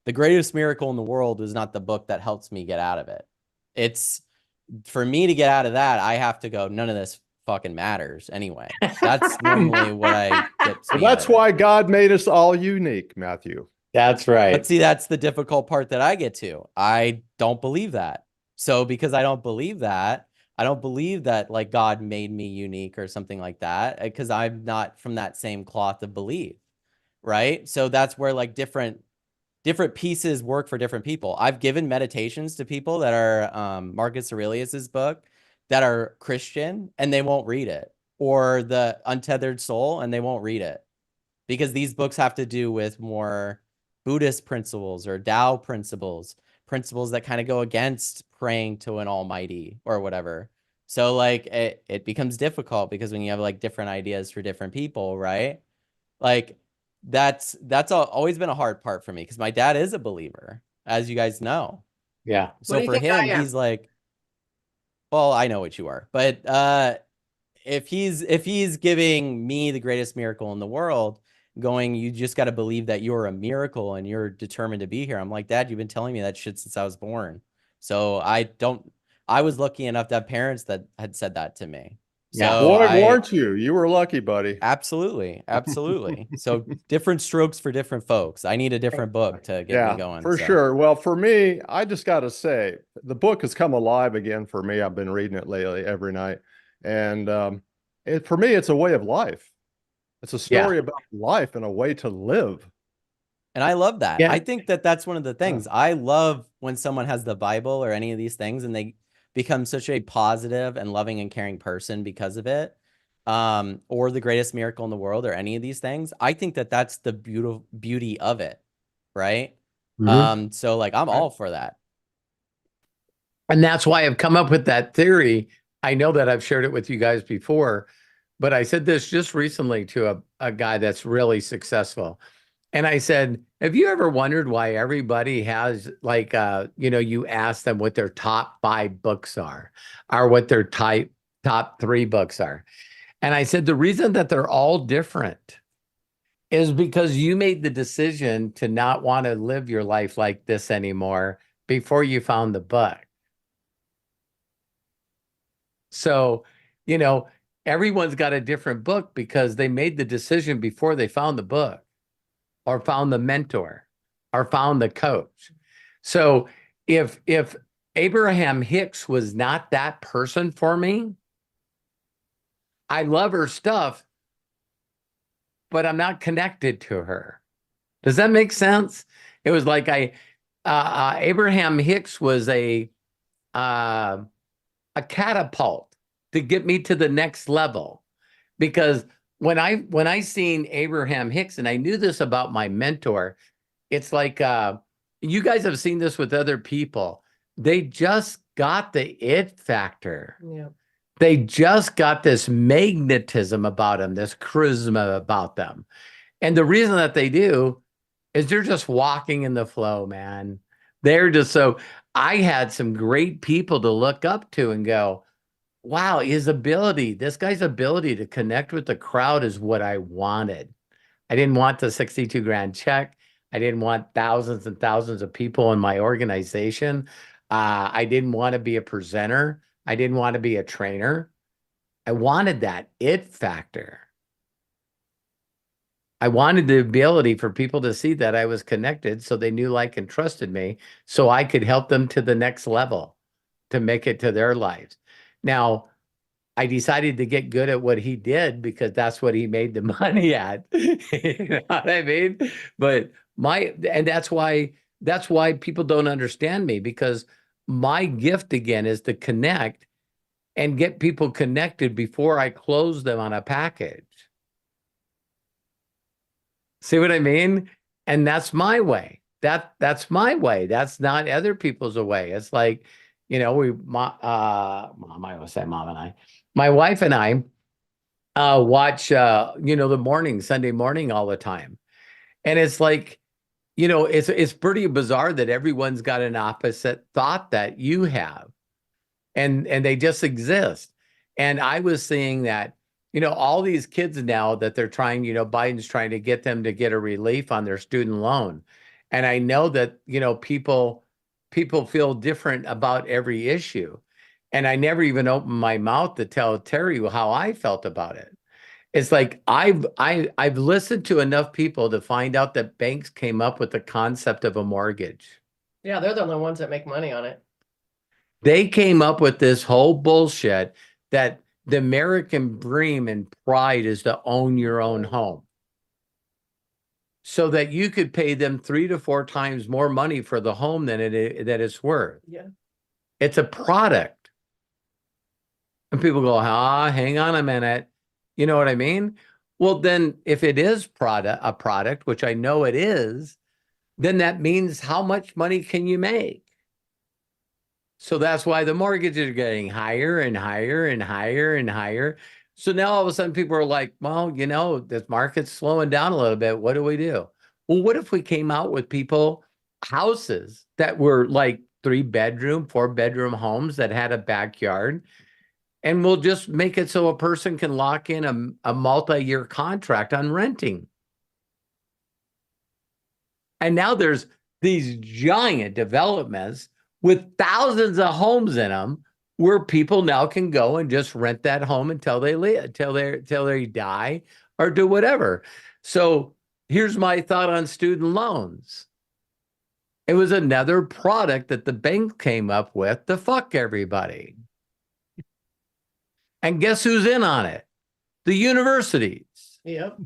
the greatest miracle in the world is not the book that helps me get out of it. It's for me to get out of that, I have to go, none of this fucking matters anyway. That's normally what I get. Well, that's why God made us all unique, Matthew. That's right. But see, that's the difficult part that I get to. I don't believe that. So because I don't believe that, I don't believe that like God made me unique or something like that, because I'm not from that same cloth of belief. Right. So that's where like different pieces work for different people. I've given meditations to people that are Marcus Aurelius's book that are Christian and they won't read it, or the Untethered Soul and they won't read it because these books have to do with more Buddhist principles or Tao principles that kind of go against praying to an almighty or whatever. So like it becomes difficult because when you have like different ideas for different people, right? Like that's always been a hard part for me because my dad is a believer, as you guys know. Yeah. So for him, he's like, well, I know what you are, but if he's giving me the greatest miracle in the world, going, you just got to believe that you're a miracle and you're determined to be here. I'm like, Dad, you've been telling me that shit since I was born. So I was lucky enough to have parents that had said that to me. Yeah. So Boy, weren't you? You were lucky, buddy. Absolutely. Absolutely. So different strokes for different folks. I need a different book to get me going. For sure. Well, for me, I just got to say, the book has come alive again for me. I've been reading it lately every night. And for me, it's a way of life. It's a story about life and a way to live. And I love that. Yeah. I think that that's one of the things. I love when someone has the Bible or any of these things and they become such a positive and loving and caring person because of it, or the greatest miracle in the world, or any of these things, I think that that's the beauty of it, right? So like I'm all for that. And that's why I've come up with that theory. I know that I've shared it with you guys before, but I said this just recently to a guy that's really successful. And I said, have you ever wondered why everybody has like, you ask them what their top 5 books are, or what their top 3 books are. And I said, the reason that they're all different is because you made the decision to not want to live your life like this anymore before you found the book. So, everyone's got a different book because they made the decision before they found the book, or found the mentor, or found the coach. So if Abraham Hicks was not that person for me, I love her stuff, but I'm not connected to her. Does that make sense? It was like Abraham Hicks was a catapult to get me to the next level. Because when I seen Abraham Hicks, and I knew this about my mentor, it's like, you guys have seen this with other people. They just got the it factor. Yeah. They just got this magnetism about them, this charisma about them. And the reason that they do is they're just walking in the flow, man. They're just so, I had some great people to look up to and go, wow, this guy's ability to connect with the crowd is what I wanted. I didn't want the 62 grand check. I didn't want thousands and thousands of people in my organization. I didn't want to be a presenter. I didn't want to be a trainer. I wanted that it factor. I wanted the ability for people to see that I was connected, so they knew, like, and trusted me, so I could help them to the next level to make it to their lives. Now, I decided to get good at what he did because that's what he made the money at. You know what I mean? But that's why people don't understand me, because my gift again is to connect and get people connected before I close them on a package. See what I mean? And that's my way. That's my way. That's not other people's way. It's like, mom, I always say mom and I, my wife and I watch, the Sunday morning all the time. And it's like, it's pretty bizarre that everyone's got an opposite thought that you have, and they just exist. And I was seeing that, all these kids now that they're trying, Biden's trying to get them to get a relief on their student loan. And I know that, people feel different about every issue. And I never even opened my mouth to tell Terry how I felt about it. It's like, I've listened to enough people to find out that banks came up with the concept of a mortgage. Yeah, they're the only ones that make money on it. They came up with this whole bullshit that the American dream and pride is to own your own home, so that you could pay them 3 to 4 times more money for the home than that it's worth. Yeah. It's a product. And people go, hang on a minute. You know what I mean? Well, then if it is a product, which I know it is, then that means how much money can you make? So that's why the mortgages are getting higher and higher and higher and higher. So now all of a sudden people are like, well, this market's slowing down a little bit. What do we do? Well, what if we came out with houses that were like 3-bedroom, 4-bedroom homes that had a backyard, and we'll just make it so a person can lock in a multi-year contract on renting. And now there's these giant developments with thousands of homes in them, where people now can go and just rent that home until they die or do whatever. So here's my thought on student loans. It was another product that the bank came up with to fuck everybody. And guess who's in on it? The universities. Yep.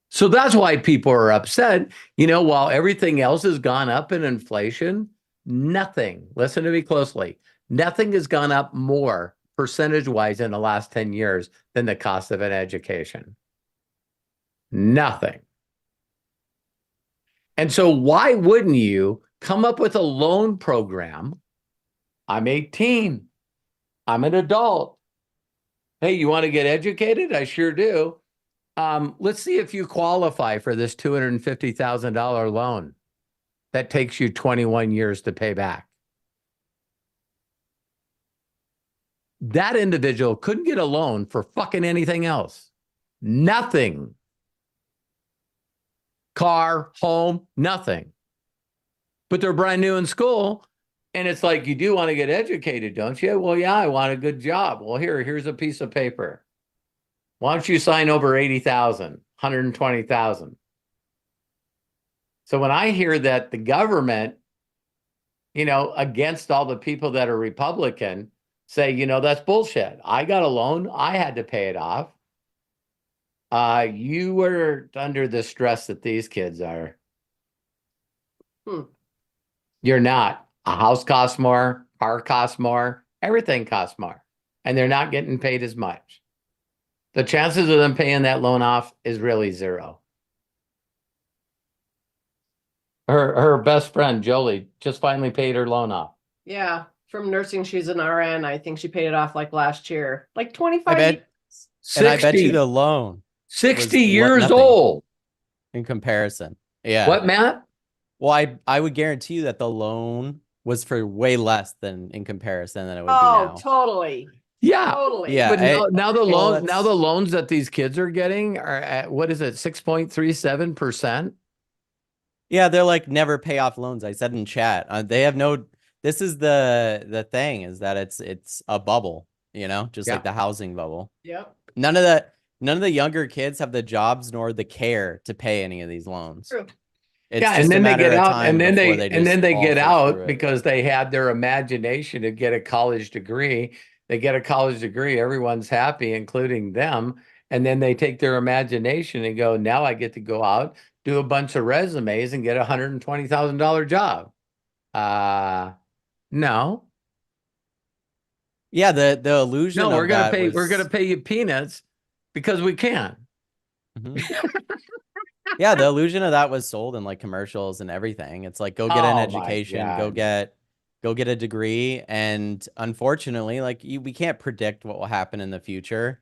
So that's why people are upset. While everything else has gone up in inflation, Nothing. Listen to me closely. Nothing has gone up more percentage-wise in the last 10 years than the cost of an education. Nothing. And so why wouldn't you come up with a loan program? I'm 18. I'm an adult. Hey, you want to get educated? I sure do. Let's see if you qualify for this $250,000 loan that takes you 21 years to pay back. That individual couldn't get a loan for fucking anything else. Nothing. Car, home, nothing. But they're brand new in school. And it's like, you do want to get educated, don't you? Well, yeah, I want a good job. Well, here's a piece of paper. Why don't you sign over 80,000, 120,000? So when I hear that the government, against all the people that are Republican, say, that's bullshit. I got a loan. I had to pay it off. You were under the stress that these kids are. You're not. A house costs more, car costs more, everything costs more, and they're not getting paid as much. The chances of them paying that loan off is really zero. Her best friend, Jolie, just finally paid her loan off. Yeah. From nursing, she's an RN. I think she paid it off like last year, like 25 years. And I bet you the loan 60 years old in comparison. Yeah. What, Matt? Well, I would guarantee you that the loan was for way less than in comparison than it would be Oh, now. totally. Yeah. Totally. Yeah. But now the loans that these kids are getting are at, what is it, 6.37%? Yeah, they're like never pay off loans. I said in chat. They have no. This is the thing, is that it's a bubble, just like the housing bubble. Yep. None of the younger kids have the jobs nor the care to pay any of these loans. True. It's Yeah, just and then a they matter get of out, time and then before they just get fall through out it. because they had their imagination to get a college degree. They get a college degree, everyone's happy, including them. And then they take their imagination and go, now I get to go out, do a bunch of resumes and get a $120,000 job. No. Yeah, the illusion. No, of we're gonna that pay. was... We're gonna pay you peanuts because we can. Yeah, the illusion of that was sold in like commercials and everything. It's like, go get an education, go get a degree, and unfortunately, like we can't predict what will happen in the future.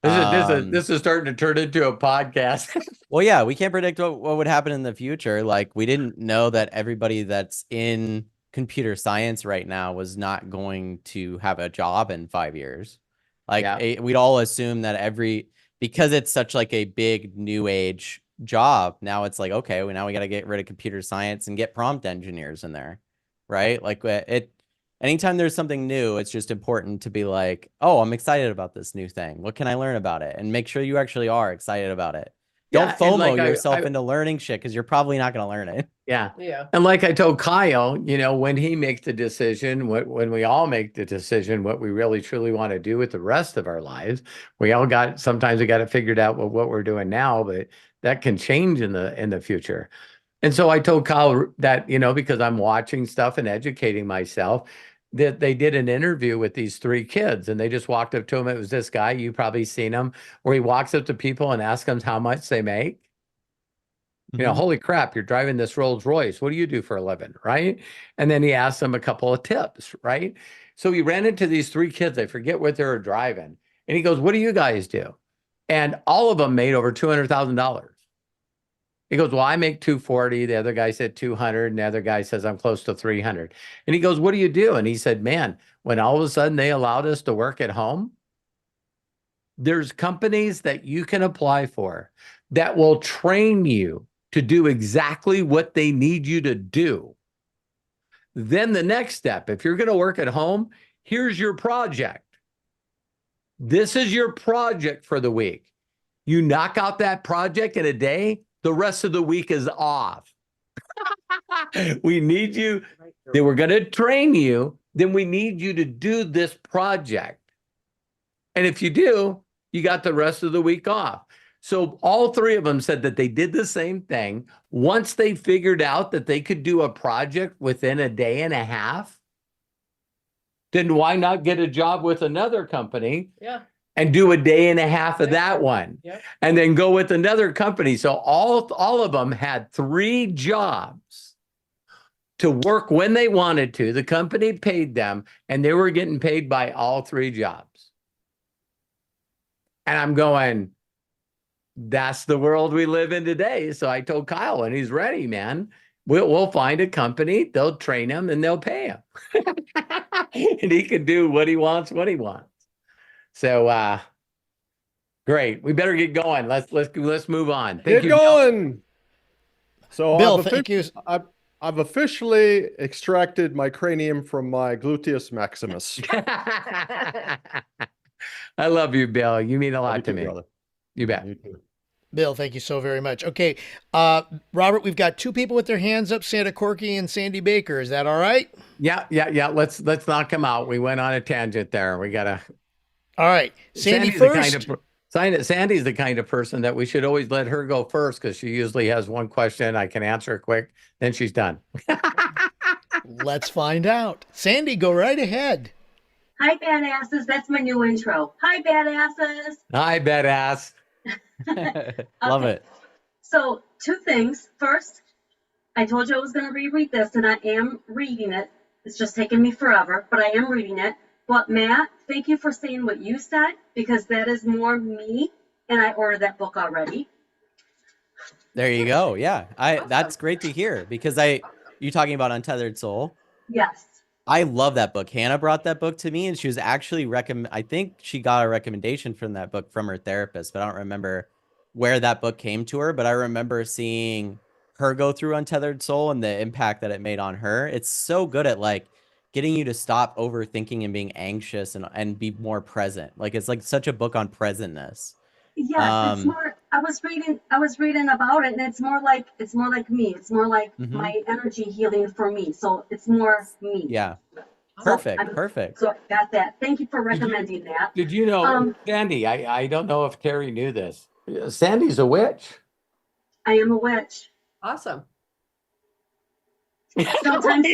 This is starting to turn into a podcast. Well, yeah, we can't predict what would happen in the future. Like, we didn't know that everybody that's in computer science right now was not going to have a job in 5 years. Like, we'd all assume that because it's such like a big new age job, now it's like, okay, now we got to get rid of computer science and get prompt engineers in there, right? Like, anytime there's something new, it's just important to be like, oh, I'm excited about this new thing. What can I learn about it? And make sure you actually are excited about it. Don't FOMO yourself into learning shit, because you're probably not going to learn it. Yeah. Yeah. And like I told Kyle, when he makes the decision, when we all make the decision, what we really truly want to do with the rest of our lives, sometimes we got it figured out what we're doing now, but that can change in the future. And so I told Kyle that, because I'm watching stuff and educating myself, that they did an interview with these 3 kids, and they just walked up to him. It was this guy, you probably seen him, where he walks up to people and asks them how much they make. Holy crap, you're driving this Rolls Royce. What do you do for a living? Right. And then he asked them a couple of tips. Right. So he ran into these 3 kids. I forget what they were driving. And he goes, what do you guys do? And all of them made over $200,000. He goes, well, I make 240. The other guy said 200. And the other guy says, I'm close to 300. And he goes, what do you do? And he said, man, when all of a sudden they allowed us to work at home, there's companies that you can apply for that will train you to do exactly what they need you to do. Then the next step, if you're going to work at home, here's your project. This is your project for the week. You knock out that project in a day, the rest of the week is off. We need you. They were going to train you. Then we need you to do this project. And if you do, you got the rest of the week off. So all three of them said that they did the same thing. Once they figured out that they could do a project within a day and a half, then why not get a job with another company? Yeah. And do a day and a half of that one, Yep. and then go with another company. So all of them had 3 jobs to work when they wanted to. The company paid them, and they were getting paid by all 3 jobs. And I'm going, that's the world we live in today. So I told Kyle, and he's ready, man. We'll find a company, they'll train him, and they'll pay him. And he can do what he wants when he wants. So great. We better get going. Let's move on. Thank Get you, Bill. going. So Bill, thank you. I've officially extracted my cranium from my gluteus maximus. I love you, Bill. You mean a lot to You too, me. brother. You bet. You too. Bill, thank you so very much. Okay, Robert, we've got 2 people with their hands up, Santa Corky and Sandy Baker. Is that all right? Yeah. Let's knock him out. We went on a tangent there. We gotta. All right, Sandy Sandy's first. Sandy's the kind of person that we should always let her go first, because she usually has one question. I can answer quick, then she's done. Let's find out. Sandy, go right ahead. Hi, badasses. That's my new intro. Hi, badasses. Hi, badass. Love Okay. it. So, 2 things. First, I told you I was going to reread this, and I am reading it. It's just taking me forever, but I am reading it. But Matt, thank you for saying what you said, because that is more me, and I ordered that book already. There you go. Yeah. That's great to hear, because you talking about Untethered Soul? Yes. I love that book. Hannah brought that book to me, and she was actually I think she got a recommendation from that book from her therapist, but I don't remember where that book came to her. But I remember seeing her go through Untethered Soul and the impact that it made on her. It's so good at like getting you to stop overthinking and being anxious and be more present. Like it's like such a book on presentness. Yes, it's more. I was reading about it, and it's more like me. It's more like my energy healing for me. So it's more me. Yeah. So Perfect. So I got that. Thank you for recommending that. Did you know, Sandy? I don't know if Terry knew this. Sandy's a witch. I am a witch. Awesome. Sometimes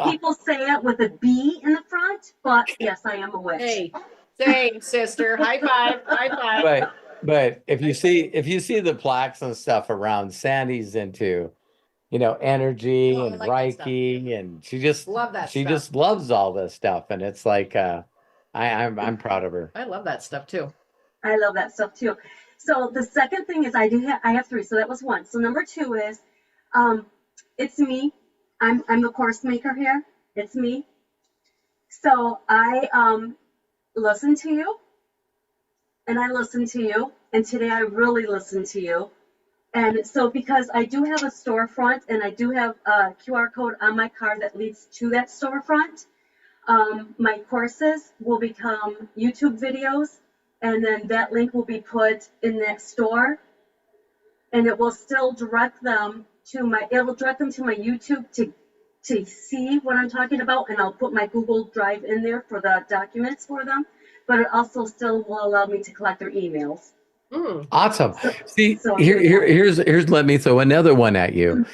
people say it with a B in the front, but yes, I am a witch. Hey, same sister. High five. High five. But if you see the plaques and stuff around, Sandy's into, energy and Reiki, and she just Love that she stuff. just loves all this stuff, and it's like I'm proud of her. I love that stuff too. I love that stuff too. So the second thing is I have 3. So that was 1. So number 2 is, it's me. I'm the course maker here. It's me. So I listen to you, and I listen to you, and today I really listened to you. And so because I do have a storefront, and I do have a QR code on my card that leads to that storefront, my courses will become YouTube videos, and then that link will be put in that store, and it will still direct them to my YouTube to see what I'm talking about, and I'll put my Google Drive in there for the documents for them, but it also still will allow me to collect their emails. Awesome. See, So- here's let me throw another one at you.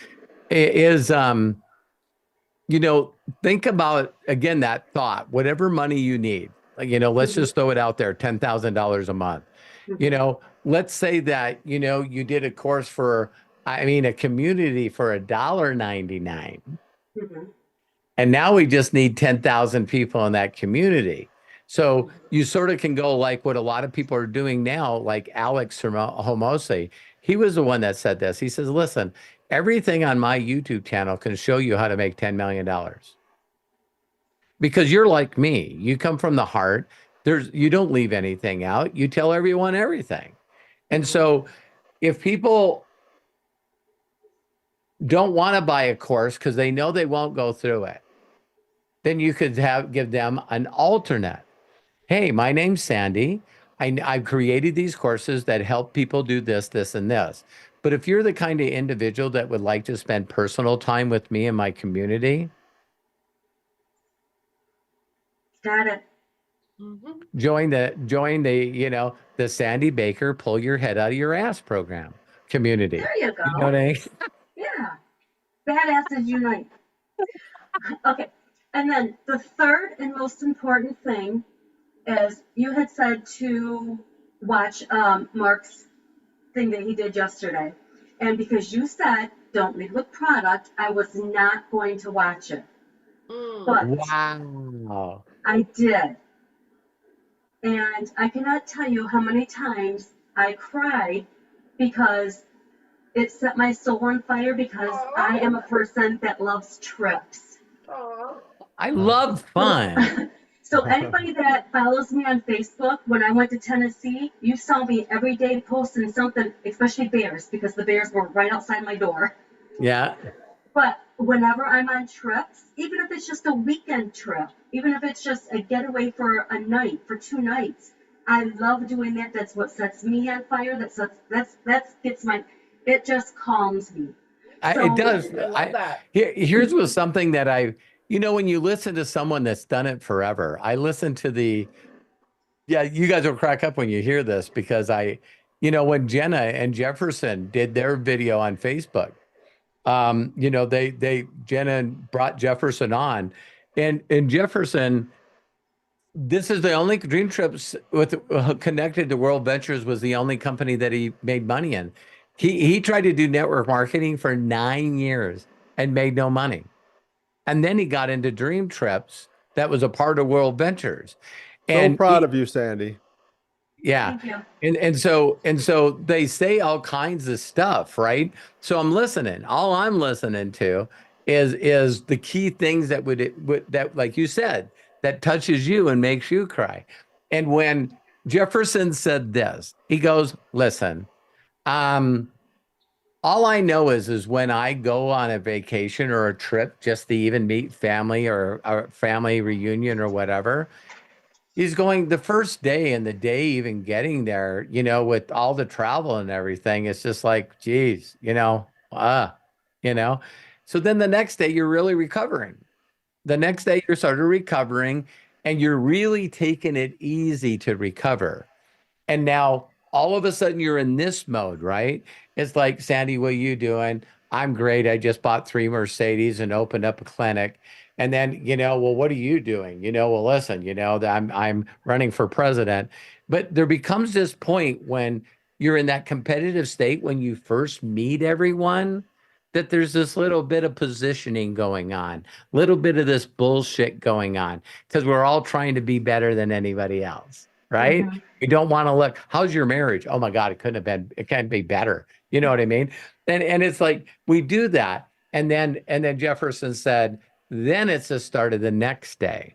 Is think about again that thought, whatever money you need. Like, let's just throw it out there, $10,000 a month. Let's say that, you did a course for, a community for $1.99. And now we just need 10,000 people in that community. So you sort of can go like what a lot of people are doing now, like Alex Homose. He was the one that said this. He says, listen, everything on my YouTube channel can show you how to make $10 million. Because you're like me. You come from the heart. You don't leave anything out. You tell everyone everything. And so if people don't want to buy a course because they know they won't go through it, then you could give them an alternate. Hey, my name's Sandy. I've created these courses that help people do this, this, and this. But if you're the kind of individual that would like to spend personal time with me and my community. Got it. Join the, you know, the Sandy Baker pull your head out of your ass program community. There you go. You know what I mean? Yeah. Badasses unite. Okay. And then the third and most important thing is you had said to watch Mark's thing that he did yesterday. And because you said don't lead with product, I was not going to watch it. But Wow. I did. And I cannot tell you how many times I cried because it set my soul on fire because I am a person that loves trips. I love fun. So anybody that follows me on Facebook, when I went to Tennessee, you saw me every day posting something, especially bears, because the bears were right outside my door. Yeah. But whenever I'm on trips, even if it's just a weekend trip, even if it's just a getaway for a night, for 2 nights, I love doing that. That's what sets me on fire. It just calms me. It does. I love that. Here's was something that you know, when you listen to someone that's done it forever, I listen to yeah, you guys will crack up when you hear this because you know, when Jenna and Jefferson did their video on Facebook, you know, Jenna brought Jefferson on and Jefferson, this is the only Dream Trips connected to World Ventures was the only company that he made money in. He tried to do network marketing for 9 years and made no money. And then he got into Dream Trips that was a part of World Ventures. So proud of you, Sandy. Yeah. Thank you. And so they say all kinds of stuff, right? So I'm listening. All I'm listening to is the key things that that, like you said, that touches you and makes you cry. And when Jefferson said this, he goes, listen, all I know is when I go on a vacation or a trip just to even meet family or a family reunion or whatever, he's going the first day and the day even getting there, you know, with all the travel and everything, it's just like, geez, you know. So then the next day you're really recovering. The next day you're sort of recovering and you're really taking it easy to recover. And now all of a sudden you're in this mode, right? It's like, Sandy, what are you doing? I'm great. I just bought 3 Mercedes and opened up a clinic. And then, you know, well, what are you doing? You know, well, listen, you know, I'm running for president. But there becomes this point when you're in that competitive state when you first meet everyone, that there's this little bit of positioning going on, little bit of this bullshit going on, because we're all trying to be better than anybody else, right? Mhm. We don't want to look, how's your marriage? Oh my God, it can't be better. You know what I mean? And it's like, we do that. And then Jefferson said, then it's the start of the next day.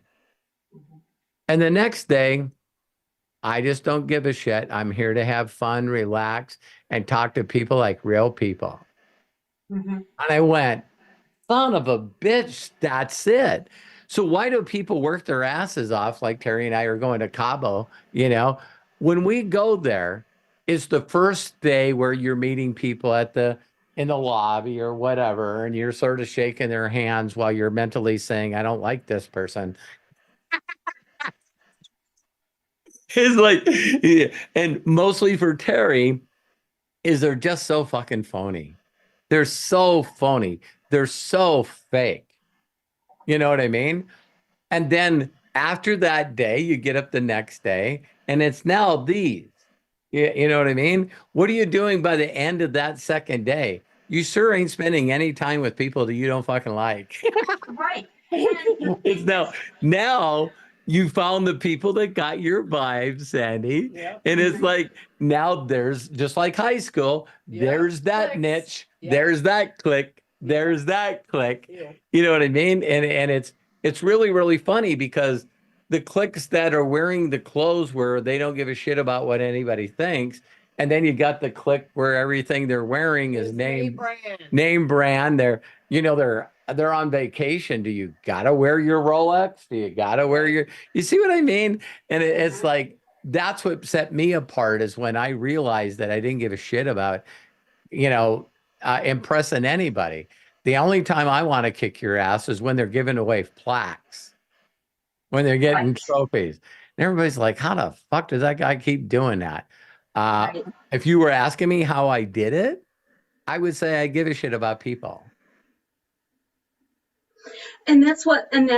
And the next day, I just don't give a shit. I'm here to have fun, relax, and talk to people like real people. Mhm. And I went, son of a bitch, that's it. So why do people work their asses off like Terry and I are going to Cabo, you know? When we go there, it's the first day where you're meeting people in the lobby or whatever, and you're sort of shaking their hands while you're mentally saying, I don't like this person. It's like, yeah. And mostly for Terry, they're just so fucking phony. They're so phony. They're so fake. You know what I mean? And then after that day, you get up the next day and it's now these. You know what I mean? What are you doing by the end of that second day? You sure ain't spending any time with people that you don't fucking like. Right. It's now you found the people that got your vibes, Sandy. Yep. And it's like, now there's just like high school, Yeah. there's that Clicks. niche, Yeah. there's that click, there's that click. Yeah. You know what I mean? And it's really, really funny because the cliques that are wearing the clothes where they don't give a shit about what anybody thinks. And then you got the clique where everything they're wearing is It's name brand. brand. They're on vacation. Do you gotta wear your Rolex? Do you gotta wear you see what I mean? And it's like, that's what set me apart is when I realized that I didn't give a shit about, impressing anybody. The only time I want to kick your ass is when they're giving away plaques, when they're getting Right. trophies. And everybody's like, how the fuck does that guy keep doing that? Right. If you were asking me how I did it, I would say I give a shit about people. And that's what, and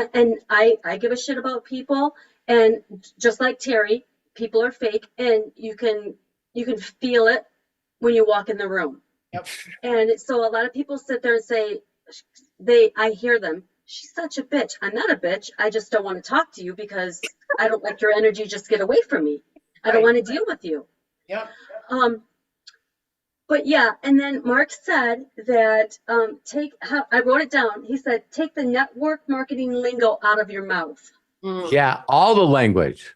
I give a shit about people, and just like Terry, people are fake, and you can feel it when you walk in the room. Yep. And so a lot of people sit there and say, I hear them, she's such a bitch. I'm not a bitch. I just don't want to talk to you because I don't like your energy. Just get away from me. I don't Right. want to deal with you. Yep. But yeah, and then Mark said that I wrote it down. He said, take the network marketing lingo out of your mouth. Mm. Yeah, all the language.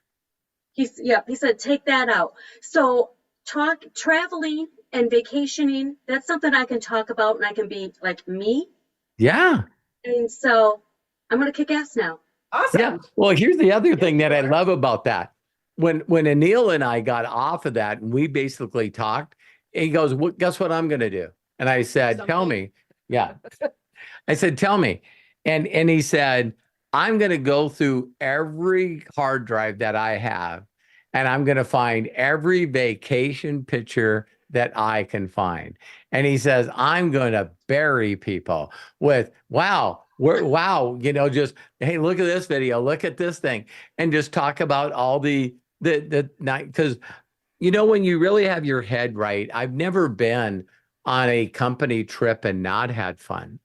He said, take that out. So traveling and vacationing, that's something I can talk about, and I can be like me. Yeah. And so I'm going to kick ass now. Awesome. Yeah. Well, here's the other thing that I love about that. When Anil and I got off of that and we basically talked, he goes, guess what I'm going to do? And I said, tell me. Yeah. I said, tell me. And he said, I'm going to go through every hard drive that I have, and I'm going to find every vacation picture that I can find. And he says, I'm going to bury people with, wow, just, hey, look at this video, look at this thing, and just talk about all the night. Because, when you really have your head right, I've never been on a company trip and not had fun.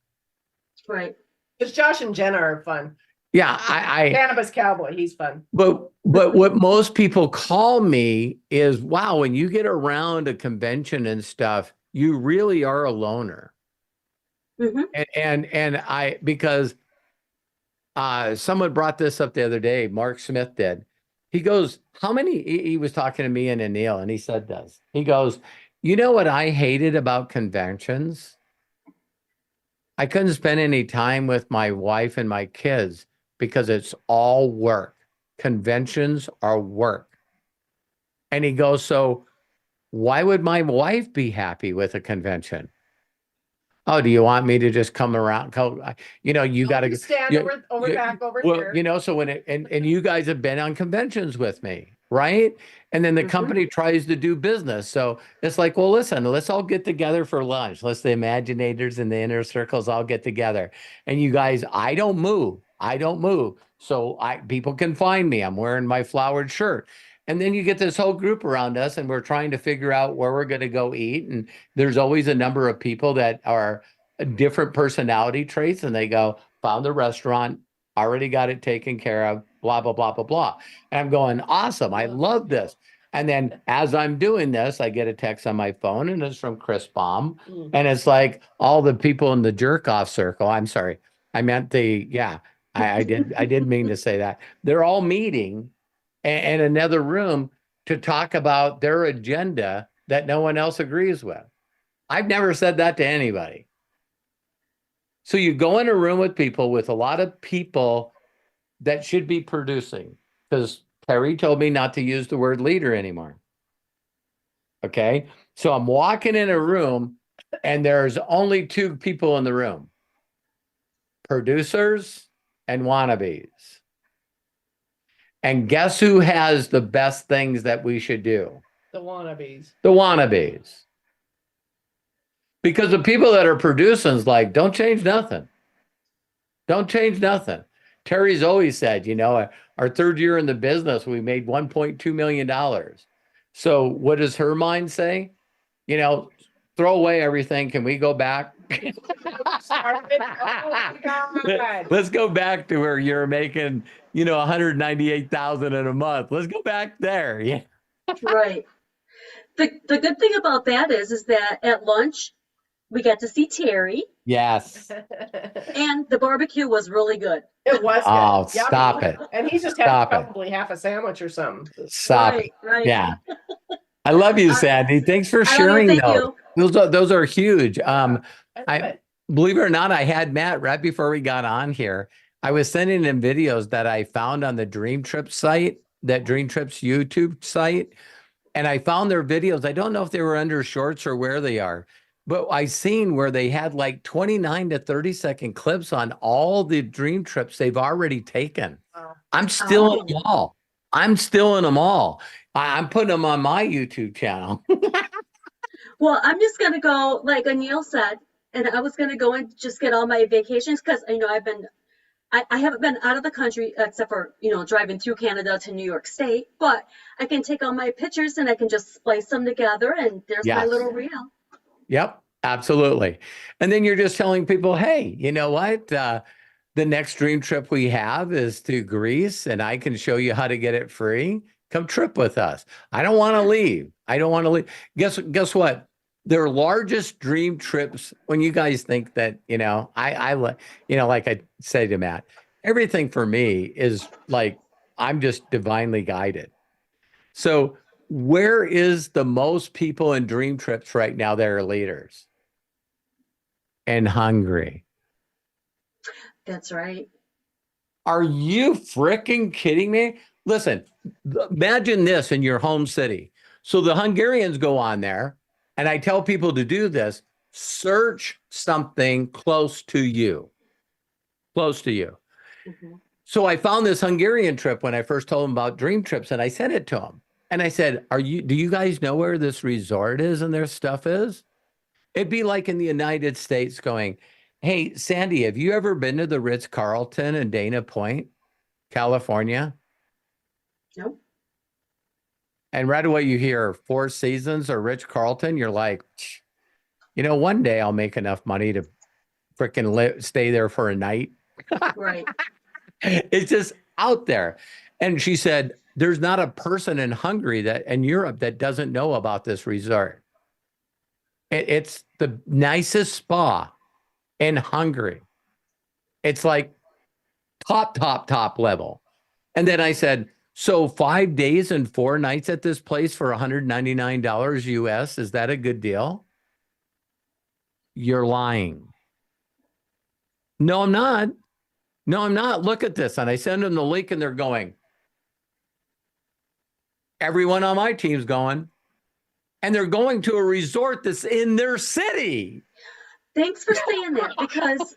Right. Because Josh and Jenna are fun. Yeah, I Cannabis Cowboy, he's fun. But what most people call me is, wow, when you get around a convention and stuff, you really are a loner. Mm-hmm. And because someone brought this up the other day, Mark Smith did. He goes, he was talking to me and Anil, and he said this. He goes, you know what I hated about conventions? I couldn't spend any time with my wife and my kids because it's all work. Conventions are work. And he goes, so why would my wife be happy with a convention? Oh, do you want me to just come around? You got to stand back over here. So when and you guys have been on conventions with me, right? And then the company tries to do business. So it's like, well, listen, let's all get together for lunch. Let's the Imaginators and the inner circles all get together. And you guys, I don't move. So people can find me. I'm wearing my flowered shirt. And then you get this whole group around us, and we're trying to figure out where we're going to go eat. And there's always a number of people that are different personality traits, and they go, found the restaurant, already got it taken care of, blah, blah, blah, blah, blah. And I'm going, awesome. I love this. And then as I'm doing this, I get a text on my phone, and it's from Chris Baum. And it's like all the people in the jerk off circle. I'm sorry. I meant I did mean to say that. They're all meeting in another room to talk about their agenda that no one else agrees with. I've never said that to anybody. So you go in a room with people, with a lot of people that should be producing, because Terry told me not to use the word leader anymore. Okay. So I'm walking in a room and there's only two people in the room: producers and wannabes. And guess who has the best things that we should do? The wannabes. The wannabes. Because the people that are producing is like, don't change nothing. Don't change nothing. Terry's always said, our third year in the business, we made $1.2 million. So what does her mind say? Throw away everything. Can we go back? Let's go back to where you're making, $198,000 in a month. Let's go back there. Yeah. Right. The good thing about that is that at lunch we got to see Terry. Yes. And the barbecue was really good. It was good. Oh, Yummy. stop it. And he just Stop had it. probably half a sandwich or something. Stop it. Right. Yeah. I love you, Sandy. Thanks for sharing Thank those. you. Those are huge. I Believe it or not, I had Matt right before we got on here. I was sending him videos that I found on the Dream Trip site, that Dream Trip's YouTube site. And I found their videos. I don't know if they were under shorts or where they are, but I seen where they had like 29 to 30-second clips on all the Dream Trips they've already taken. Wow. I'm still in awe. I'm still in them all. I'm putting them on my YouTube channel. Well, I'm just gonna go, like Anil said, and I was gonna go and just get all my vacations because I haven't been out of the country except for, driving through Canada to New York State, but I can take all my pictures and I can just splice them together and there's my Yes. little reel. Yep, absolutely. And then you're just telling people, hey, you know what? The next dream trip we have is to Greece, and I can show you how to get it free. Come trip with us. I don't want to leave. I don't want to leave. Guess what? Their largest dream trips, when you guys think that, like I say to Matt, everything for me is like, I'm just divinely guided. So where is the most people in dream trips right now that are leaders? In Hungary. That's right. Are you freaking kidding me? Listen, imagine this in your home city. So the Hungarians go on there, and I tell people to do this, search something close to you. Close to you. Mm-hmm. So I found this Hungarian trip when I first told them about dream trips, and I sent it to them. And I said, do you guys know where this resort is and their stuff is? It'd be like in the United States going, hey, Sandy, have you ever been to the Ritz-Carlton in Dana Point, California? Nope. And right away you hear Four Seasons or Ritz-Carlton. You're like, one day I'll make enough money to freaking stay there for a night. Right. It's just out there. And she said, there's not a person in Hungary and Europe that doesn't know about this resort. It's the nicest spa in Hungary. It's like top level. And then I said, so 5 days and 4 nights at this place for $199 US, is that a good deal? You're lying. No, I'm not. No, I'm not. Look at this. And I send them the link and they're going, everyone on my team's going. And they're going to a resort that's in their city. Thanks for saying that, because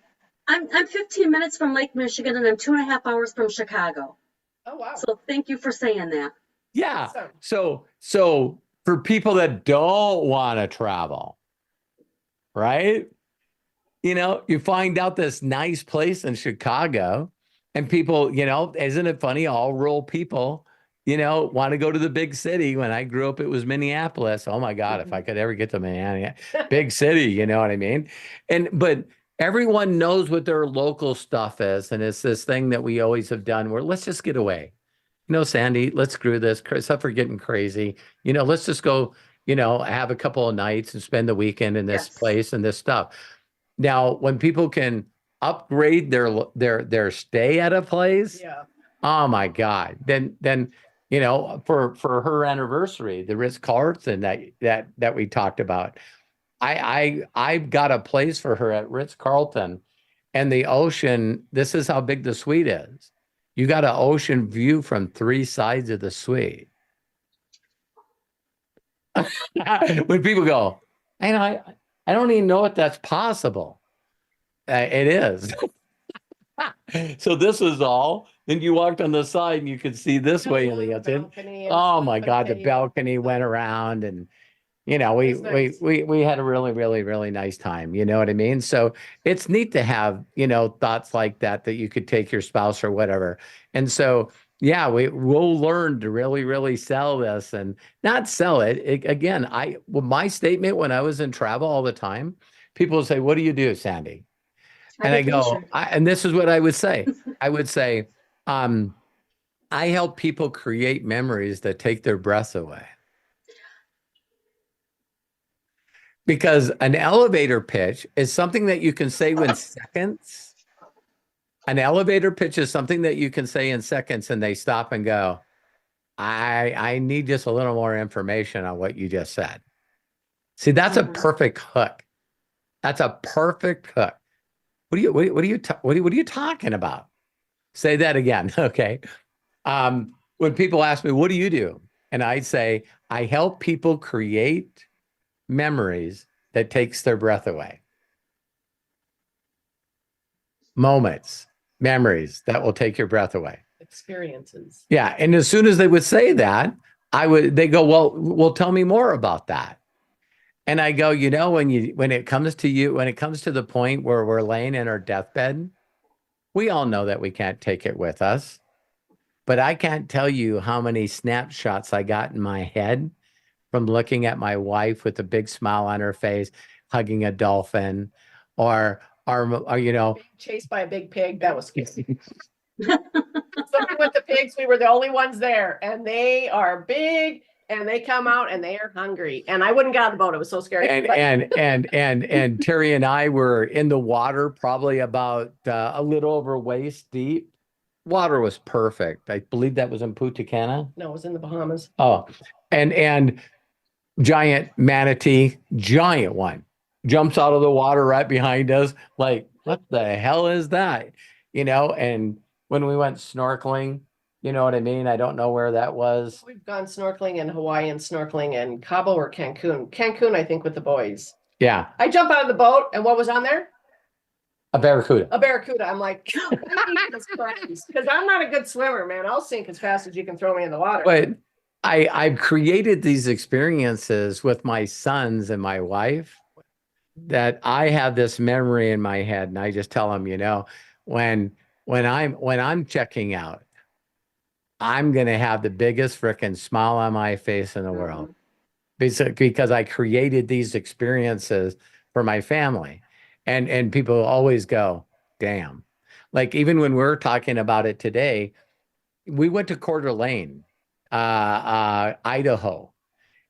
I'm 15 minutes from Lake Michigan and I'm 2.5 hours from Chicago. Oh, wow. So thank you for saying that. Yeah. Awesome. So for people that don't want to travel, right? You find out this nice place in Chicago, and people, isn't it funny? All rural people, want to go to the big city. When I grew up, it was Minneapolis. Oh my God, if I could ever get to Minneapolis, big city, you know what I mean? But everyone knows what their local stuff is. And it's this thing that we always have done where let's just get away. Sandy, let's screw this. Except for getting crazy. Let's just go, have a couple of nights and spend the weekend in this place and this stuff. Now, when people can upgrade their stay at a place, oh my God, then for her anniversary, the Ritz-Carlton that we talked about, I've got a place for her at Ritz-Carlton, and the ocean. This is how big the suite is. You got an ocean view from 3 sides of the suite. When people go, I don't even know if that's possible. It is. So this was all. Then you walked on the side and you could see this way in the ocean. Oh my God, the balcony went around, and we had a really, really, really nice time. You know what I mean? So it's neat to have, thoughts like that you could take your spouse or whatever. And so, yeah, we'll learn to really, really sell this and not sell it. Again, my statement when I was in travel all the time, people would say, what do you do, Sandy? And I go, and this is what I would say. I would say, I help people create memories that take their breath away. Because an elevator pitch is something that you can say in seconds. An elevator pitch is something that you can say in seconds, and they stop and go, I need just a little more information on what you just said. See, that's a perfect hook. That's a perfect hook. What are you talking about? Say that again. Okay. When people ask me, what do you do? And I say, I help people create memories that takes their breath away. Moments, memories that will take your breath away. Experiences. Yeah. And as soon as they would say that, they go, well, tell me more about that. And I go, when it comes to the point where we're laying in our deathbed, we all know that we can't take it with us. But I can't tell you how many snapshots I got in my head from looking at my wife with a big smile on her face, hugging a dolphin, or Chased by a big pig. That was scary. Something with the pigs, we were the only ones there, and they are big, and they come out and they are hungry, and I wouldn't get out of the boat. It was so scary. And Terry and I were in the water, probably about a little over waist deep. Water was perfect. I believe that was in Punta Cana. No, it was in the Bahamas. Oh, and giant manatee, giant one, jumps out of the water right behind us. Like, what the hell is that? And when we went snorkeling, you know what I mean? I don't know where that was. We've gone snorkeling in Hawaii and snorkeling in Cabo or Cancun. Cancun, I think, with the boys. Yeah. I jump out of the boat, and what was on there? A barracuda. A barracuda. I'm like, because I'm not a good swimmer, man. I'll sink as fast as you can throw me in the water. But I've created these experiences with my sons and my wife that I have this memory in my head, and I just tell them, when I'm checking out, I'm gonna have the biggest freaking smile on my face in the world, because I created these experiences for my family, and people always go, damn. Like, even when we're talking about it today, we went to Coeur d'Alene, Idaho.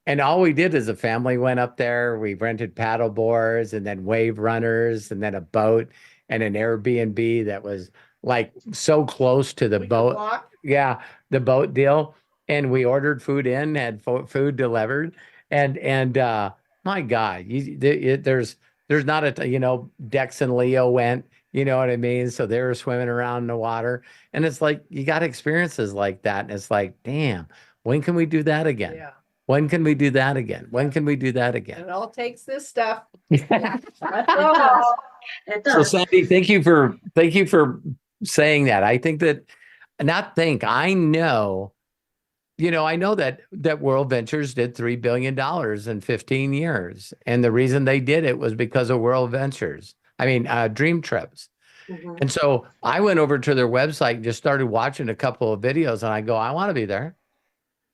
And all we did as a family went up there. We rented paddle boards and then wave runners and then a boat and an Airbnb that was like so close to the boat. Yeah, the boat deal. And we ordered food in, had food delivered. And my God, there's not a, Dex and Leo went, you know what I mean? So they were swimming around in the water. And it's like, you got experiences like that. And it's like, damn, when can we do that again? Yeah. When can we do that again? When can we do that again? It all takes this stuff. It So does. Sandy, thank you for saying that. I think that, I know, I know that World Ventures did $3 billion in 15 years. And the reason they did it was because of World Ventures. I mean, Dream Trips. Mhm. And so I went over to their website and just started watching a couple of videos, and I go, I want to be there.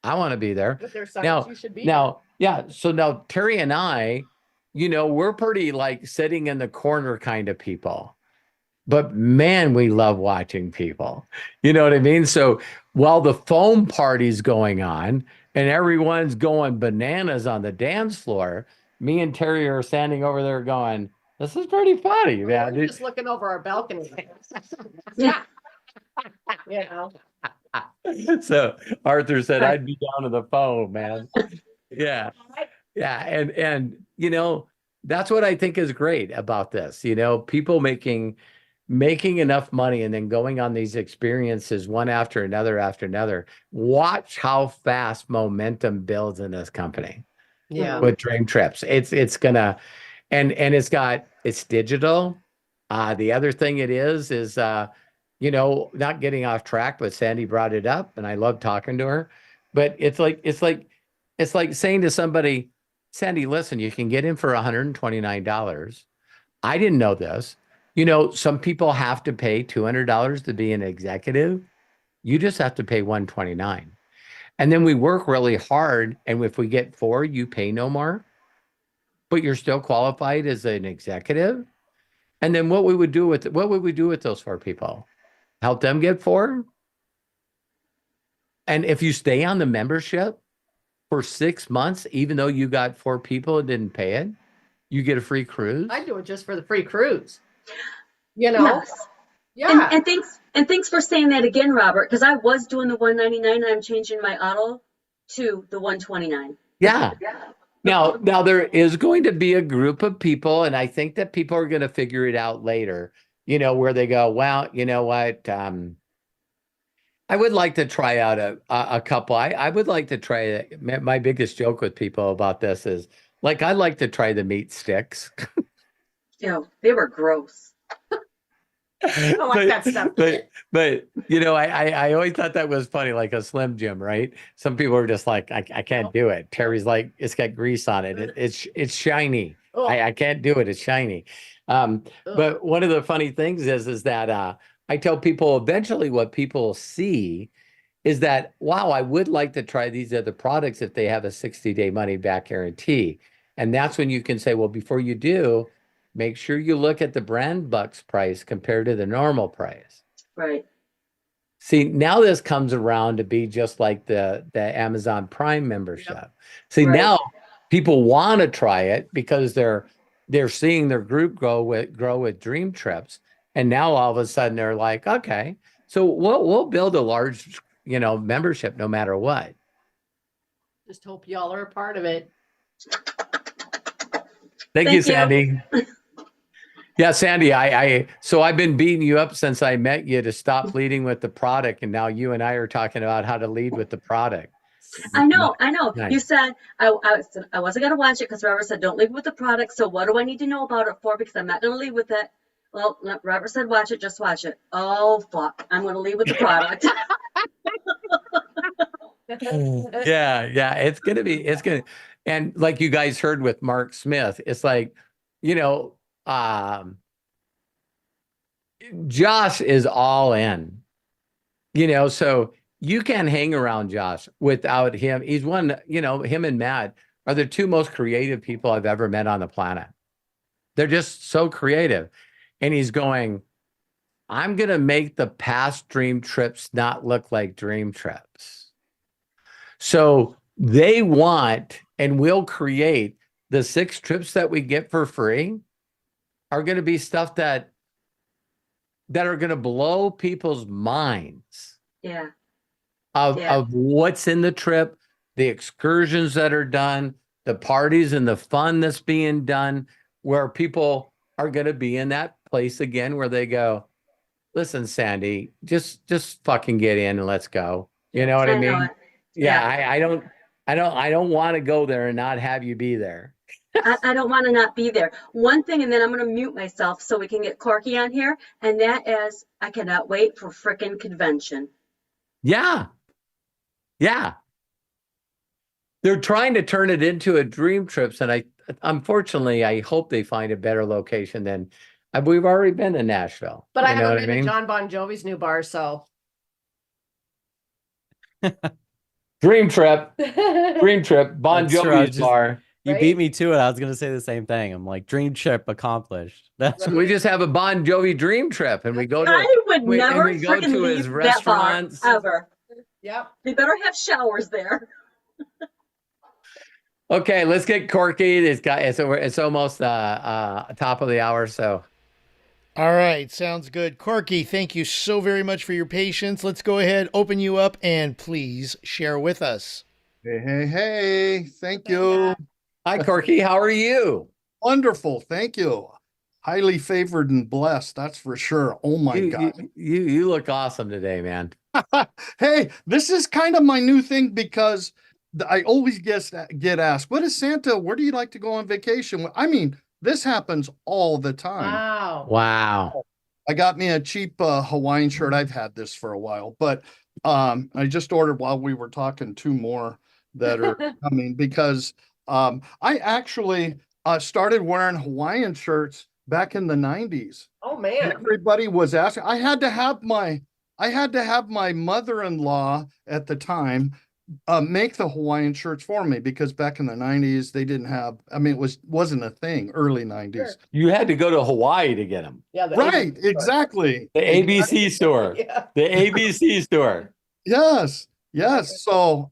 I want to be there. With their science, Now, you should be. yeah. So now Terry and I, we're pretty like sitting in the corner kind of people, but man, we love watching people. You know what I mean? So while the foam party's going on and everyone's going bananas on the dance floor, me and Terry are standing over there going, this is pretty funny, man. We're just looking over our balcony. Yeah. So Arthur said, I'd be down to the phone, man. Yeah. Yeah. And that's what I think is great about this, people making enough money and then going on these experiences one after another. Watch how fast momentum builds in this company. Yeah. With Dream Trips. It's gonna, and it's digital. The other thing it is not getting off track, but Sandy brought it up and I love talking to her. But it's like saying to somebody, Sandy, listen, you can get in for $129. I didn't know this. Some people have to pay $200 to be an executive. You just have to pay $129. And then we work really hard. And if we get 4, you pay no more, but you're still qualified as an executive. And then what would we do with those 4 people? Help them get 4. And if you stay on the membership for 6 months, even though you got 4 people and didn't pay it, you get a free cruise. I'd do it just for the free cruise. Yes. Yeah. And thanks for saying that again, Robert, because I was doing the $199 and I'm changing my auto to the $129. Yeah. Now there is going to be a group of people, and I think that people are going to figure it out later, where they go, well, you know what? I would like to try out a couple. I would like to try my biggest joke with people about this is like, I'd like to try the meat sticks. They were gross. I don't like that stuff. But you know, I always thought that was funny, like a Slim Jim, right? Some people are just like, I can't do it. Terry's like, it's got grease on it. It's shiny. Oh. I can't do it. It's shiny. But one of the funny things is that I tell people eventually what people see is that, wow, I would like to try these other products if they have a 60-day money back guarantee. And that's when you can say, well, before you do, make sure you look at the brand bucks price compared to the normal price. Right. See, now this comes around to be just like the Amazon Prime membership. Yep. See, Right. now people want to try it because they're seeing their group grow with dream trips. And now all of a sudden they're like, okay, so we'll build a large, membership no matter what. Just hope y'all are a part of it. Thank you, Sandy. Yeah, Sandy, so I've been beating you up since I met you to stop leading with the product. And now you and I are talking about how to lead with the product. I know. Nice. You said I wasn't gonna watch it because Robert said don't lead with the product. So what do I need to know about it for? Because I'm not gonna lead with it. Well, Robert said watch it, just watch it. Oh fuck, I'm gonna lead with the product. Yeah, it's gonna, and like you guys heard with Mark Smith, it's like, Josh is all in, so you can't hang around Josh without him. He's one, him and Matt are the two most creative people I've ever met on the planet. They're just so creative. And he's going, I'm going to make the past dream trips not look like dream trips. So they want, and we'll create the 6 trips that we get for free are going to be stuff that are going to blow people's minds. Yeah. Of what's in the trip, the excursions that are done, the parties and the fun that's being done, where people are going to be in that place again where they go, listen, Sandy, just fucking get in and let's go. You know what I mean? know Yeah, I don't want to go there and not have you be there. I don't want to not be there. One thing, and then I'm going to mute myself so we can get Corky on here, and that is I cannot wait for frickin' convention. Yeah. They're trying to turn it into a dream trips, and unfortunately I hope they find a better location than we've already been to Nashville. But I You know haven't what been mean? to John Bon Jovi's new bar, so. Dream trip, Bon That's true, I was Jovi's just- bar. You Right? beat me to it. I was gonna say the same thing. I'm like, dream trip accomplished. That's So we just have a Bon Jovi dream trip, and we go to I would and never we go frickin' to leave his that bar restaurants. ever. Yep. They better have showers there. Okay, let's get Corky. It's almost top of the hour, so. All right, sounds good. Corky, thank you so very much for your patience. Let's go ahead, open you up, and please share with us. Hey, thank you. Hi, Corky. How are you? Wonderful, thank you. Highly favored and blessed, that's for sure. Oh my God. You look awesome today, man. Hey, this is kind of my new thing because I always get asked, what is Santa? Where do you like to go on vacation? I mean, this happens all the time. Wow. I got me a cheap Hawaiian shirt. I've had this for a while, but I just ordered while we were talking 2 more that are coming because I actually started wearing Hawaiian shirts back in the 90s. Oh man. Everybody was asking. I had to have my mother-in-law at the time make the Hawaiian shirts for me because back in the 90s they didn't have, I mean, it wasn't a thing, early 90s. Sure. You had to go to Hawaii to get them. Yeah. Right, exactly. The ABC store. Yeah. The ABC store. Yes. So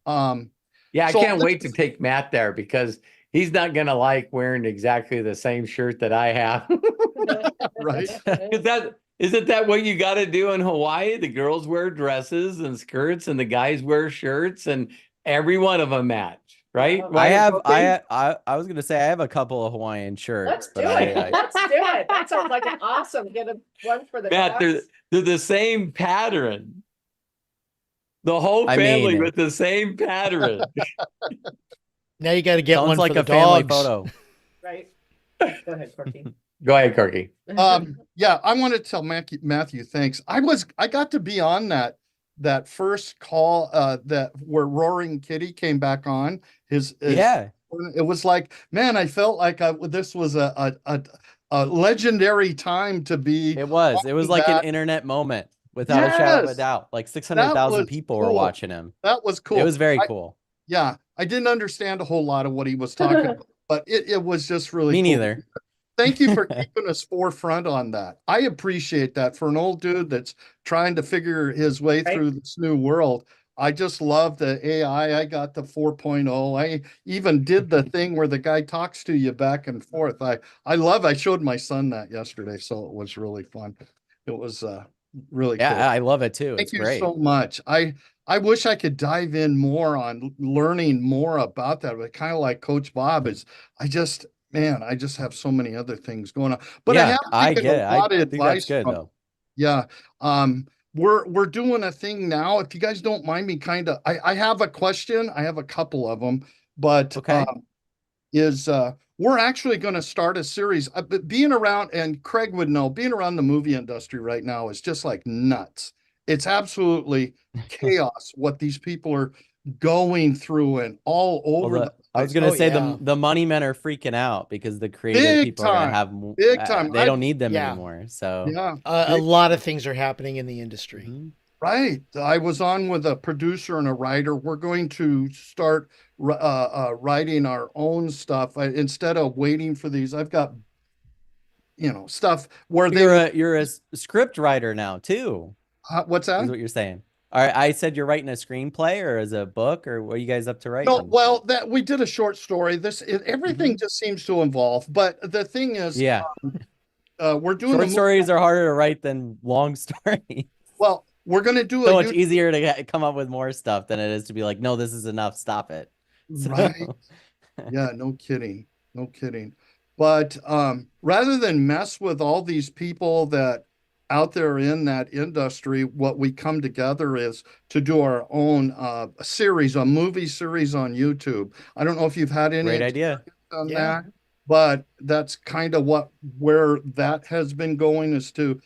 Yeah, I So can't this wait to is- take Matt there because he's not going to like wearing exactly the same shirt that I have. right. Isn't that what you got to do in Hawaii? The girls wear dresses and skirts and the guys wear shirts and every one of them match, right? Yeah. I was gonna say I have a couple of Hawaiian shirts. Let's do but it. Let's do it. That sounds like an awesome. Get one for the Matt, dogs. they're the same pattern. The whole I family mean- with the same pattern. Now you got to get Sounds one like for a the family dogs. photo. Right. Go ahead, Corky. Go ahead, Corky. Yeah, I want to tell Matthew thanks. I got to be on that first call that where Roaring Kitty came back on. Yeah. It was like, man, I felt like this was a legendary time to be. It was like an internet moment without a shadow of a Yes, doubt. Like that 600,000 was people were cool. watching him. That was cool. It was very cool. Yeah, I didn't understand a whole lot of what he was talking about, but it was just really Me cool. neither. Thank you for keeping us forefront on that. I appreciate that for an old dude that's trying to figure his way Right. through this new world. I just love the AI. I got the 4.0. I even did the thing where the guy talks to you back and forth. I showed my son that yesterday, so it was really fun. It was really cool. Yeah, I love it too. Thank It's you great. so much. I wish I could dive in more on learning more about that, but kind of like Coach Bob is, I just have so many other things going on. But Yeah, I have taken get it. a lot of I think that's advice good from, though. yeah. We're doing a thing now. If you guys don't mind me I have a question. I have a couple of them, but Okay. we're actually going to start a series. But being around, and Craig would know, being around the movie industry right now is just like nuts. It's absolutely chaos what these people are going through and all over the I was place. gonna Oh, say yeah. the money men are freaking out because the creative Big people are gonna time. have Big time. they don't need them Yeah. anymore. So Yeah, A lot of things are happening in the industry. Mhm. right. I was on with a producer and a writer. We're going to start writing our own stuff instead of waiting for these. I've got, stuff where You're a script writer now too, what's is that? what you're saying. All right, I said you're writing a screenplay or as a book, or what are you guys up to writing? No, well, that we did a short story. Everything just seems to involve. But the thing is, Yeah. we're doing Short stories are harder to write than long stories. Well, we're going to do So a much easier to come up with more stuff than it is to be like, no, this is enough. Stop it. So- right. Yeah, no kidding. No kidding. But rather than mess with all these people that out there in that industry, what we come together is to do our own series, a movie series on YouTube. I don't know if you've had any Great idea. on Yeah. that, but that's kind of where that has been going, is to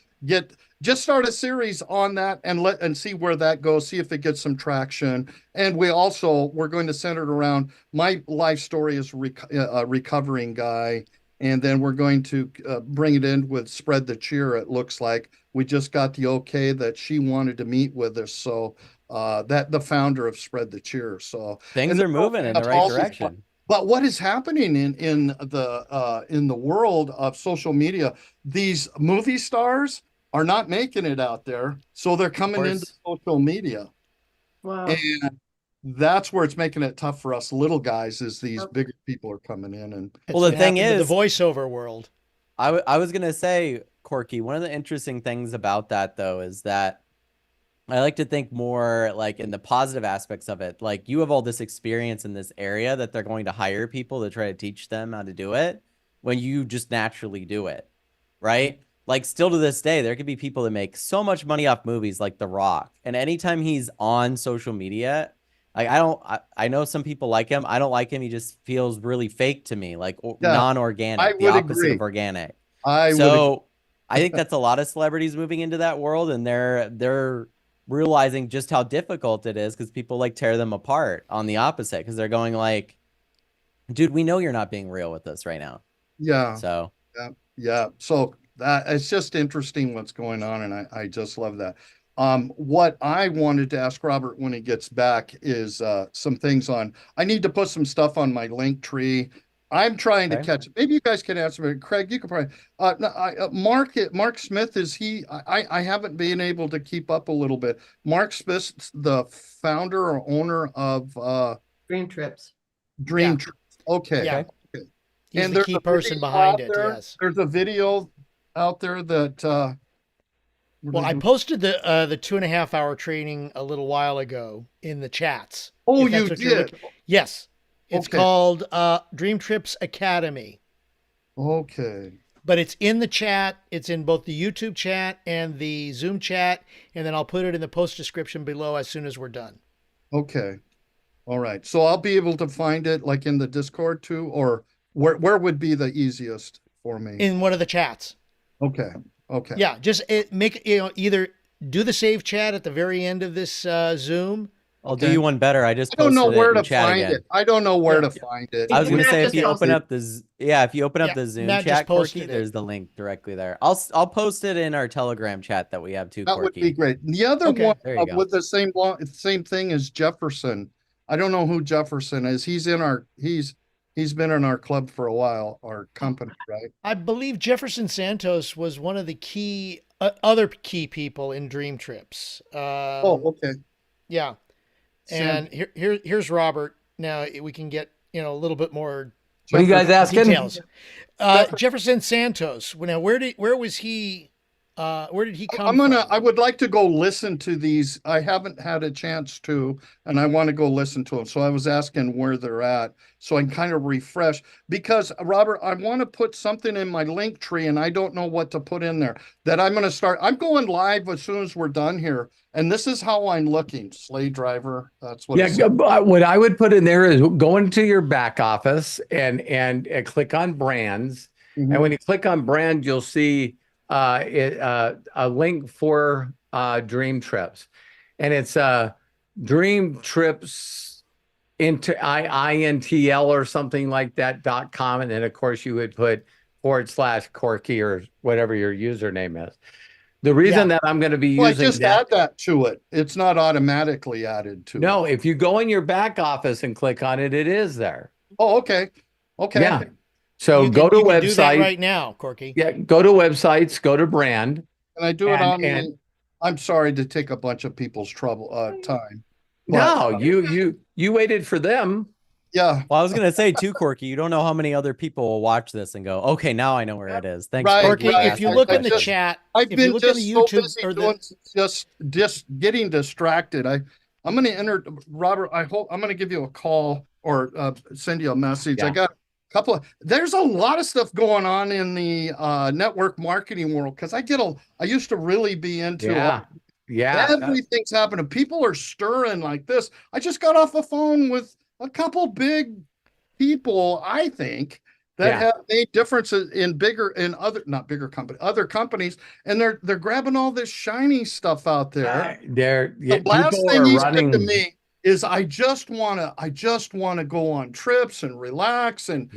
just start a series on that and see where that goes, see if it gets some traction. And we're going to center it around my life story as a recovering guy. And then we're going to bring it in with Spread the Cheer. It looks like we just got the okay that she wanted to meet with us. So that the founder of Spread the Cheer. So Things are moving in the right direction. But what is happening in the world of social media? These movie stars are not making it out there, so they're coming into social media. Wow. And that's where it's making it tough for us little guys, is these bigger people are coming in. And well, the thing is, the voiceover world. I was gonna say, Corky, one of the interesting things about that though is that I like to think more like in the positive aspects of it. Like, you have all this experience in this area that they're going to hire people to try to teach them how to do it when you just naturally do it, right? Like, still to this day, there could be people that make so much money off movies, like The Rock. And anytime he's on social media, like, I know some people like him. I don't like him. He just feels really fake to me, like non-organic, the opposite of organic. I think that's a lot of celebrities moving into that world, and they're realizing just how difficult it is because people like tear them apart on the opposite, because they're going like, dude, we know you're not being real with us right now. Yeah. So yeah. So that it's just interesting what's going on, and I just love that. What I wanted to ask Robert when he gets back is some things on. I need to put some stuff on my link tree. I'm trying to catch. Maybe you guys can answer me. Craig, you can probably. Mark Smith, is he? I haven't been able to keep up a little bit. Mark Smith, the founder or owner of Dream Trips. Dream Trips. Okay. Yeah. Okay. He's and the key person behind it. Yes. There's a video out there that. Well, I posted the 2.5 hour training a little while ago in the chats. Oh, you did? Yes. It's called Dream Trips Academy. Okay. But it's in the chat. It's in both the YouTube chat and the Zoom chat. And then I'll put it in the post description below as soon as we're done. Okay. All right. So I'll be able to find it like in the Discord too, or where would be the easiest? for me? in one of the chats. Okay. Okay. Yeah, just make either do the save chat at the very end of this Zoom. I'll Okay. do you one better. I just I don't know posted it where in to chat find again. it. I don't know where Yeah. to find it. I was gonna Matt say if just you open posted up the if you open up Yeah, the Zoom Matt just chat, Corky, posted it. there's the link directly there. I'll post it in our Telegram chat that we have too, That would Corky. be great. The other Okay. one There you go. with the same thing as Jefferson. I don't know who Jefferson is. He's been in our club for a while, our company, right? I believe Jefferson Santos was one of the key other key people in Dream Trips. Oh, okay. Yeah. And here's Robert. Now we can get, a little bit more What are you guys asking? details. Jefferson Santos. Now, where was he? Where did he come from? I would like to go listen to these. I haven't had a chance to, and I want to go listen to them. So I was asking where they're at, so I can kind of refresh. Because Robert, I want to put something in my link tree, and I don't know what to put in there. That I'm going to start. I'm going live as soon as we're done here, and this is how I'm looking. Sleigh driver. That's what. Yeah, what I would put in there is go into your back office and click on brands. Mhm. And when you click on brand, you'll see a link for Dream Trips, and it's Dream Trips into INTL or something like that.com, and then of course you would put /Corky or whatever your username is. The reason that I'm going to be Well, using I just add that to it. It's not automatically added to it. No, if you go in your back office and click on it, it is there. Oh, okay. Okay. Yeah. So You go can to website. do that right now, Corky. Yeah, go to websites, go to brand. And I do it on and I'm sorry to take a bunch of people's time. No, you waited for them. Yeah. Well, I was gonna say too, Corky, you don't know how many other people will watch this and go, okay, now I know where it is. Thanks, Right, Corky, right. if you look in the chat, I've if been you look in just the so YouTube busy or doing just getting distracted. I'm going to enter Robert. I'm going to give you a call or send you a message. Yeah. I got a couple of. There's a lot of stuff going on in the network marketing world because I used to really be into. Yeah. Everything's happening. People are stirring like this. I just got off the phone with a couple big people, I think, that have made differences in other companies, and they're grabbing all this shiny stuff out there. The last thing he said to me is, I just want to go on trips and relax and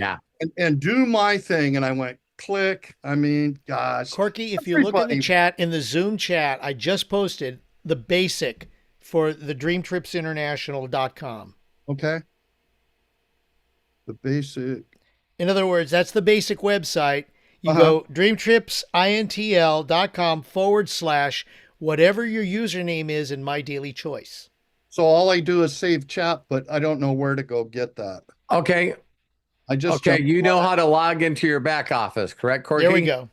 do my thing. And I went, click. I mean, gosh, Corky, if you look in the chat, in the Zoom chat, I just posted the basic for the dreamtripsinternational.com. Okay. The basic. In other words, that's the basic website. You go dreamtripsintl.com/ whatever your username is in My Daily Choice. So all I do is save chat, but I don't know where to go get that. Okay. You know how to log into your back office, correct, Corky? There we go.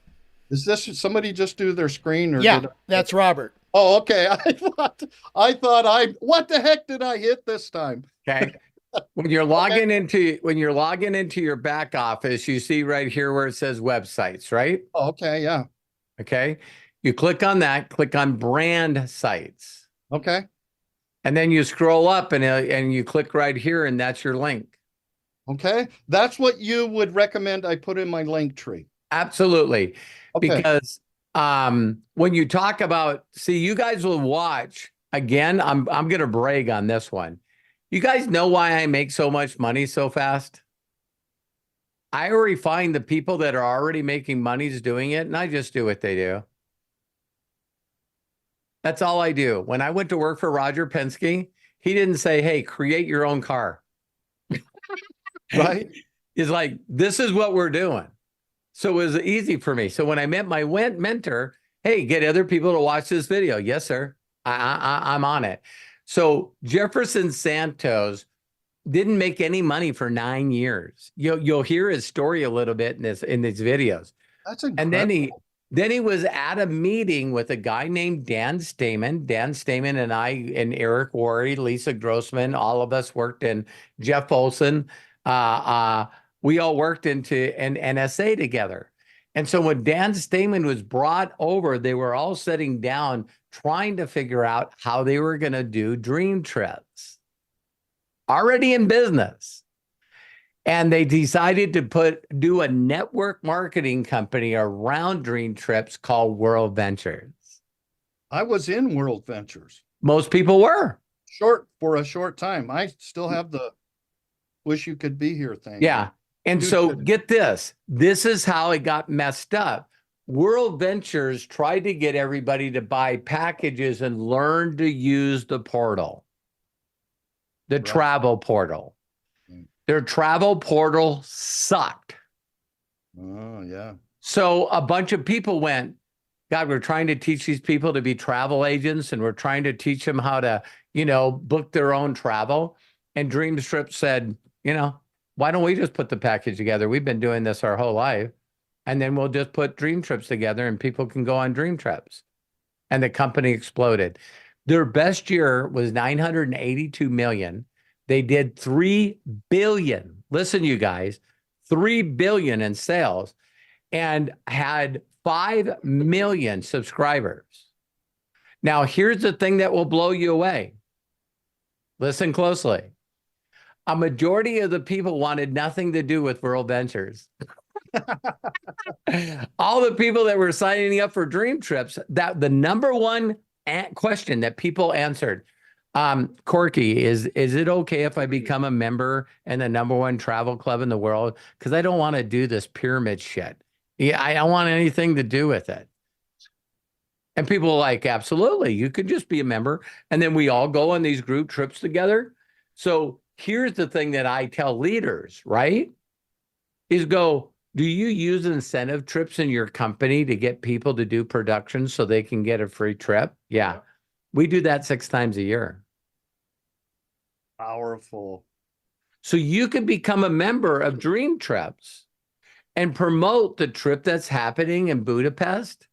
Is this somebody just do their screen? Or yeah, that's Robert. Oh, okay. What the heck did I hit this time? Okay. When you're logging into your back office, you see right here where it says websites, right? Oh, okay, yeah. Okay. You click on that, click on brand sites. Okay. And then you scroll up and you click right here, and that's your link. Okay. That's what you would recommend I put in my link tree. Absolutely. Okay. Because when you talk about, you guys will watch again. I'm going to brag on this one. You guys know why I make so much money so fast? I already find the people that are already making money doing it, and I just do what they do. That's all I do. When I went to work for Roger Penske, he didn't say, hey, create your own car. Right? He's like, this is what we're doing. So it was easy for me. So when I met my mentor, hey, get other people to watch this video. Yes, sir. I'm on it. So Jefferson Santos didn't make any money for 9 years. You'll hear his story a little bit in these videos. That's incredible. And then he was at a meeting with a guy named Dan Stamen. Dan Stamen and I and Eric Worre, Lisa Grossman, all of us worked in Jeff Olson. We all worked into an NSA together. And so when Dan Stamen was brought over, they were all sitting down trying to figure out how they were going to do dream trips. Already in business. And they decided to do a network marketing company around dream trips called World Ventures. I was in World Ventures Most people were. for a short time. I still have the wish you could be here thing. Yeah. And Dude, so get this. This is how it got messed up. World Ventures tried to get everybody to buy packages and learn to use the portal, the Right. travel portal. Their travel portal sucked. Oh, yeah. So a bunch of people went, God, we're trying to teach these people to be travel agents, and we're trying to teach them how to, book their own travel. And Dream Trip said, why don't we just put the package together? We've been doing this our whole life. And then we'll just put dream trips together and people can go on dream trips. And the company exploded. Their best year was 982 million. They did 3 billion. Listen, you guys, 3 billion in sales and had 5 million subscribers. Now, here's the thing that will blow you away. Listen closely. A majority of the people wanted nothing to do with World Ventures. All the people that were signing up for dream trips, that the number one question that people answered, Corky, is it okay if I become a member in the number one travel club in the world? Because I don't want to do this pyramid shit. Yeah, I don't want anything to do with it. And people are like, absolutely, you could just be a member. And then we all go on these group trips together. So here's the thing that I tell leaders, right? Is go, do you use incentive trips in your company to get people to do productions so they can get a free trip? Yeah. We do that 6 times a year. Powerful. So you can become a member of Dream Trips and promote the trip that's happening in Budapest,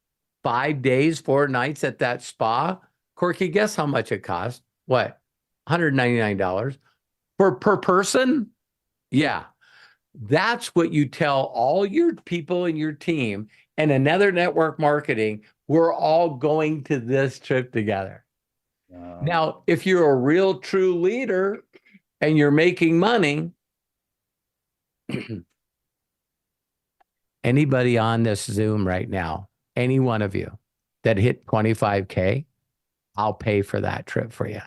5 days, 4 nights at that spa. Corky, guess how much it costs? What? $199 per person? Yeah. That's what you tell all your people in your team and another network marketing. We're all going to this trip together. Now, if you're a real true leader and you're making money, anybody on this Zoom right now, any one of you that hit 25K, I'll pay for that trip for you.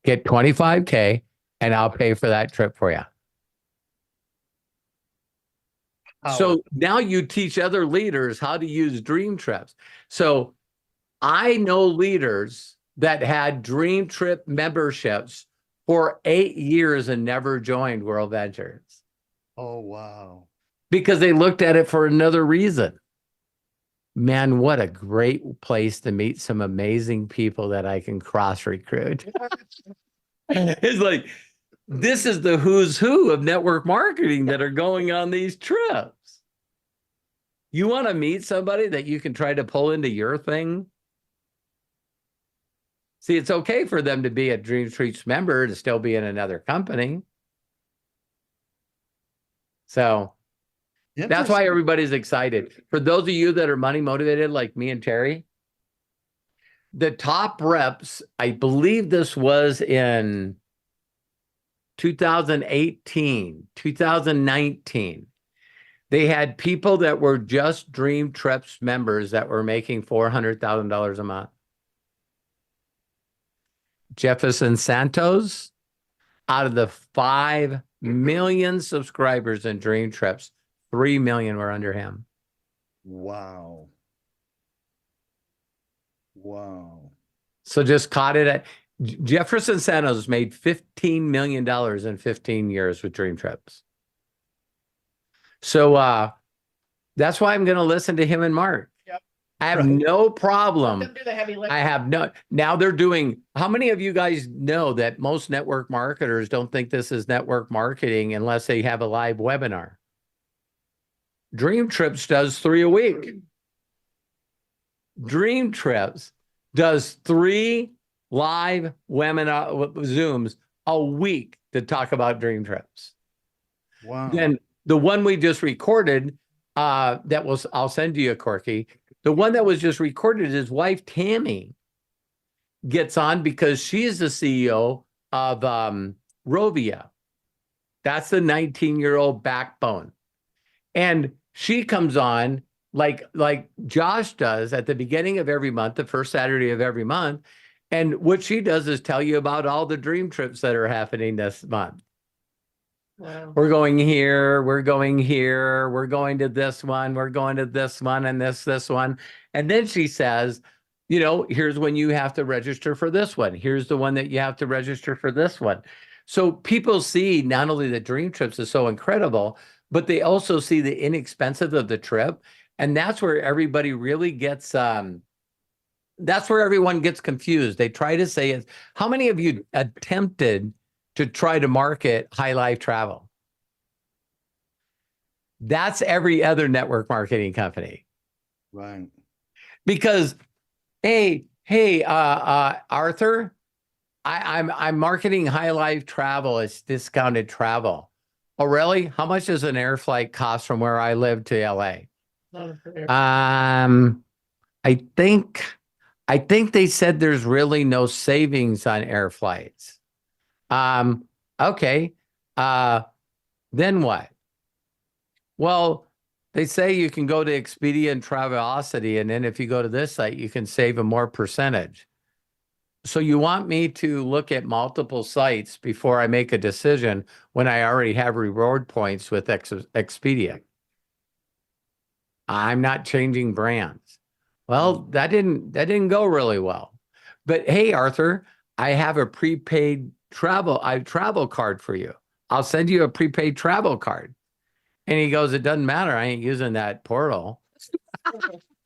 Get 25K and I'll pay for that trip for you. So now you teach other leaders how to use dream trips. So I know leaders that had dream trip memberships for 8 years and never joined World Ventures. Oh, wow. Because they looked at it for another reason. Man, what a great place to meet some amazing people that I can cross recruit. It's like, this is the who's who of network marketing that are going on these trips. You want to meet somebody that you can try to pull into your thing? See, it's okay for them to be a Dream Trips member to still be in another company. So that's why everybody's excited. For those of you that are money motivated like me and Terry, the top reps, I believe this was in 2018, 2019. They had people that were just Dream Trips members that were making $400,000 a month. Jefferson Santos, out of the 5 million subscribers in Dream Trips, 3 million were under him. Wow. Wow. So just caught it at Jefferson Santos made $15 million in 15 years with Dream Trips. So that's why I'm going to listen to him and Mark. Yep. I have no problem. Let them do the heavy lifting. I have no, now they're doing, how many of you guys know that most network marketers don't think this is network marketing unless they have a live webinar? Dream Trips does 3 a week. Dream Trips does 3 live webinar Zooms a week to talk about Dream Trips. Wow. Then the one we just recorded, that was, I'll send you a Corky. The one that was just recorded, his wife, Tammy, gets on because she is the CEO Rovia. That's the 19-year-old backbone. And she comes on like Josh does at the beginning of every month, the first Saturday of every month. And what she does is tell you about all the dream trips that are happening this month. Wow. We're going here, we're going here, we're going to this one, we're going to this one, and this one. And then she says, you know, here's when you have to register for this one. Here's the one that you have to register for this one. So people see not only the dream trips is so incredible, but they also see the inexpensive of the trip. And that's where everybody really gets, that's where everyone gets confused. They try to say, is how many of you attempted to try to market High Life Travel? That's every other network marketing company. Right. Because, hey, Arthur, I'm marketing High Life Travel. It's discounted travel. Oh, really? How much does an air flight cost from where I live to LA? I think they said there's really no savings on air flights. Okay. Then what? Well, they say you can go to Expedia and Travelocity, and then if you go to this site, you can save a more percentage. So you want me to look at multiple sites before I make a decision when I already have reward points with Expedia? I'm not changing brands. Well, that didn't go really well. But hey, Arthur, I have a prepaid travel card for you. I'll send you a prepaid travel card. And he goes, it doesn't matter. I ain't using that portal.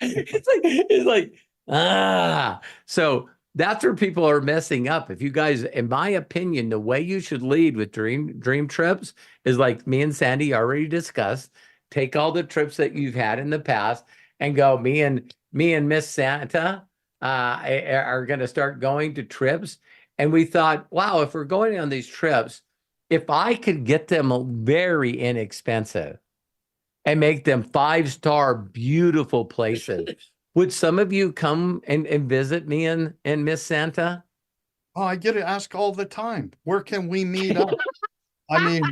it's like, so that's where people are messing up. If you guys, in my opinion, the way you should lead with dream trips is like me and Sandy already discussed. Take all the trips that you've had in the past and go, me and Miss Santa are going to start going to trips. And we thought, wow, if we're going on these trips, if I could get them very inexpensive and make them 5-star beautiful places, would some of you come and visit me and Miss Santa? Oh, I get asked all the time. Where can we meet up? I mean,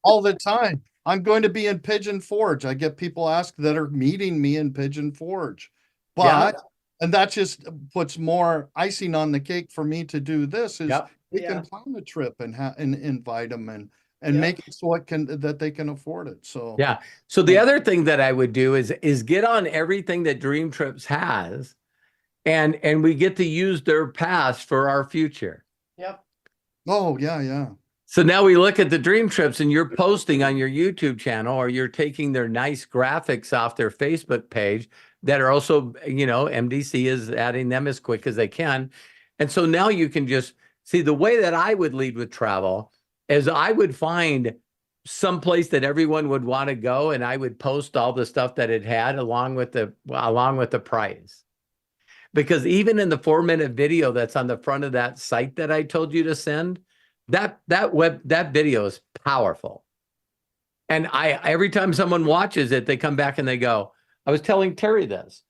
all the time. I'm going to be in Pigeon Forge. I get people ask that are meeting me in Pigeon Forge. But, and that just puts more icing on the cake for me to do this is we can plan a trip and invite them and make it so that they can afford it. So yeah. So the other thing that I would do is get on everything that Dream Trips has, and we get to use their past for our future. Yep. Oh yeah. So now we look at the Dream Trips and you're posting on your YouTube channel, or you're taking their nice graphics off their Facebook page that are also, you know, MDC is adding them as quick as they can. And so now you can just see the way that I would lead with travel is I would find some place that everyone would want to go, and I would post all the stuff that it had along with the price. Because even in the 4-minute video that's on the front of that site that I told you to send, that video is powerful. And every time someone watches it, they come back and they go, I was telling Terry this.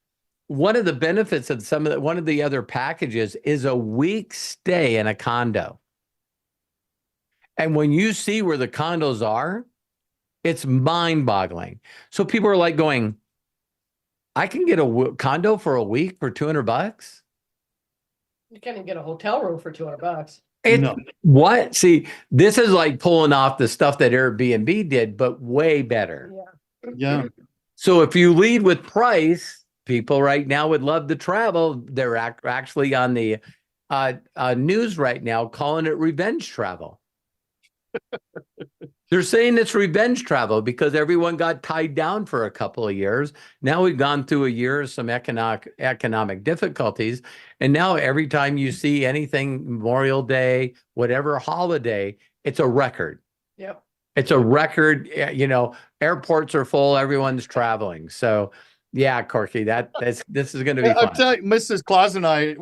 One of the benefits of one of the other packages is a week stay in a condo. And when you see where the condos are, it's mind-boggling. So people are like going, I can get a condo for a week for $200? You can't even get a hotel room for $200. No. What? See, this is like pulling off the stuff that Airbnb did, but way better. Yeah. So if you lead with price, people right now would love to travel. They're actually on the news right now calling it revenge travel. They're saying it's revenge travel because everyone got tied down for a couple of years. Now we've gone through a year of some economic difficulties. And now every time you see anything, Memorial Day, whatever holiday, it's a record. Yep. It's a record. You know, airports are full. Everyone's traveling. So yeah, Corky, this is going to be fun. I'll tell you, Mrs. Claus and I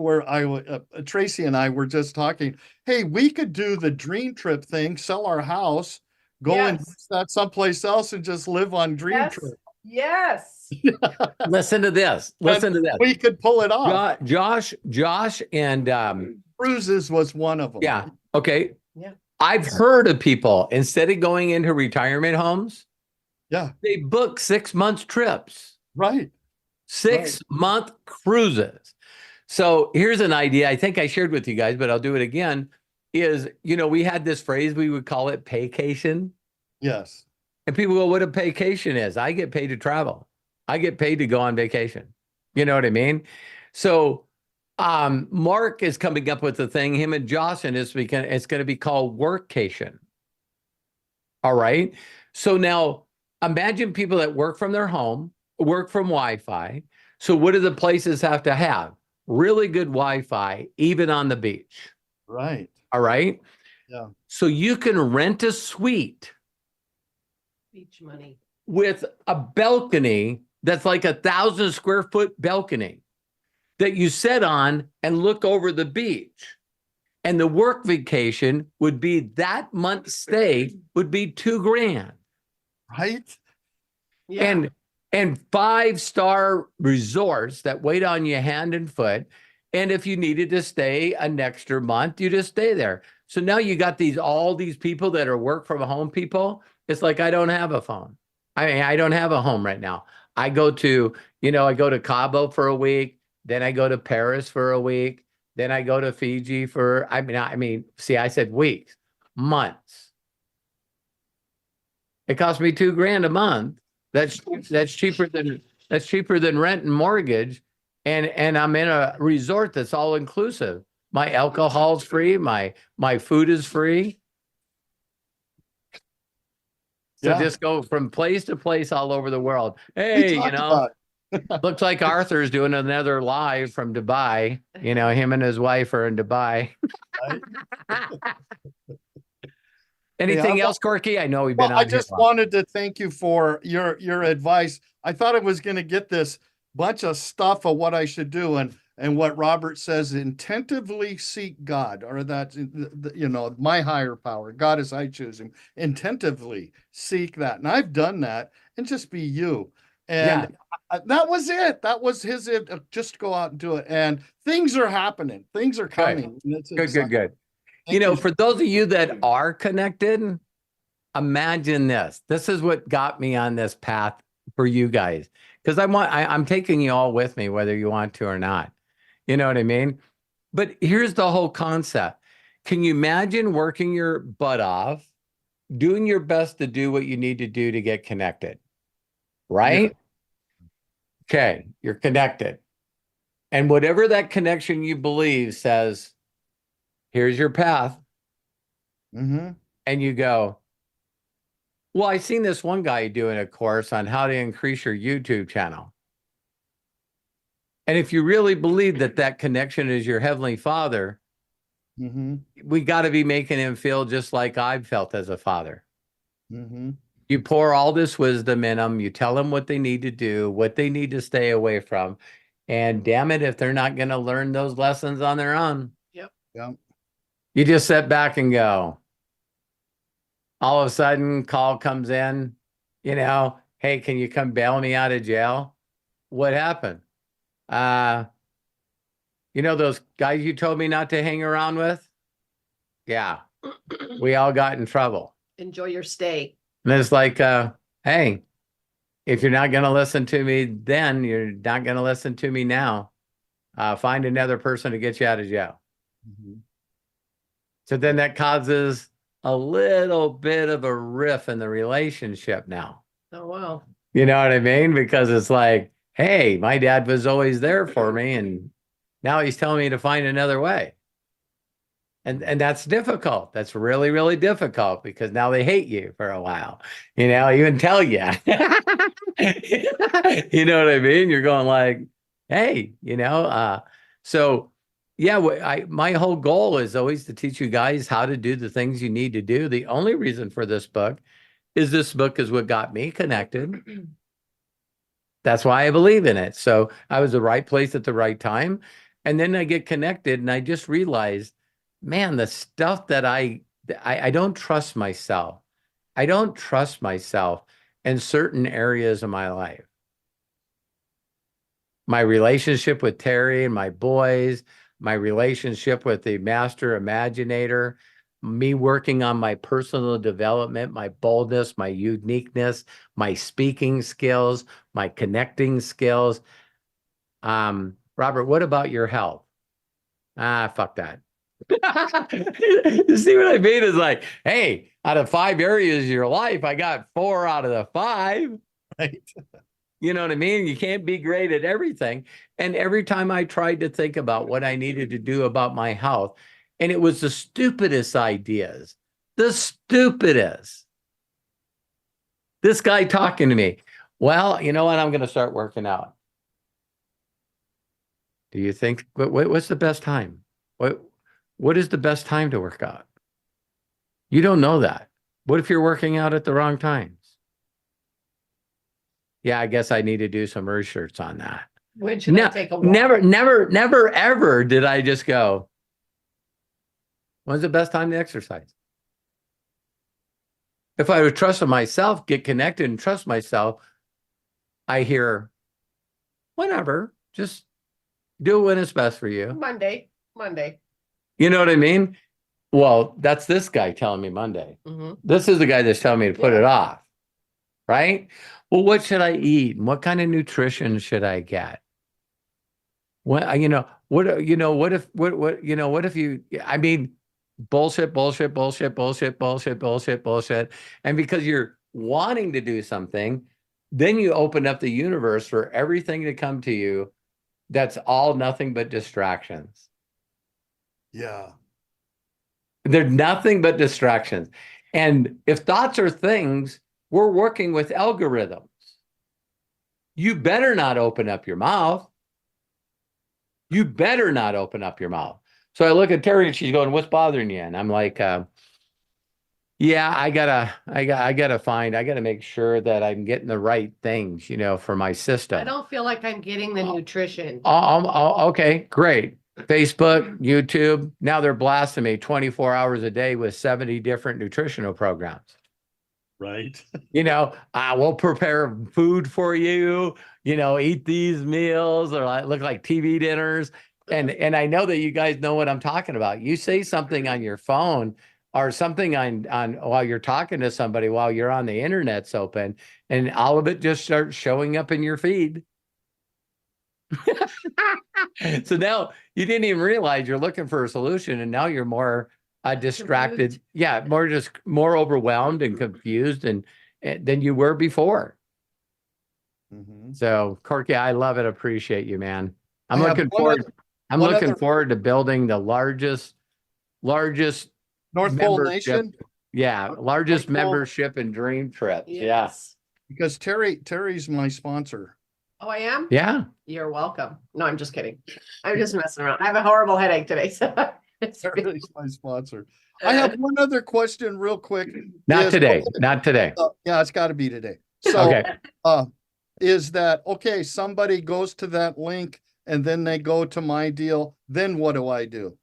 Tracy and I were just talking. Hey, we could do the dream trip thing, sell our house, go and use that someplace else and just live on dream trip. Yes. Listen to this. Listen to this. We could pull it off. Josh and Cruises was one of them. Yeah. Okay. Yeah. I've heard of people, instead of going into retirement homes, Yeah, they book 6 months trips, right. 6-month cruises. So here's an idea I think I shared with you guys, but I'll do it again, is, we had this phrase, we would call it paycation. Yes. And people go, what a vacation is. I get paid to travel. I get paid to go on vacation. You know what I mean? So Mark is coming up with a thing, him and Josh, and it's going to be called workcation. All right. So now imagine people that work from their home, work from Wi-Fi. So what do the places have to have? Really good Wi-Fi, even on the beach. Right. All right. Yeah. So you can rent a suite Beach money. with a balcony that's like 1,000 square foot balcony that you sit on and look over the beach. And the work vacation would be, that month's stay would be $2,000. Right. Yeah. And 5-star resorts that wait on you hand and foot. And if you needed to stay an extra month, you just stay there. So now you got all these people that are work from home people. It's like, I don't have a phone. I mean, I don't have a home right now. I go to Cabo for a week. Then I go to Paris for a week. Then I go to Fiji for, see, I said weeks, months. It cost me $2,000 a month. That's cheaper than rent and mortgage. And I'm in a resort that's all inclusive. My alcohol's free. My food is free. So Yeah. just go from place to place all over the world. We Hey, talked about it. looks like Arthur's doing another live from Dubai. Him and his wife are in Dubai. Anything else, Corky? I know we've been on I here just long. wanted to thank you for your advice. I thought I was going to get this bunch of stuff of what I should do, and what Robert says, intentively seek God, or that, my higher power, God as I choose him, intentively seek that. And I've done that, and just be you. And that was it. That was his, just go out and do it. And things are happening. Things are coming. Good. For those of you that are connected, imagine this. This is what got me on this path for you guys. Because I'm taking you all with me, whether you want to or not. You know what I mean? But here's the whole concept. Can you imagine working your butt off, doing your best to do what you need to do to get connected? Right? Yeah. Okay, you're connected. And whatever that connection you believe says, here's your path. Mm-hmm. And you go, well, I seen this one guy doing a course on how to increase your YouTube channel. And if you really believe that connection is your Heavenly Father, Mm-hmm. we got to be making him feel just like I've felt as a father. Mm-hmm. You pour all this wisdom in them. You tell them what they need to do, what they need to stay away from. And damn it, if they're not going to learn those lessons on their own. Yep. You just sit back and go. All of a sudden, call comes in, hey, can you come bail me out of jail? What happened? Those guys you told me not to hang around with? Yeah, we all got in trouble. Enjoy your stay. And it's like, hey, if you're not going to listen to me then, you're not going to listen to me now. Find another person to get you out of jail. Mm-hmm. So then that causes a little bit of a rift in the relationship now. Oh, wow. You know what I mean? Because it's like, hey, my dad was always there for me, and now he's telling me to find another way. And that's difficult. That's really, really difficult, because now they hate you for a while, even tell you. You know what I mean? You're going like, hey, so yeah, my whole goal is always to teach you guys how to do the things you need to do. The only reason for this book is what got me connected. That's why I believe in it. So I was the right place at the right time. And then I get connected, and I just realized, man, the stuff that I don't trust myself. I don't trust myself in certain areas of my life. My relationship with Terry and my boys, my relationship with the master imaginator, me working on my personal development, my boldness, my uniqueness, my speaking skills, my connecting skills. Robert, what about your health? Fuck that. You see what I mean? Is like, hey, out of 5 areas of your life, I got 4 out of the 5. Right. You know what I mean? You can't be great at everything. And every time I tried to think about what I needed to do about my health, and it was the stupidest ideas, the stupidest. This guy talking to me, well, you know what? I'm going to start working out. Do you think, what's the best time? What is the best time to work out? You don't know that. What if you're working out at the wrong times? Yeah, I guess I need to do some research on that. When should I take a walk? Never, ever did I just go, when's the best time to exercise? If I would trust in myself, get connected and trust myself, I hear, whenever, just do it when it's best for you. Monday. You know what I mean? Well, that's this guy telling me Monday. This is the guy that's telling me to put it off, right? Well, what should I eat? And what kind of nutrition should I get? What if you, I mean, bullshit. And because you're wanting to do something, then you open up the universe for everything to come to you. That's all nothing but distractions. Yeah. They're nothing but distractions. And if thoughts are things, we're working with algorithms. You better not open up your mouth. You better not open up your mouth. So I look at Terry and she's going, what's bothering you? And I'm like, yeah, I gotta make sure that I'm getting the right things, for my system. I don't feel like I'm getting the nutrition. Okay, great. Facebook, YouTube, now they're blasting me 24 hours a day with 70 different nutritional programs. Right. We'll prepare food for you, eat these meals or look like TV dinners. And I know that you guys know what I'm talking about. You say something on your phone or something on while you're talking to somebody while you're on the internet's open, and all of it just starts showing up in your feed. So now you didn't even realize you're looking for a solution, and now you're more distracted. Yeah, more overwhelmed and confused than you were before. So, Corky, I love it. Appreciate you, man. I'm looking forward to building the largest North Pole Nation. Yeah, largest membership and dream trips. Yes. Because Terry's my sponsor. Oh, I am? Yeah. You're welcome. No, I'm just kidding. I'm just messing around. I have a horrible headache today. So Terry's my sponsor. I have one other question real quick. Not today. Yeah, it's got to be today. So, okay. Is that, okay, somebody goes to that link and then they go to my deal, then what do I do?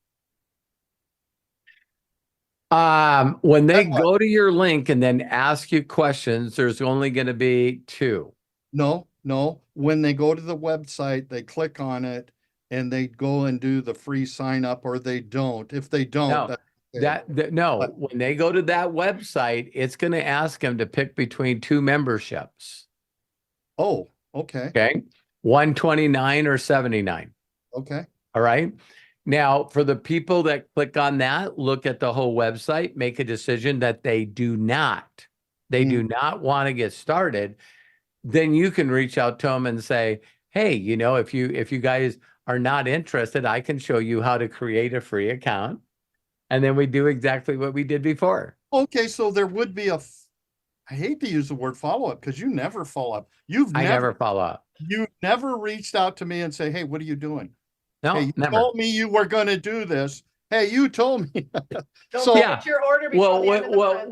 When they go to your link and then ask you questions, there's only going to be 2. No. When they go to the website, they click on it and they go and do the free sign up, or they don't. If they don't, when they go to that website, it's going to ask them to pick between 2 memberships. Oh, okay. Okay. 129 or 79. Okay. All right. Now, for the people that click on that, look at the whole website, make a decision that they do not want to get started, then you can reach out to them and say, hey, if you guys are not interested, I can show you how to create a free account. And then we do exactly what we did before. Okay. So there would be I hate to use the word follow-up because you never follow up. I never follow up. You never reached out to me and say, hey, what are you doing? No, hey, you never. told me you were going to do this. Hey, you told me. So get your order before the end of the month.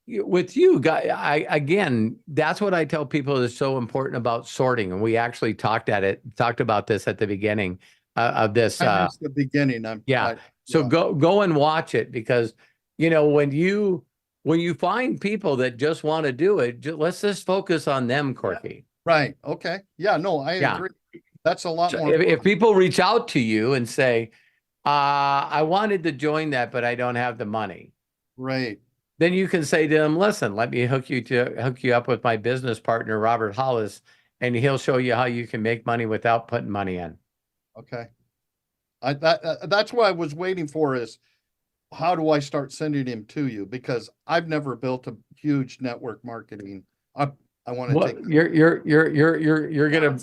with you guys, again, that's what I tell people is so important about sorting. And we actually talked about this at the beginning of this. I missed the beginning. So go and watch it, because when you find people that just want to do it, let's just focus on them, Corky. Right. Okay. Yeah. No, I agree. That's a lot more. If people reach out to you and say, I wanted to join that, but I don't have the money. Right. Then you can say to them, listen, let me hook you up with my business partner, Robert Hollis, and he'll show you how you can make money without putting money in. Okay. That's what I was waiting for is how do I start sending him to you? Because I've never built a huge network marketing. I want to take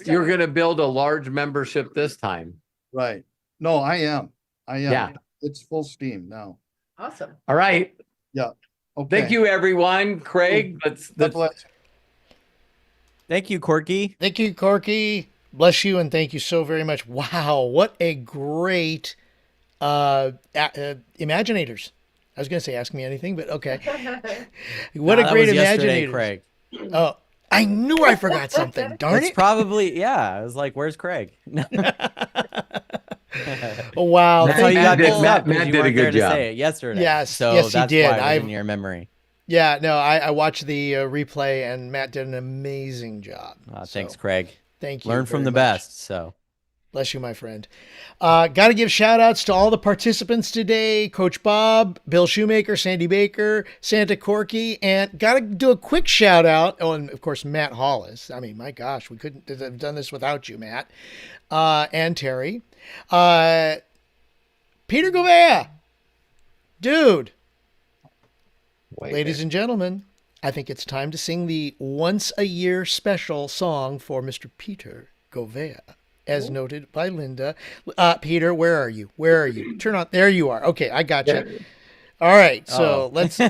You're gonna build a large membership this time. right. No, I am. Yeah. It's full steam now. Awesome. All right. Yeah. Okay. Thank you, everyone. Craig, God let's bless. Thank you, Corky. Thank you, Corky. Bless you, and thank you so very much. Wow, what a great Imaginators. I was going to say ask me anything, but okay. What Nah, a that great was yesterday, Imaginators. Craig. Oh, I knew I forgot something. Darn It's it. probably, yeah. I was like, where's Craig? Oh, wow. That's how you got mixed up, 'cause Matt you did a weren't there good to job. say it yesterday. Yes, so yes, he that's did. why it was I've- in your memory. Yeah, no, I watched the replay, and Matt did an amazing job. Thanks, So, Craig. thank you. Learn from very the much. best. So Bless you, my friend. Got to give shout outs to all the participants today. Coach Bob, Bill Shoemaker, Sandy Baker, Santa Corky, and got to do a quick shout out. Oh, and of course, Matt Hollis. I mean, my gosh, we couldn't have done this without you, Matt. And Terry. Peter Gouveia. Dude. Ladies and gentlemen, I think it's time to sing the once a year special song for Mr. Peter Gouveia, as noted by Linda. Peter, where are you? Where are you? Turn on. There you are. Okay, I got you. All right, so let's.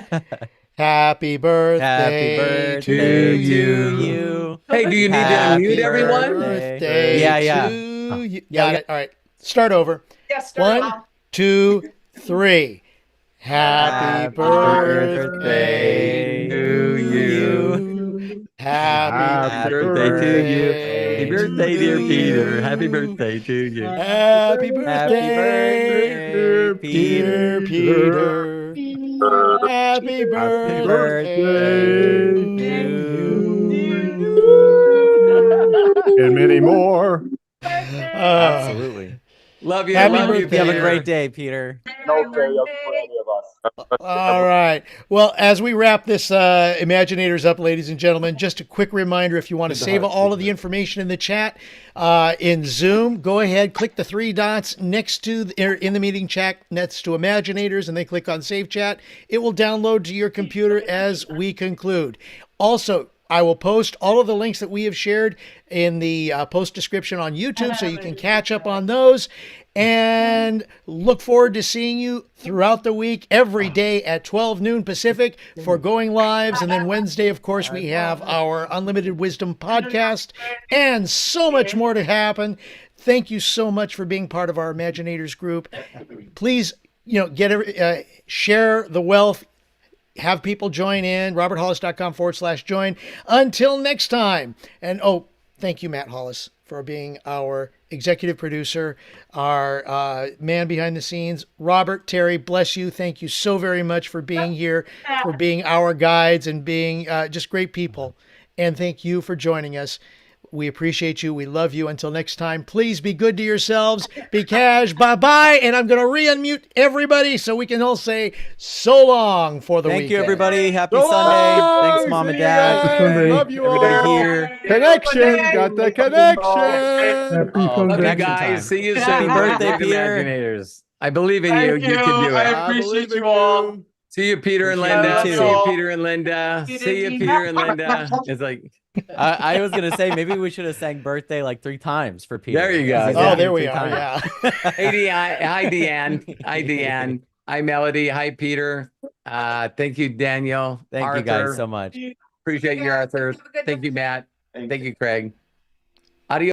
Happy birthday to you. Hey, do you need to Happy unmute everyone? Birthday Yeah. to you. Yeah, Got it. All right, start over. Yes, start 1, off. 2, 3. Happy birthday to you. Happy birthday to you. birthday Happy birthday, dear to Peter. you. Happy birthday to you. Happy Happy birthday, birthday, dear Peter. Peter. Happy birthday birthday to And many more. Absolutely. Love you. Happy Love you, birthday. You have a Peter. great day, Peter. All right. Well, as we wrap this Imaginators up, ladies and gentlemen, just a quick reminder, if you want to save all of the information in the chat in Zoom, go ahead, click the 3 dots next to in the meeting chat next to Imaginators, and then click on Save Chat. It will download to your computer as we conclude. Also, I will post all of the links that we have shared in the post description on YouTube so you can catch up on those. And look forward to seeing you throughout the week, every day at 12 noon Pacific for Going Lives. And then Wednesday, of course, we have our Unlimited Wisdom podcast and so much more to happen. Thank you so much for being part of our Imaginators group. Please, share the wealth. Have people join in, roberthollis.com/join. Until next time. And thank you, Matt Hollis, for being our executive producer, our man behind the scenes. Robert, Terry, bless you. Thank you so very much for being here, for being our guides and being just great people. And thank you for joining us. We appreciate you. We love you. Until next time, please be good to yourselves. Be cash. Bye-bye. And I'm going to re-unmute everybody so we can all say so long for the weekend. Thank you, everybody. Happy So Sunday. long. Thanks, Mom and Dad. Sunday. Love you Everybody all. here. Connection. Got the connection. Happy Love you Sunday. Connection guys. time. See you soon. Happy birthday, Great Peter. Imaginators. I believe in you. You can do it. I believe in you. See you, Peter and Appreciate Linda. you See too. you, Peter and Linda. See you, Peter and Linda. It's like, I was going to say, maybe we should have sang birthday like 3 times for Peter. There you go. He's Oh, happy there we 3 are. times. Yeah. hey, hi, Deanne. Hi, Deanne. Hi, Melody. Hi, Peter. Thank you, Daniel. Thank Arthur. you guys so much. Appreciate you, Arthur. Thank you, Matt. Thank you, Craig.